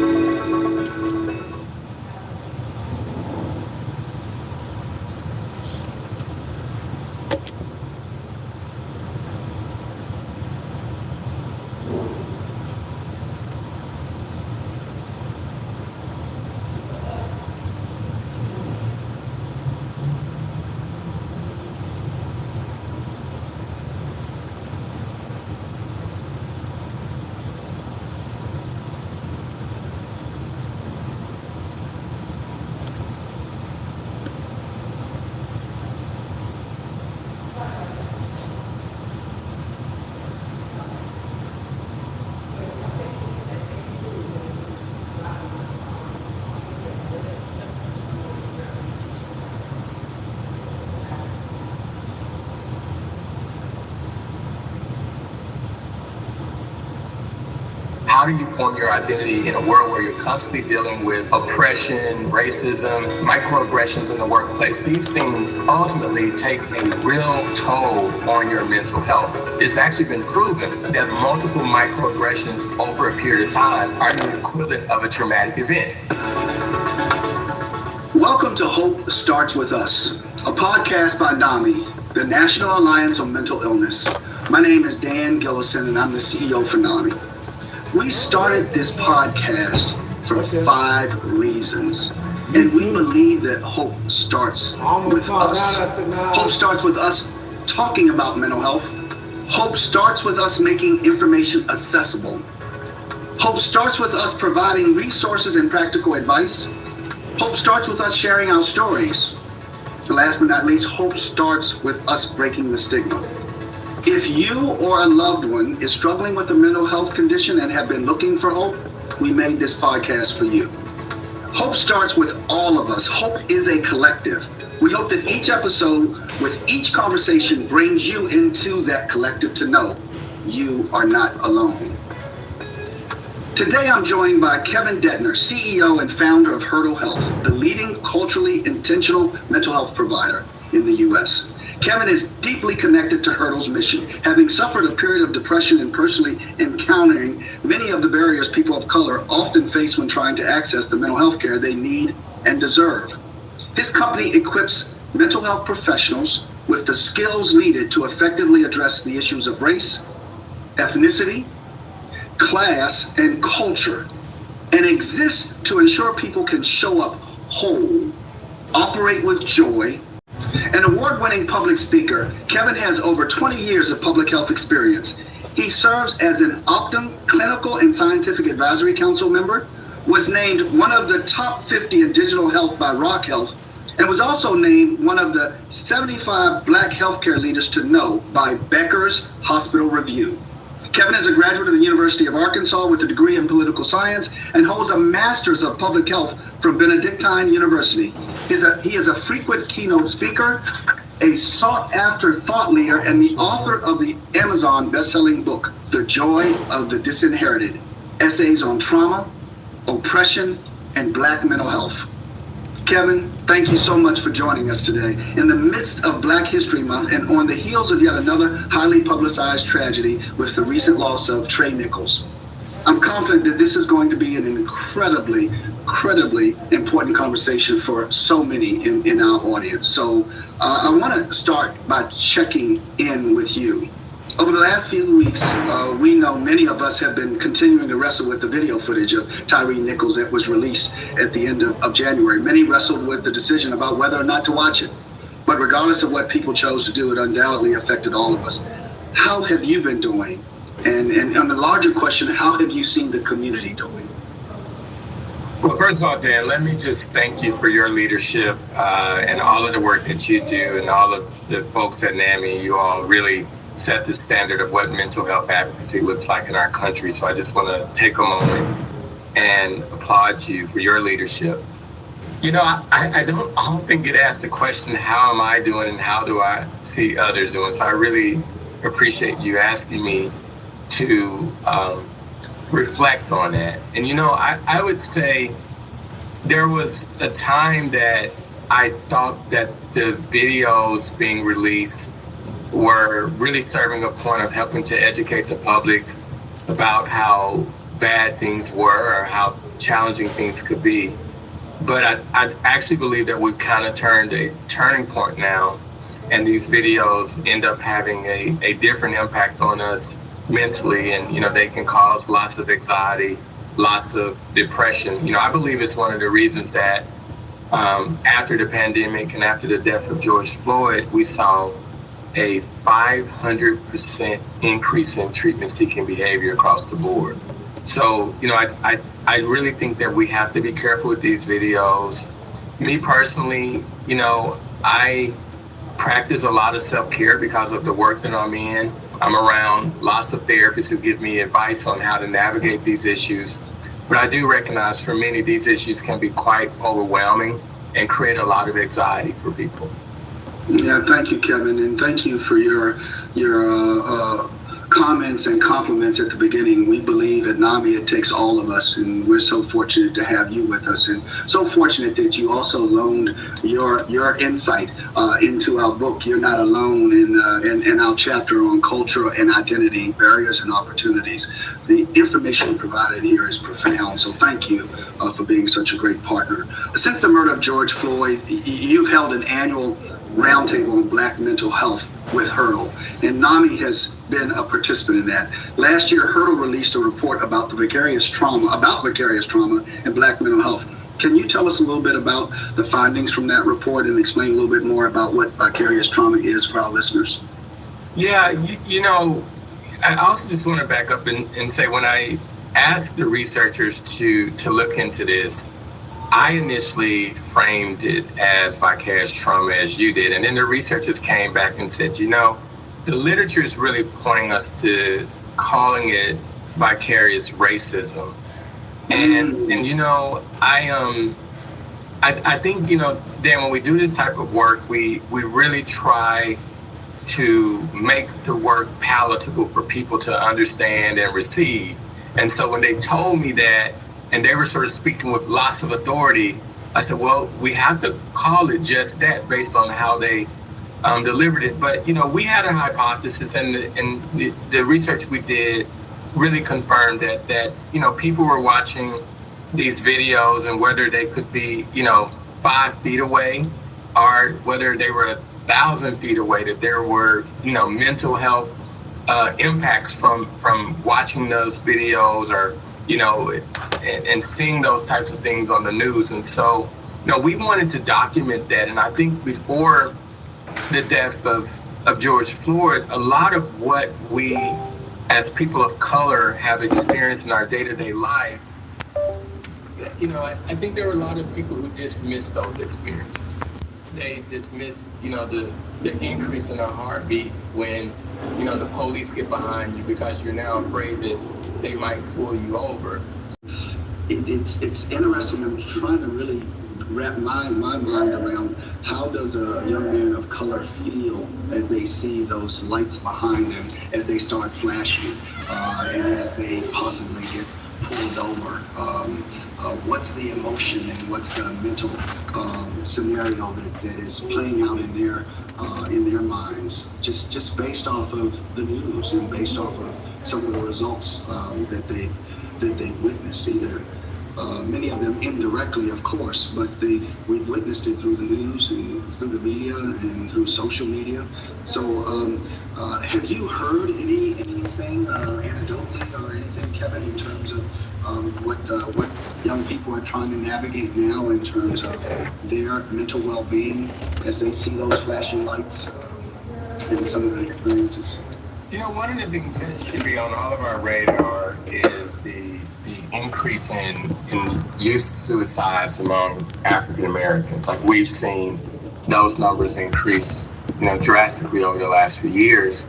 how do you form your identity in a world where you're constantly dealing with oppression, racism, microaggressions in the workplace? These things ultimately take a real toll on your mental health. It's actually been proven that multiple microaggressions over a period of time are the equivalent of a traumatic event. Welcome to Hope Starts With Us, a podcast by NAMI, the National Alliance on Mental Illness. My name is Dan Gillison, and I'm the CEO for NAMI. We started this podcast for 5 reasons, and we believe that hope starts with us. Hope starts with us talking about mental health. Hope starts with us making information accessible. Hope starts with us providing resources and practical advice. Hope starts with us sharing our stories. And last but not least, hope starts with us breaking the stigma. If you or a loved one is struggling with a mental health condition and have been looking for hope, we made this podcast for you. Hope starts with all of us. Hope is a collective. We hope that each episode with each conversation brings you into that collective to know you are not alone. Today, I'm joined by Kevin Detner, CEO and founder of Hurdle Health, the leading culturally intentional mental health provider in the U.S. Kevin is deeply connected to Hurdle's mission, having suffered a period of depression and personally encountering many of the barriers people of color often face when trying to access the mental health care they need and deserve. His company equips mental health professionals with the skills needed to effectively address the issues of race, ethnicity, class, and culture, and exists to ensure people can show up whole, operate with joy. An award-winning public speaker, Kevin has over 20 years of public health experience. He serves as an Optum Clinical and Scientific Advisory Council member, was named one of the top 50 in digital health by Rock Health, and was also named one of the 75 Black healthcare leaders to know by Becker's Hospital Review. Kevin is a graduate of the University of Arkansas with a degree in political science and holds a master's of public health from Benedictine University. He is a frequent keynote speaker, a sought-after thought leader, and the author of the Amazon best-selling book, The Joy of the Disinherited, Essays on Trauma, Oppression, and Black Mental Health. Kevin, thank you so much for joining us today. In the midst of Black History Month and on the heels of yet another highly publicized tragedy with the recent loss of Trey Nichols, I'm confident that this is going to be an incredibly important conversation for so many in our audience. So I want to start by checking in with you. Over the last few weeks, we know many of us have been continuing to wrestle with the video footage of Tyre Nichols that was released at the end of January. Many wrestled with the decision about whether or not to watch it. But regardless of what people chose to do, it undoubtedly affected all of us. How have you been doing? And on the larger question, how have you seen the community doing? Well, first of all, Dan, let me just thank you for your leadership and all of the work that you do, and all of the folks at NAMI. You all really set the standard of what mental health advocacy looks like in our country. So I just want to take a moment and applaud you for your leadership. You know, I don't often get asked the question, how am I doing and how do I see others doing? So I really appreciate you asking me to reflect on that. And, you know, I would say there was a time that I thought that the videos being released were really serving a point of helping to educate the public about how bad things were or how challenging things could be. But I actually believe that we've kind of turned a turning point now, and these videos end up having a different impact on us mentally, and you know, they can cause lots of anxiety, lots of depression. You know, I believe it's one of the reasons that after the pandemic and after the death of George Floyd, we saw a 500% increase in treatment-seeking behavior across the board. So, you know, I really think that we have to be careful with these videos. Me personally, you know, I practice a lot of self-care because of the work that I'm in. I'm around lots of therapists who give me advice on how to navigate these issues. But I do recognize for many, these issues can be quite overwhelming and create a lot of anxiety for people. Yeah, thank you, Kevin, and thank you for your comments and compliments at the beginning. We believe at NAMI it takes all of us, and we're so fortunate to have you with us, and so fortunate that you also loaned your insight into our book. You're not alone in our chapter on culture and identity, barriers and opportunities. The information provided here is profound, so thank you for being such a great partner. Since the murder of George Floyd, you've held an annual roundtable on Black mental health with Hurdle, and NAMI has been a participant in that. Last year, Hurdle released a report about vicarious trauma in Black mental health. Can you tell us a little bit about the findings from that report and explain a little bit more about what vicarious trauma is for our listeners? Yeah, you know, I also just want to back up and say, when I asked the researchers to look into this, I initially framed it as vicarious trauma, as you did. And then the researchers came back and said, you know, the literature is really pointing us to calling it vicarious racism. And you know, I think, you know, Dan, when we do this type of work, we really try to make the work palatable for people to understand and receive. And so when they told me that, and they were sort of speaking with lots of authority, I said, well, we have to call it just that based on how they delivered it. But, you know, we had a hypothesis, and the research we did really confirmed that, you know, people were watching these videos, and whether they could be, you know, 5 feet away or whether they were 1,000 feet away, that there were, you know, mental health impacts from watching those videos, or, you know, and seeing those types of things on the news. And so, you know, we wanted to document that. And I think before the death of George Floyd, a lot of what we as people of color have experienced in our day-to-day life, you know, I think there were a lot of people who dismissed those experiences. They dismiss, you know, the increase in a heartbeat when, you know, the police get behind you because you're now afraid that they might pull you over. It's interesting. I'm trying to really wrap my mind around how does a young man of color feel as they see those lights behind them, as they start flashing, and as they possibly get pulled over. What's the emotion and what's the mental scenario that is playing out in their minds, just based off of the news and based off of some of the results that they've witnessed, either many of them indirectly, of course, but we've witnessed it through the news and through the media and through social media. So have you heard anything anecdotally or anything, Kevin, in terms of what young people are trying to navigate now in terms of their mental well-being as they see those flashing lights and some of the experiences? You know, one of the things that should be on all of our radar is the increase in youth suicides among African Americans. Like, we've seen those numbers increase, you know, drastically over the last few years.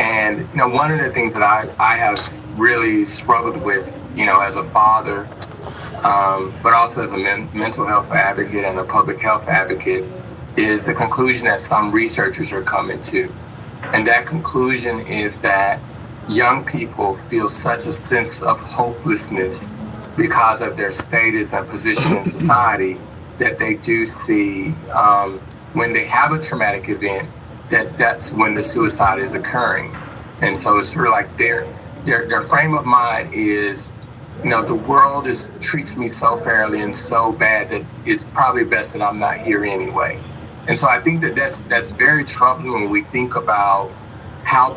And, you know, one of the things that I have really struggled with, you know, as a father, but also as a mental health advocate and a public health advocate, is the conclusion that some researchers are coming to. And that conclusion is that young people feel such a sense of hopelessness because of their status and position in society that they do see, when they have a traumatic event, that's when the suicide is occurring. And so it's sort of like their frame of mind is, you know, the world treats me so fairly and so bad that it's probably best that I'm not here anyway. And so I think that's very troubling when we think about how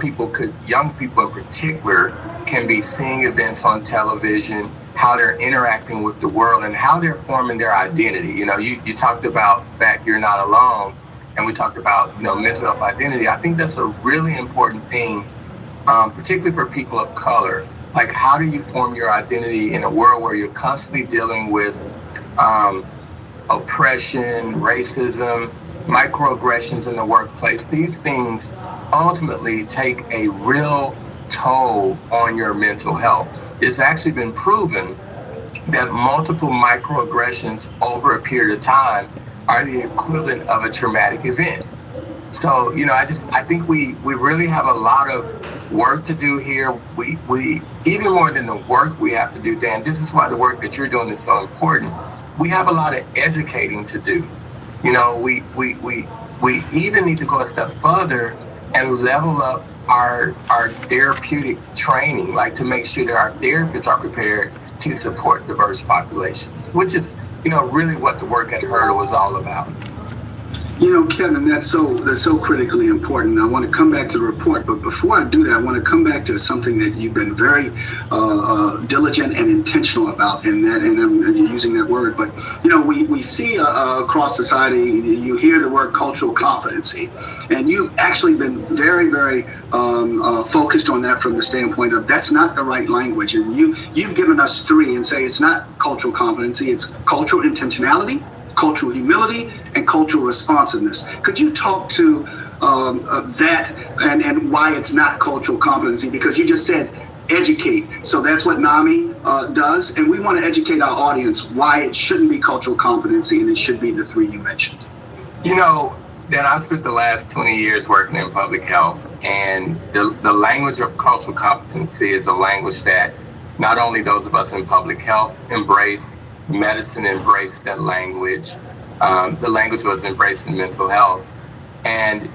young people in particular, can be seeing events on television, how they're interacting with the world, and how they're forming their identity. You know, you talked about that you're not alone, and we talked about, you know, mental health identity. I think that's a really important thing, particularly for people of color. Like, how do you form your identity in a world where you're constantly dealing with oppression, racism, microaggressions in the workplace? These things ultimately take a real toll on your mental health. It's actually been proven that multiple microaggressions over a period of time are the equivalent of a traumatic event. So, I think we really have a lot of work to do here. We even more than the work we have to do, Dan, this is why the work that you're doing is so important. We have a lot of educating to do. We even need to go a step further and level up our therapeutic training, like to make sure that our therapists are prepared to support diverse populations, which is, really what the work at Hurdle is all about. Kevin, that's so critically important. I want to come back to the report, but before I do that, I want to come back to something that you've been very diligent and intentional about, and I'm using that word. But we see across society, you hear the word cultural competency, and you've actually been very, very focused on that from the standpoint of that's not the right language, and you've given us three and say it's not cultural competency, it's cultural intentionality, cultural humility, and cultural responsiveness. Could you talk to that and why it's not cultural competency? Because you just said educate. So that's what NAMI does. And we want to educate our audience why it shouldn't be cultural competency and it should be the three you mentioned. Dan, I spent the last 20 years working in public health, and the language of cultural competency is a language that not only those of us in public health embrace, medicine embraced that language. The language was embraced in mental health. And,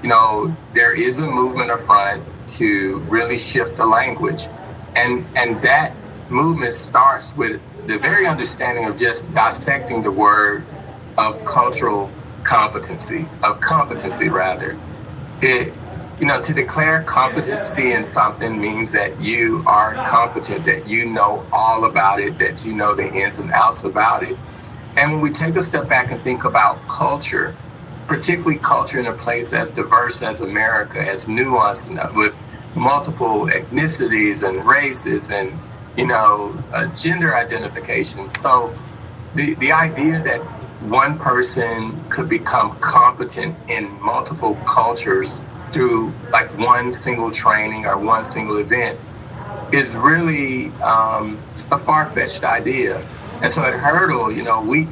there is a movement afoot to really shift the language. And that movement starts with the very understanding of just dissecting the word of cultural competency, to declare competency in something means that you are competent, that you know all about it, that you know the ins and outs about it. And when we take a step back and think about culture, particularly culture in a place as diverse as America, as nuanced, with multiple ethnicities and races and, gender identification. So the idea that one person could become competent in multiple cultures through like one single training or one single event is really a far-fetched idea. And so at Hurdle,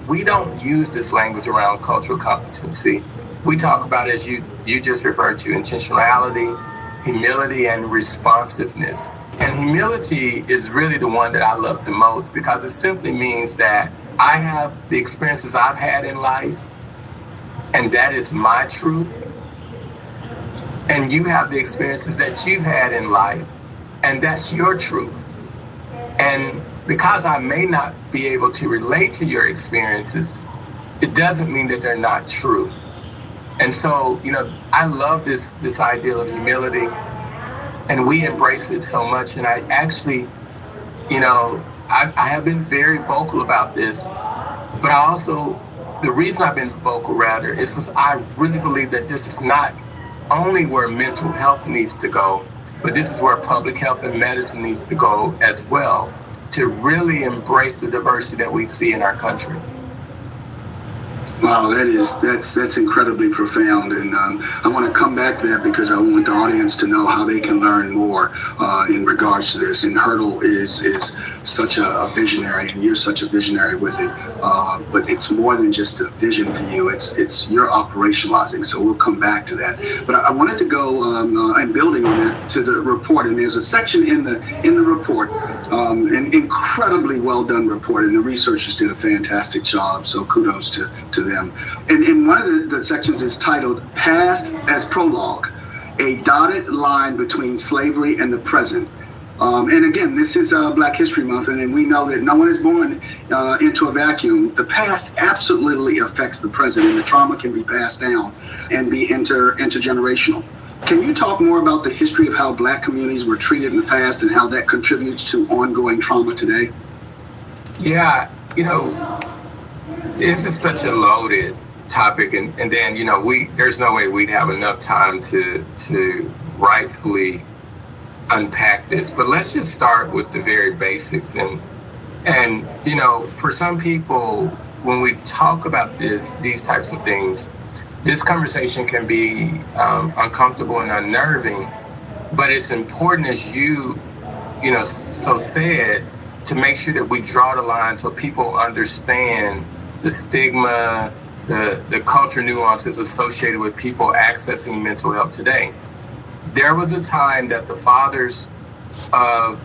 we don't use this language around cultural competency. We talk about, as you just referred to, intentionality, humility, and responsiveness. And humility is really the one that I love the most because it simply means that I have the experiences I've had in life, and that is my truth. And you have the experiences that you've had in life, and that's your truth. And because I may not be able to relate to your experiences, it doesn't mean that they're not true. And so, I love this idea of humility, and we embrace it so much. And I actually, I have been very vocal about this, but the reason I've been vocal rather is because I really believe that this is not only where mental health needs to go, but this is where public health and medicine needs to go as well, to really embrace the diversity that we see in our country. Wow, that's incredibly profound, and I want to come back to that because I want the audience to know how they can learn more in regards to this. And Hurdle is such a visionary, and you're such a visionary with it. But it's more than just a vision for you; it's you're operationalizing. So we'll come back to that. But I wanted to go and building on that to the report, and there's a section in the report, an incredibly well done report, and the researchers did a fantastic job. So kudos to them. And one of the sections is titled Past as Prologue, a dotted line between slavery and the present. And again, this is Black History Month, and we know that no one is born into a vacuum. The past absolutely affects the present, and the trauma can be passed down and be intergenerational. Can you talk more about the history of how Black communities were treated in the past and how that contributes to ongoing trauma today? Yeah, this is such a loaded topic, and then there's no way we'd have enough time to rightfully unpack this. But let's just start with the very basics. And for some people, when we talk about these types of things, this conversation can be uncomfortable and unnerving. But it's important, as you said, to make sure that we draw the line so people understand the stigma, the culture nuances associated with people accessing mental health today. There was a time that the fathers of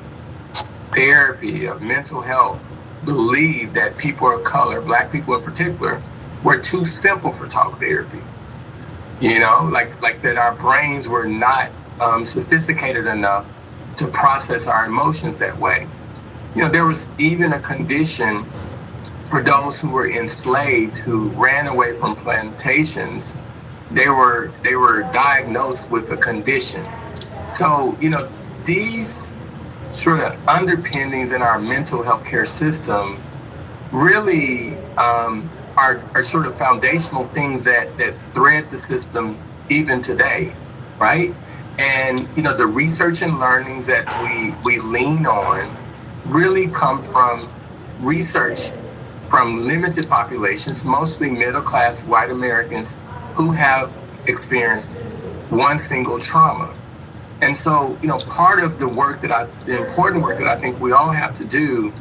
therapy, of mental health, believed that people of color, Black people in particular, were too simple for talk therapy. You know, like that our brains were not sophisticated enough to process our emotions that way. You know, there was even a condition for those who were enslaved, who ran away from plantations. They were diagnosed with a condition. So, you know, these sort of underpinnings in our mental health care system really are sort of foundational things that thread the system even today, right? And, you know, the research and learnings that we lean on really come from research from limited populations, mostly middle-class white Americans who have experienced one single trauma. And so, you know, part of the important work that I think we all have to do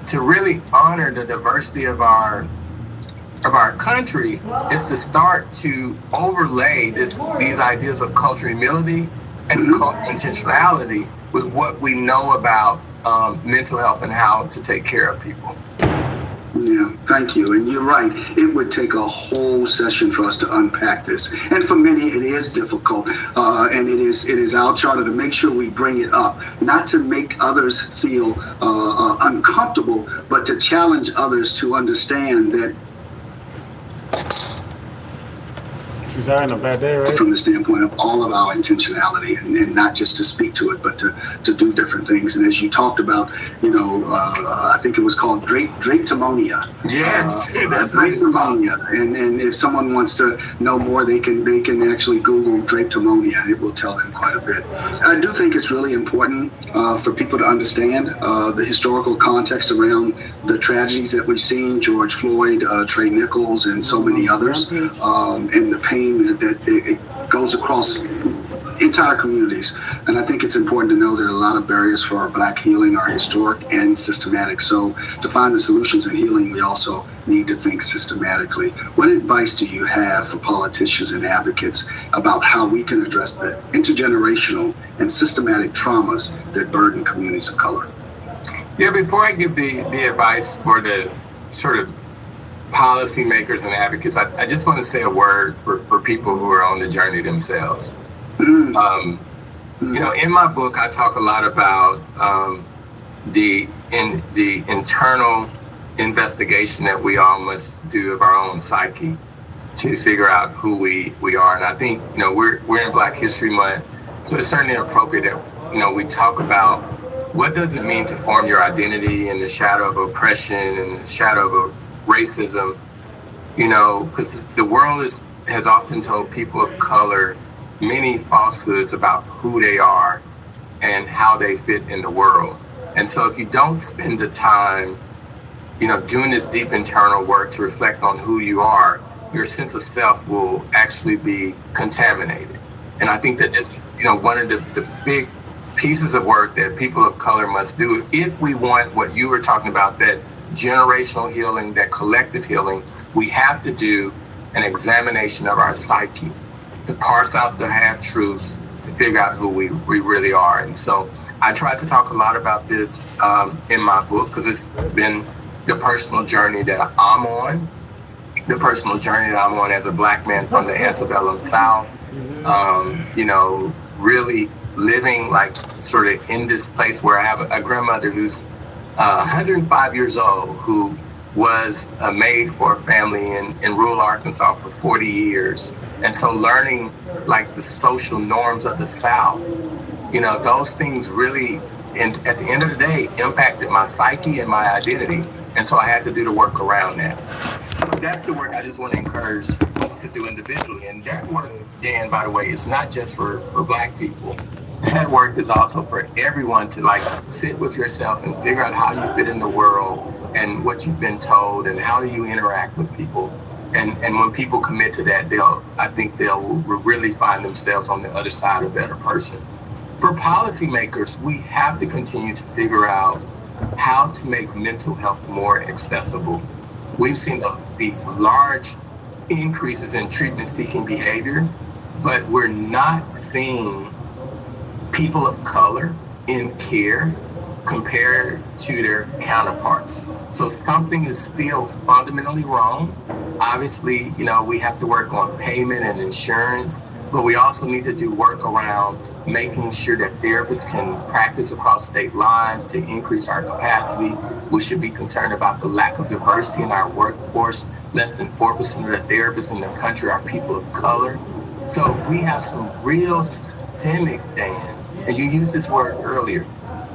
to really honor the diversity of our country is to start to overlay these ideas of cultural humility and cultural intentionality with what we know about mental health and how to take care of people. Yeah, thank you. And you're right. It would take a whole session for us to unpack this. And for many, it is difficult. And it is our charter to make sure we bring it up, not to make others feel uncomfortable, but to challenge others to understand that she's having a bad day, right? From the standpoint of all of our intentionality, and not just to speak to it, but to do different things. And as you talked about, you know, I think it was called drapetomania. Yes, that's drapetomania. And if someone wants to know more, they can actually Google drapetomania, and it will tell them quite a bit. I do think it's really important for people to understand the historical context around the tragedies that we've seen: George Floyd, Trey Nichols, and so many others, and the pain that it goes across entire communities. And I think it's important to know that a lot of barriers for our Black healing are historic and systematic. So to find the solutions in healing, we also need to think systematically. What advice do you have for politicians and advocates about how we can address the intergenerational and systematic traumas that burden communities of color? Yeah, before I give the advice for the sort of policymakers and advocates, I just want to say a word for people who are on the journey themselves. You know, in my book, I talk a lot about the internal investigation that we all must do of our own psyche to figure out who we are. And I think, you know, we're in Black History Month, so it's certainly appropriate that, you know, we talk about what does it mean to form your identity in the shadow of oppression and the shadow of racism, you know, because the world has often told people of color many falsehoods about who they are and how they fit in the world. And so if you don't spend the time, you know, doing this deep internal work to reflect on who you are, your sense of self will actually be contaminated. And I think that this is, you know, one of the big pieces of work that people of color must do if we want what you were talking about, that generational healing, that collective healing. We have to do an examination of our psyche to parse out the half-truths, to figure out who we really are. And so I tried to talk a lot about this in my book, because it's been the personal journey that I'm on, the personal journey that I'm on as a Black man from the antebellum South, you know, really living like sort of in this place where I have a grandmother who's 105 years old, who was a maid for a family in rural Arkansas for 40 years. And so learning like the social norms of the South, you know, those things really, and at the end of the day, impacted my psyche and my identity. And so I had to do the work around that. So that's the work I just want to encourage folks to do individually. And that work, Dan, by the way, is not just for Black people. That work is also for everyone to like sit with yourself and figure out how you fit in the world and what you've been told and how do you interact with people. And when people commit to that, I think they'll really find themselves on the other side a better person. For policymakers, we have to continue to figure out how to make mental health more accessible. We've seen these large increases in treatment-seeking behavior, but we're not seeing people of color in care compared to their counterparts. So something is still fundamentally wrong. Obviously, we have to work on payment and insurance, but we also need to do work around making sure that therapists can practice across state lines to increase our capacity. We should be concerned about the lack of diversity in our workforce. Less than 4% of the therapists in the country are people of color. So we have some real systemic, Dan, and you used this word earlier,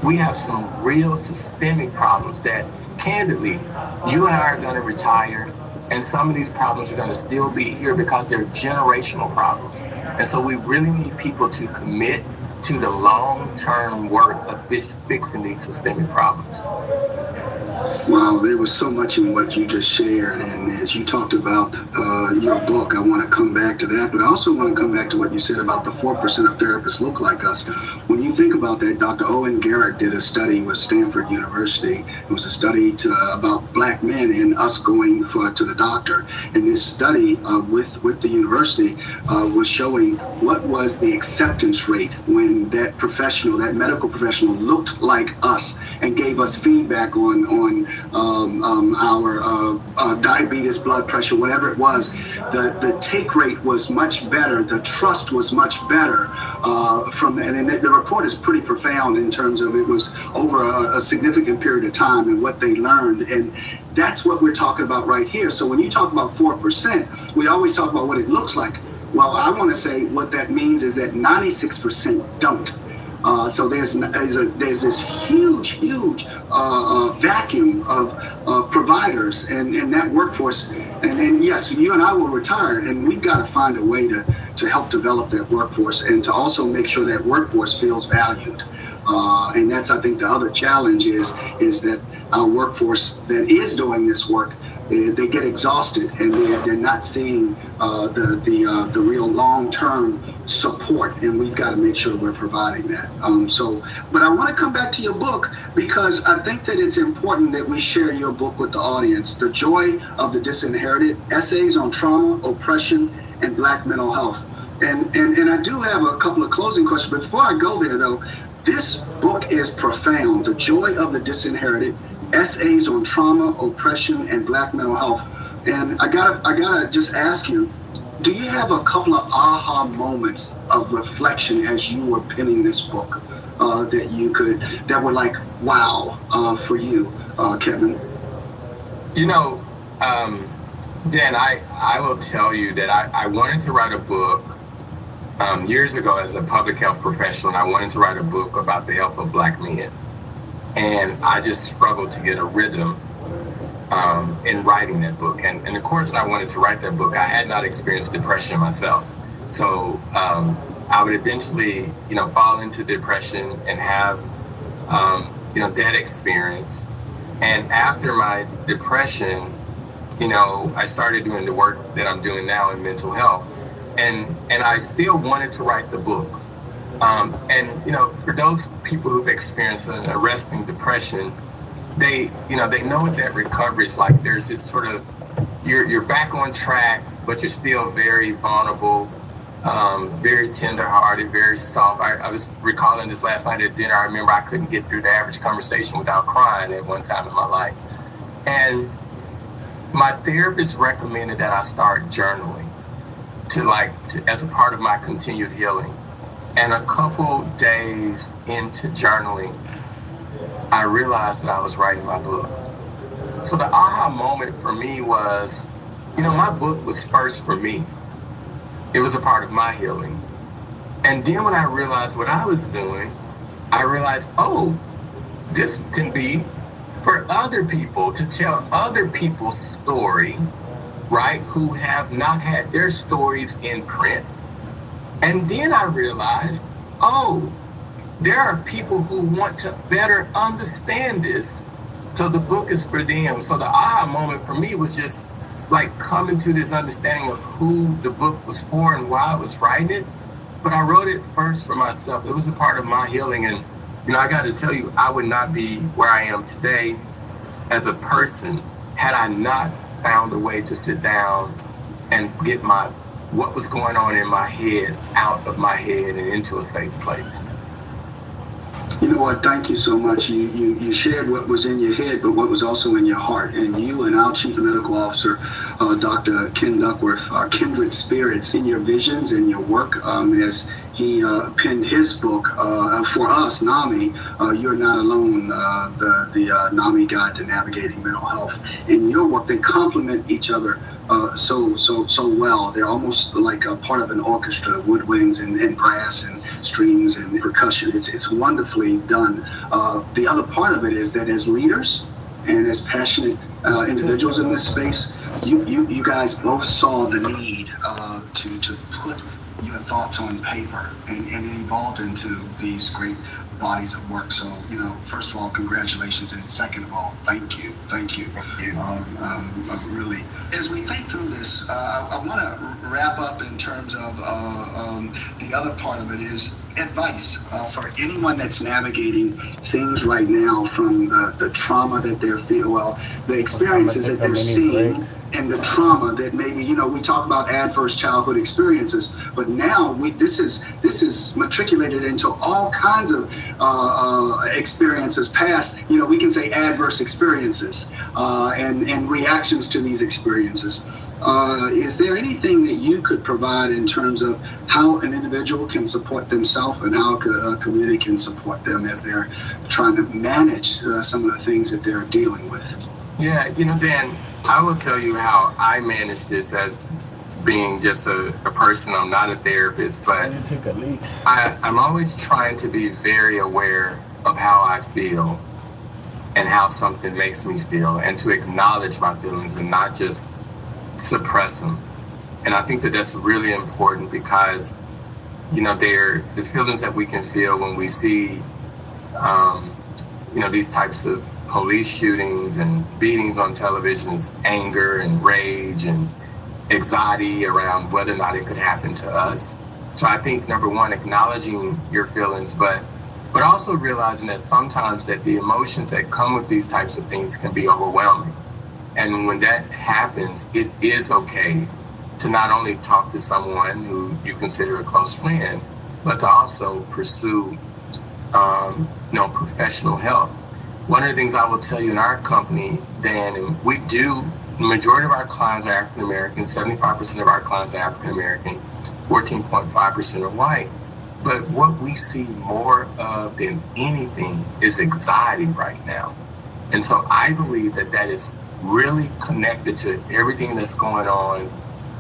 we have some real systemic problems that, candidly, you and I are going to retire, and some of these problems are going to still be here because they're generational problems. And so we really need people to commit to the long-term work of fixing these systemic problems. Wow, there was so much in what you just shared. And as you talked about your book, I want to come back to that. But I also want to come back to what you said about the 4% of therapists look like us. When you think about that, Dr. Owen Garrett did a study with Stanford University. It was a study about Black men and us going to the doctor. And this study with the university was showing what was the acceptance rate when that medical professional looked like us and gave us feedback on our diabetes, blood pressure, whatever it was. The take rate was much better. The trust was much better from that. And the report is pretty profound in terms of it was over a significant period of time and what they learned. And that's what we're talking about right here. So when you talk about 4%, we always talk about what it looks like. Well, I want to say what that means is that 96% don't. So there's this huge vacuum of providers and that workforce. And yes, you and I will retire, and we've got to find a way to help develop that workforce and to also make sure that workforce feels valued. And that's, I think, the other challenge is that our workforce that is doing this work, they get exhausted and they're not seeing the real long-term support, and we've got to make sure we're providing that. But I want to come back to your book because I think that it's important that we share your book with the audience, The Joy of the Disinherited, Essays on Trauma, Oppression, and Black Mental Health. And I do have a couple of closing questions, but before I go there though, this book is profound, The Joy of the Disinherited, Essays on Trauma, Oppression, and Black Mental Health. And I gotta just ask you, do you have a couple of aha moments of reflection as you were penning this book that were like, wow, for you, Kevin? Dan, I will tell you that I wanted to write a book years ago as a public health professional. I wanted to write a book about the health of Black men. And I just struggled to get a rhythm in writing that book. And of course, when I wanted to write that book, I had not experienced depression myself. So I would eventually, fall into depression and have, that experience. And after my depression, I started doing the work that I'm doing now in mental health. And I still wanted to write the book. For those people who've experienced an arresting depression, they know what that recovery is like. There's this sort of, you're back on track, but you're still very vulnerable, very tenderhearted, very soft. I was recalling this last night at dinner. I remember I couldn't get through the average conversation without crying at one time in my life. And my therapist recommended that I start journaling as a part of my continued healing. And a couple days into journaling, I realized that I was writing my book. So the aha moment for me was, my book was first for me. It was a part of my healing. And then when I realized what I was doing, I realized, this can be for other people, to tell other people's story, right, who have not had their stories in print. And then I realized, there are people who want to better understand this. So the book is for them. So the aha moment for me was just like coming to this understanding of who the book was for and why I was writing it. But I wrote it first for myself. It was a part of my healing. And, I got to tell you, I would not be where I am today as a person had I not found a way to sit down and get what was going on in my head out of my head and into a safe place. You know what? Thank you so much. You shared what was in your head, but what was also in your heart. And you and our Chief Medical Officer, Dr. Ken Duckworth, are kindred spirits in your visions and your work. As he penned his book for us, NAMI, You're Not Alone, the NAMI Guide to Navigating Mental Health. In your work, they complement each other so well. They're almost like a part of an orchestra, woodwinds and brass and strings and percussion. It's wonderfully done. The other part of it is that as leaders and as passionate individuals in this space, you guys both saw the need to put your thoughts on paper, and it evolved into these great bodies of work. So, first of all, congratulations, and second of all, thank you. Really, as we think through this, I want to wrap up in terms of the other part of it is advice for anyone that's navigating things right now, from the trauma that they're feeling, the experiences that they're seeing, and the trauma that maybe, we talk about adverse childhood experiences, but now this is matriculated into all kinds of experiences past, we can say adverse experiences and reactions to these experiences. Is there anything that you could provide in terms of how an individual can support themselves and how a community can support them as they're trying to manage some of the things that they're dealing with? Yeah, Dan, I will tell you how I manage this as being just a person. I'm not a therapist, but I'm always trying to be very aware of how I feel and how something makes me feel, and to acknowledge my feelings and not just suppress them. And I think that that's really important because, they're the feelings that we can feel when we see, these types of police shootings and beatings on televisions, anger and rage and anxiety around whether or not it could happen to us. So I think, number one, acknowledging your feelings, but also realizing that sometimes that the emotions that come with these types of things can be overwhelming. And when that happens, it is okay to not only talk to someone who you consider a close friend, but to also pursue, professional help. One of the things I will tell you in our company, Dan, and the majority of our clients are African American, 75% of our clients are African American, 14.5% are white. But what we see more of than anything is anxiety right now. And so I believe that is really connected to everything that's going on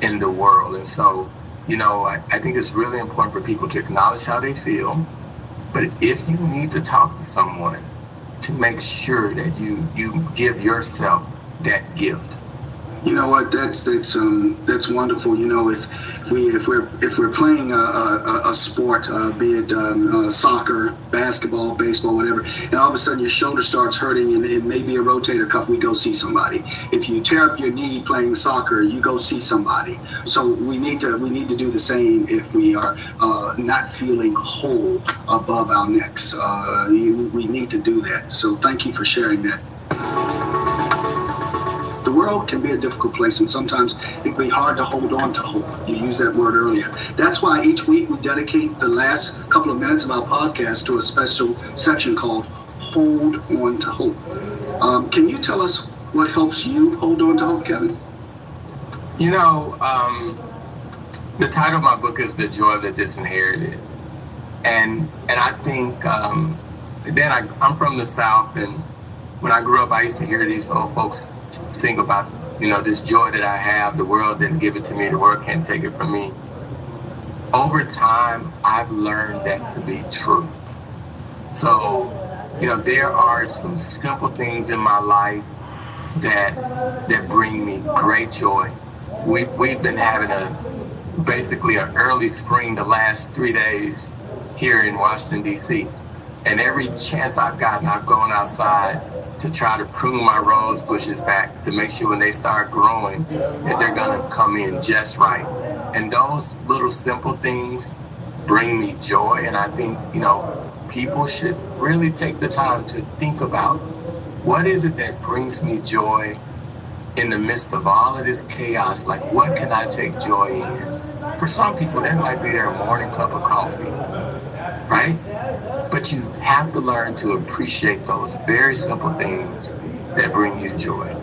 in the world. And so, I think it's really important for people to acknowledge how they feel. But if you need to talk to someone, to make sure that you give yourself that gift. You know what? That's wonderful. If we're playing a sport, be it soccer, basketball, baseball, whatever, and all of a sudden your shoulder starts hurting and it may be a rotator cuff, we go see somebody. If you tear up your knee playing soccer, you go see somebody. So we need to do the same if we are not feeling whole above our necks. We need to do that. So thank you for sharing that. The world can be a difficult place, and sometimes it can be hard to hold on to hope. You used that word earlier. That's why each week we dedicate the last couple of minutes of our podcast to a special section called Hold On to Hope. Can you tell us what helps you hold on to hope, Kevin? The title of my book is The Joy of the Disinherited. And I think, I'm from the South, and when I grew up, I used to hear these old folks sing about, this joy that I have. The world didn't give it to me. The world can't take it from me. Over time, I've learned that to be true. So, there are some simple things in my life that bring me great joy. We've been having basically an early spring the last 3 days here in Washington, D.C. And every chance I've gotten, I've gone outside to try to prune my rose bushes back to make sure when they start growing that they're gonna come in just right. And those little simple things bring me joy. And I think, people should really take the time to think about what is it that brings me joy in the midst of all of this chaos, like, what can I take joy in? For some people, that might be their morning cup of coffee, right? But you have to learn to appreciate those very simple things that bring you joy.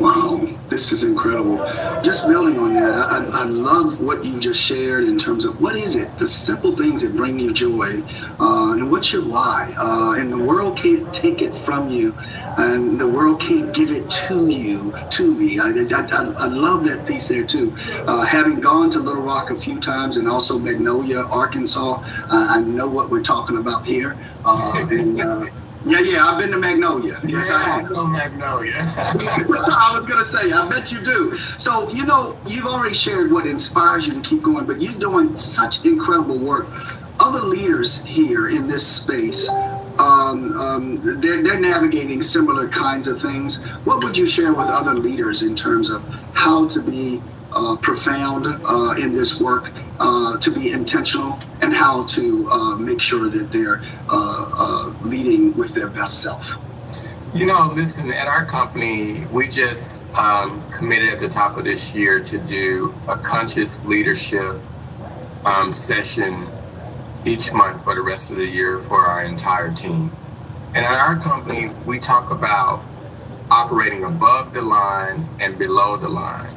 Wow, this is incredible. Just building on that, I love what you just shared in terms of what is it, the simple things that bring you joy, and what's your why. And the world can't take it from you, and the world can't give it to you, to me. I love that piece there too. Having gone to Little Rock a few times and also Magnolia, Arkansas, I know what we're talking about here. Yeah, I've been to Magnolia. Yes, I have. Magnolia. I was going to say, I bet you do. So, you know, you've already shared what inspires you to keep going, but you're doing such incredible work. Other leaders here in this space, they're navigating similar kinds of things. What would you share with other leaders in terms of how to be profound in this work, to be intentional, and how to make sure that they're leading with their best self? You know, listen, at our company, we just committed at the top of this year to do a conscious leadership session each month for the rest of the year for our entire team. And at our company, we talk about operating above the line and below the line.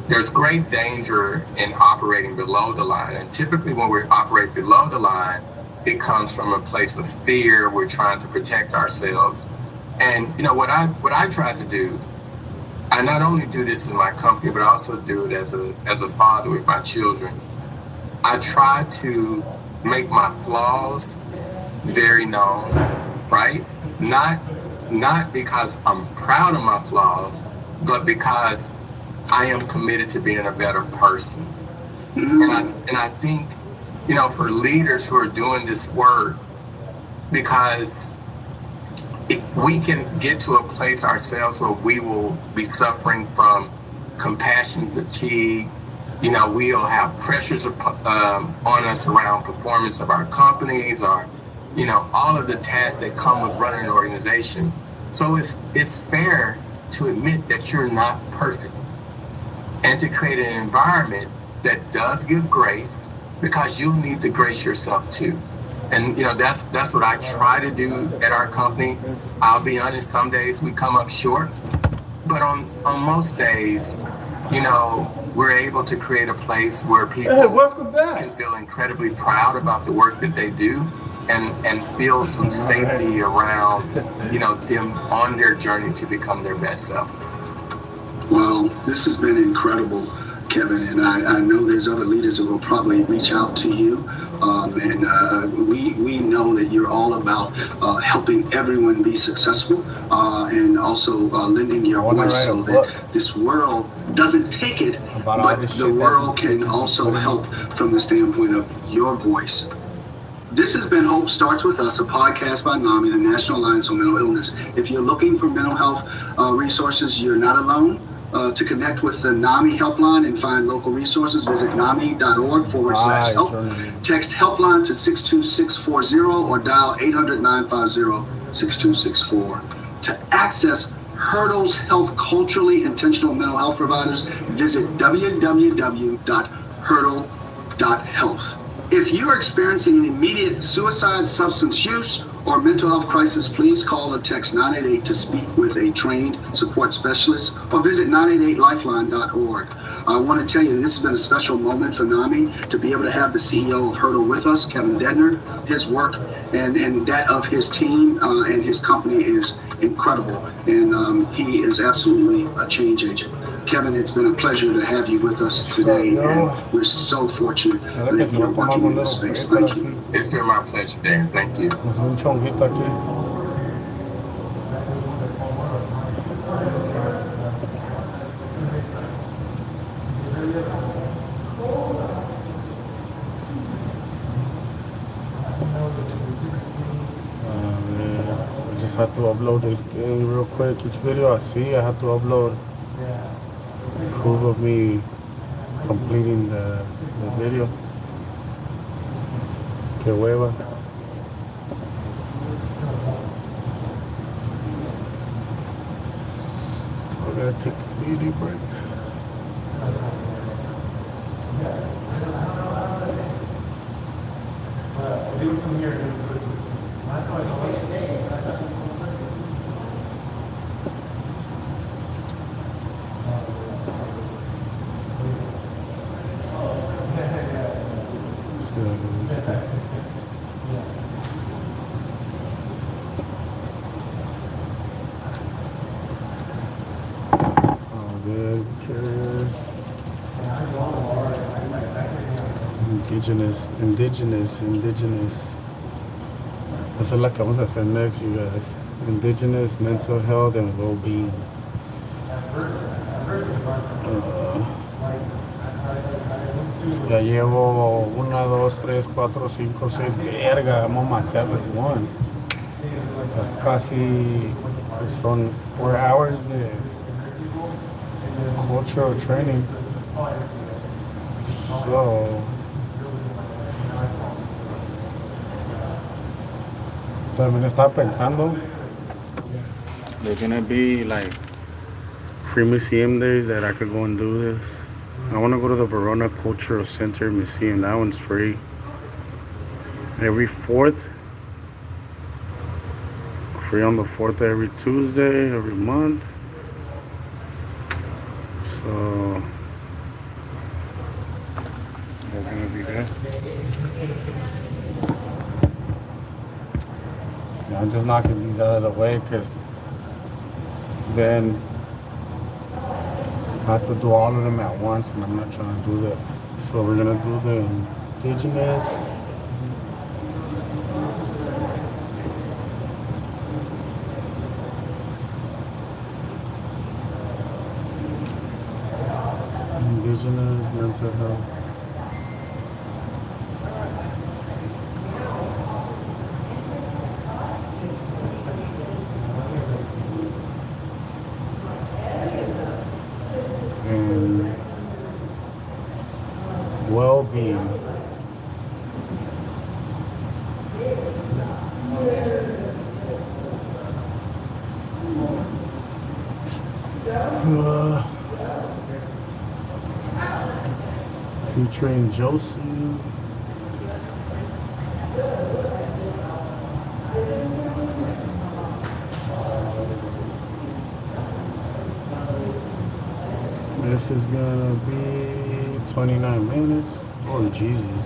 There's great danger in operating below the line. And typically when we operate below the line, it comes from a place of fear. We're trying to protect ourselves. And you know, what I try to do, I not only do this in my company, but I also do it as a father with my children. I try to make my flaws very known, right? Not because I'm proud of my flaws, but because I am committed to being a better person. And I think, you know, for leaders who are doing this work, because we can get to a place ourselves where we will be suffering from compassion fatigue. You know, we'll have pressures on us around performance of our companies, or, you know, all of the tasks that come with running an organization. So it's fair to admit that you're not perfect, and to create an environment that does give grace, because you need to grace yourself too. And you know, that's what I try to do at our company. I'll be honest, some days we come up short, but on most days, you know, we're able to create a place where people can feel incredibly proud about the work that they do, and feel some safety around, you know, them on their journey to become their best self. Well, this has been incredible, Kevin, and I know there's other leaders that will probably reach out to you, and we know that you're all about helping everyone be successful, and also lending your voice so that this world doesn't take it, but the world can also help from the standpoint of your voice. This has been Hope Starts With Us, a podcast by NAMI, the National Alliance on Mental Illness. If you're looking for mental health resources, you're not alone. To connect with the NAMI helpline and find local resources, visit nami.org/help. Text helpline to 62640 or dial 800-950-6264. To access Hurdle's Health Culturally Intentional Mental Health Providers, visit www.hurdle.health. If you are experiencing an immediate suicide, substance use, or mental health crisis, please call or text 988 to speak with a trained support specialist, or visit 988lifeline.org. I want to tell you, this has been a special moment for NAMI to be able to have the CEO of Hurdle with us, Kevin Dedner. His work and that of his team and his company is incredible, and he is absolutely a change agent. Kevin, it's been a pleasure to have you with us today, and we're so fortunate that you're working in this space. Thank you. It's been my pleasure, Dan. Thank you. I just have to upload this thing real quick. Each video I see, I have to upload proof of me completing the video. Que hueva. gotta take a beauty break. Indigenous. Eso es lo que vamos a hacer next, you guys. Indigenous mental health and well-being. Ya llevo 1, 2, 3, 4, 5, 6. Verga, I'm on my 7th one. That's casi, son 4 hours de cultural training. So, también estaba pensando, there's gonna be like free museum days that I could go and do this. I want to go to the Verona Cultural Center Museum. That one's free. Every 4th. Free on the 4th every Tuesday, every month. So that's gonna be good. Yeah, I'm just knocking these out of the way because then I have to do all of them at once, and I'm not trying to do that. So we're gonna do the indigenous. Indigenous mental health. And well-being. Featuring Josie. This is gonna be 29 minutes. Oh, Jesus.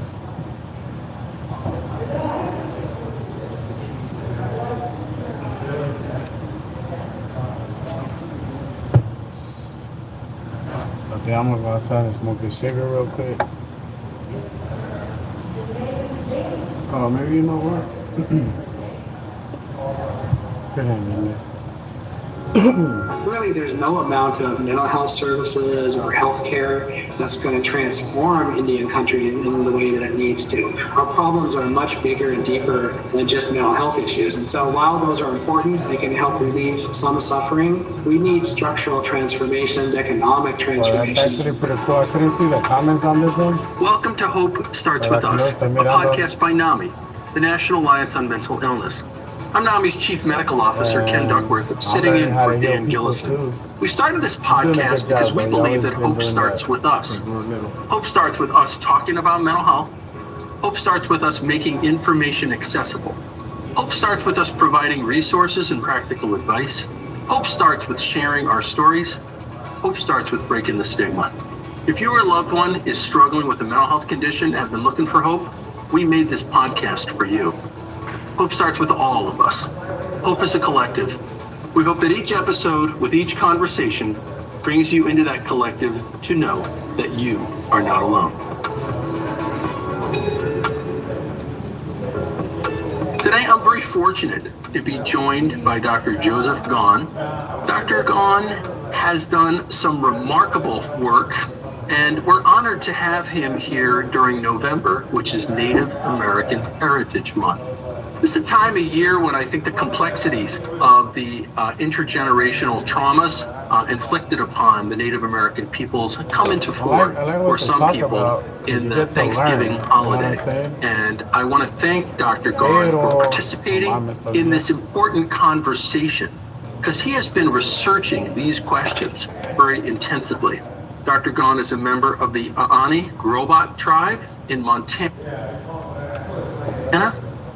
Okay, I'm gonna go outside and smoke a cigarette real quick. Oh, maybe you know what? Good hand, Really, there's no amount of mental health services or healthcare that's going to transform Indian country in the way that it needs to. Our problems are much bigger and deeper than just mental health issues. And so while those are important, they can help relieve some suffering, we need structural transformations, economic transformations. Well, that's actually pretty cool. I couldn't see the comments on this one. Welcome to Hope Starts With Us, a podcast by NAMI, the National Alliance on Mental Illness. I'm NAMI's Chief Medical Officer, Ken Duckworth, sitting in for Dan Gillison. We started this podcast because we believe that hope starts with us. Hope starts with us talking about mental health. Hope starts with us making information accessible. Hope starts with us providing resources and practical advice. Hope starts with sharing our stories. Hope starts with breaking the stigma. If you or a loved one is struggling with a mental health condition and have been looking for hope, we made this podcast for you. Hope starts with all of us. Hope is a collective. We hope that each episode, with each conversation, brings you into that collective to know that you are not alone. Today, I'm very fortunate to be joined by Dr. Joseph Gaughan. Dr. Gaughan has done some remarkable work, and we're honored to have him here during November, which is Native American Heritage Month. This is a time of year when I think the complexities of the intergenerational traumas inflicted upon the Native American peoples come into fore for some people in the Thanksgiving holiday. And I want to thank Dr. Gaughan for participating in this important conversation because he has been researching these questions very intensively. Dr. Ghosn is a member of the Aani Robot tribe in Montana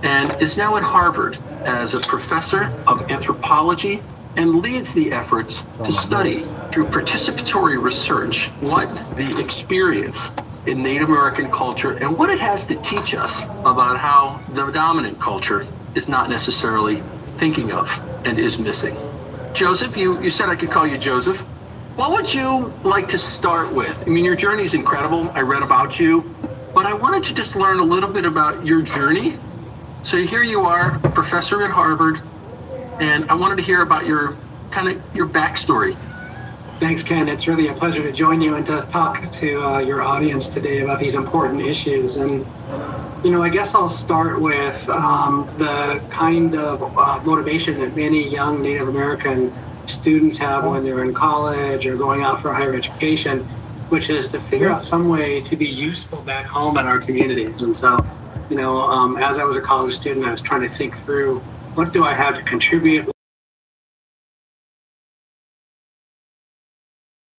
and is now at Harvard as a professor of anthropology and leads the efforts to study through participatory research what the experience in Native American culture and what it has to teach us about how the dominant culture is not necessarily thinking of and is missing. Joseph, you said I could call you Joseph. What would you like to start with? I mean, your journey is incredible. I read about you, but I wanted to just learn a little bit about your journey. So here you are, a professor at Harvard, and I wanted to hear about your backstory. Thanks, Ken. It's really a pleasure to join you and to talk to your audience today about these important issues. And, I guess I'll start with the kind of motivation that many young Native American students have when they're in college or going out for higher education, which is to figure out some way to be useful back home in our communities. And so, as I was a college student, I was trying to think through, what do I have to contribute?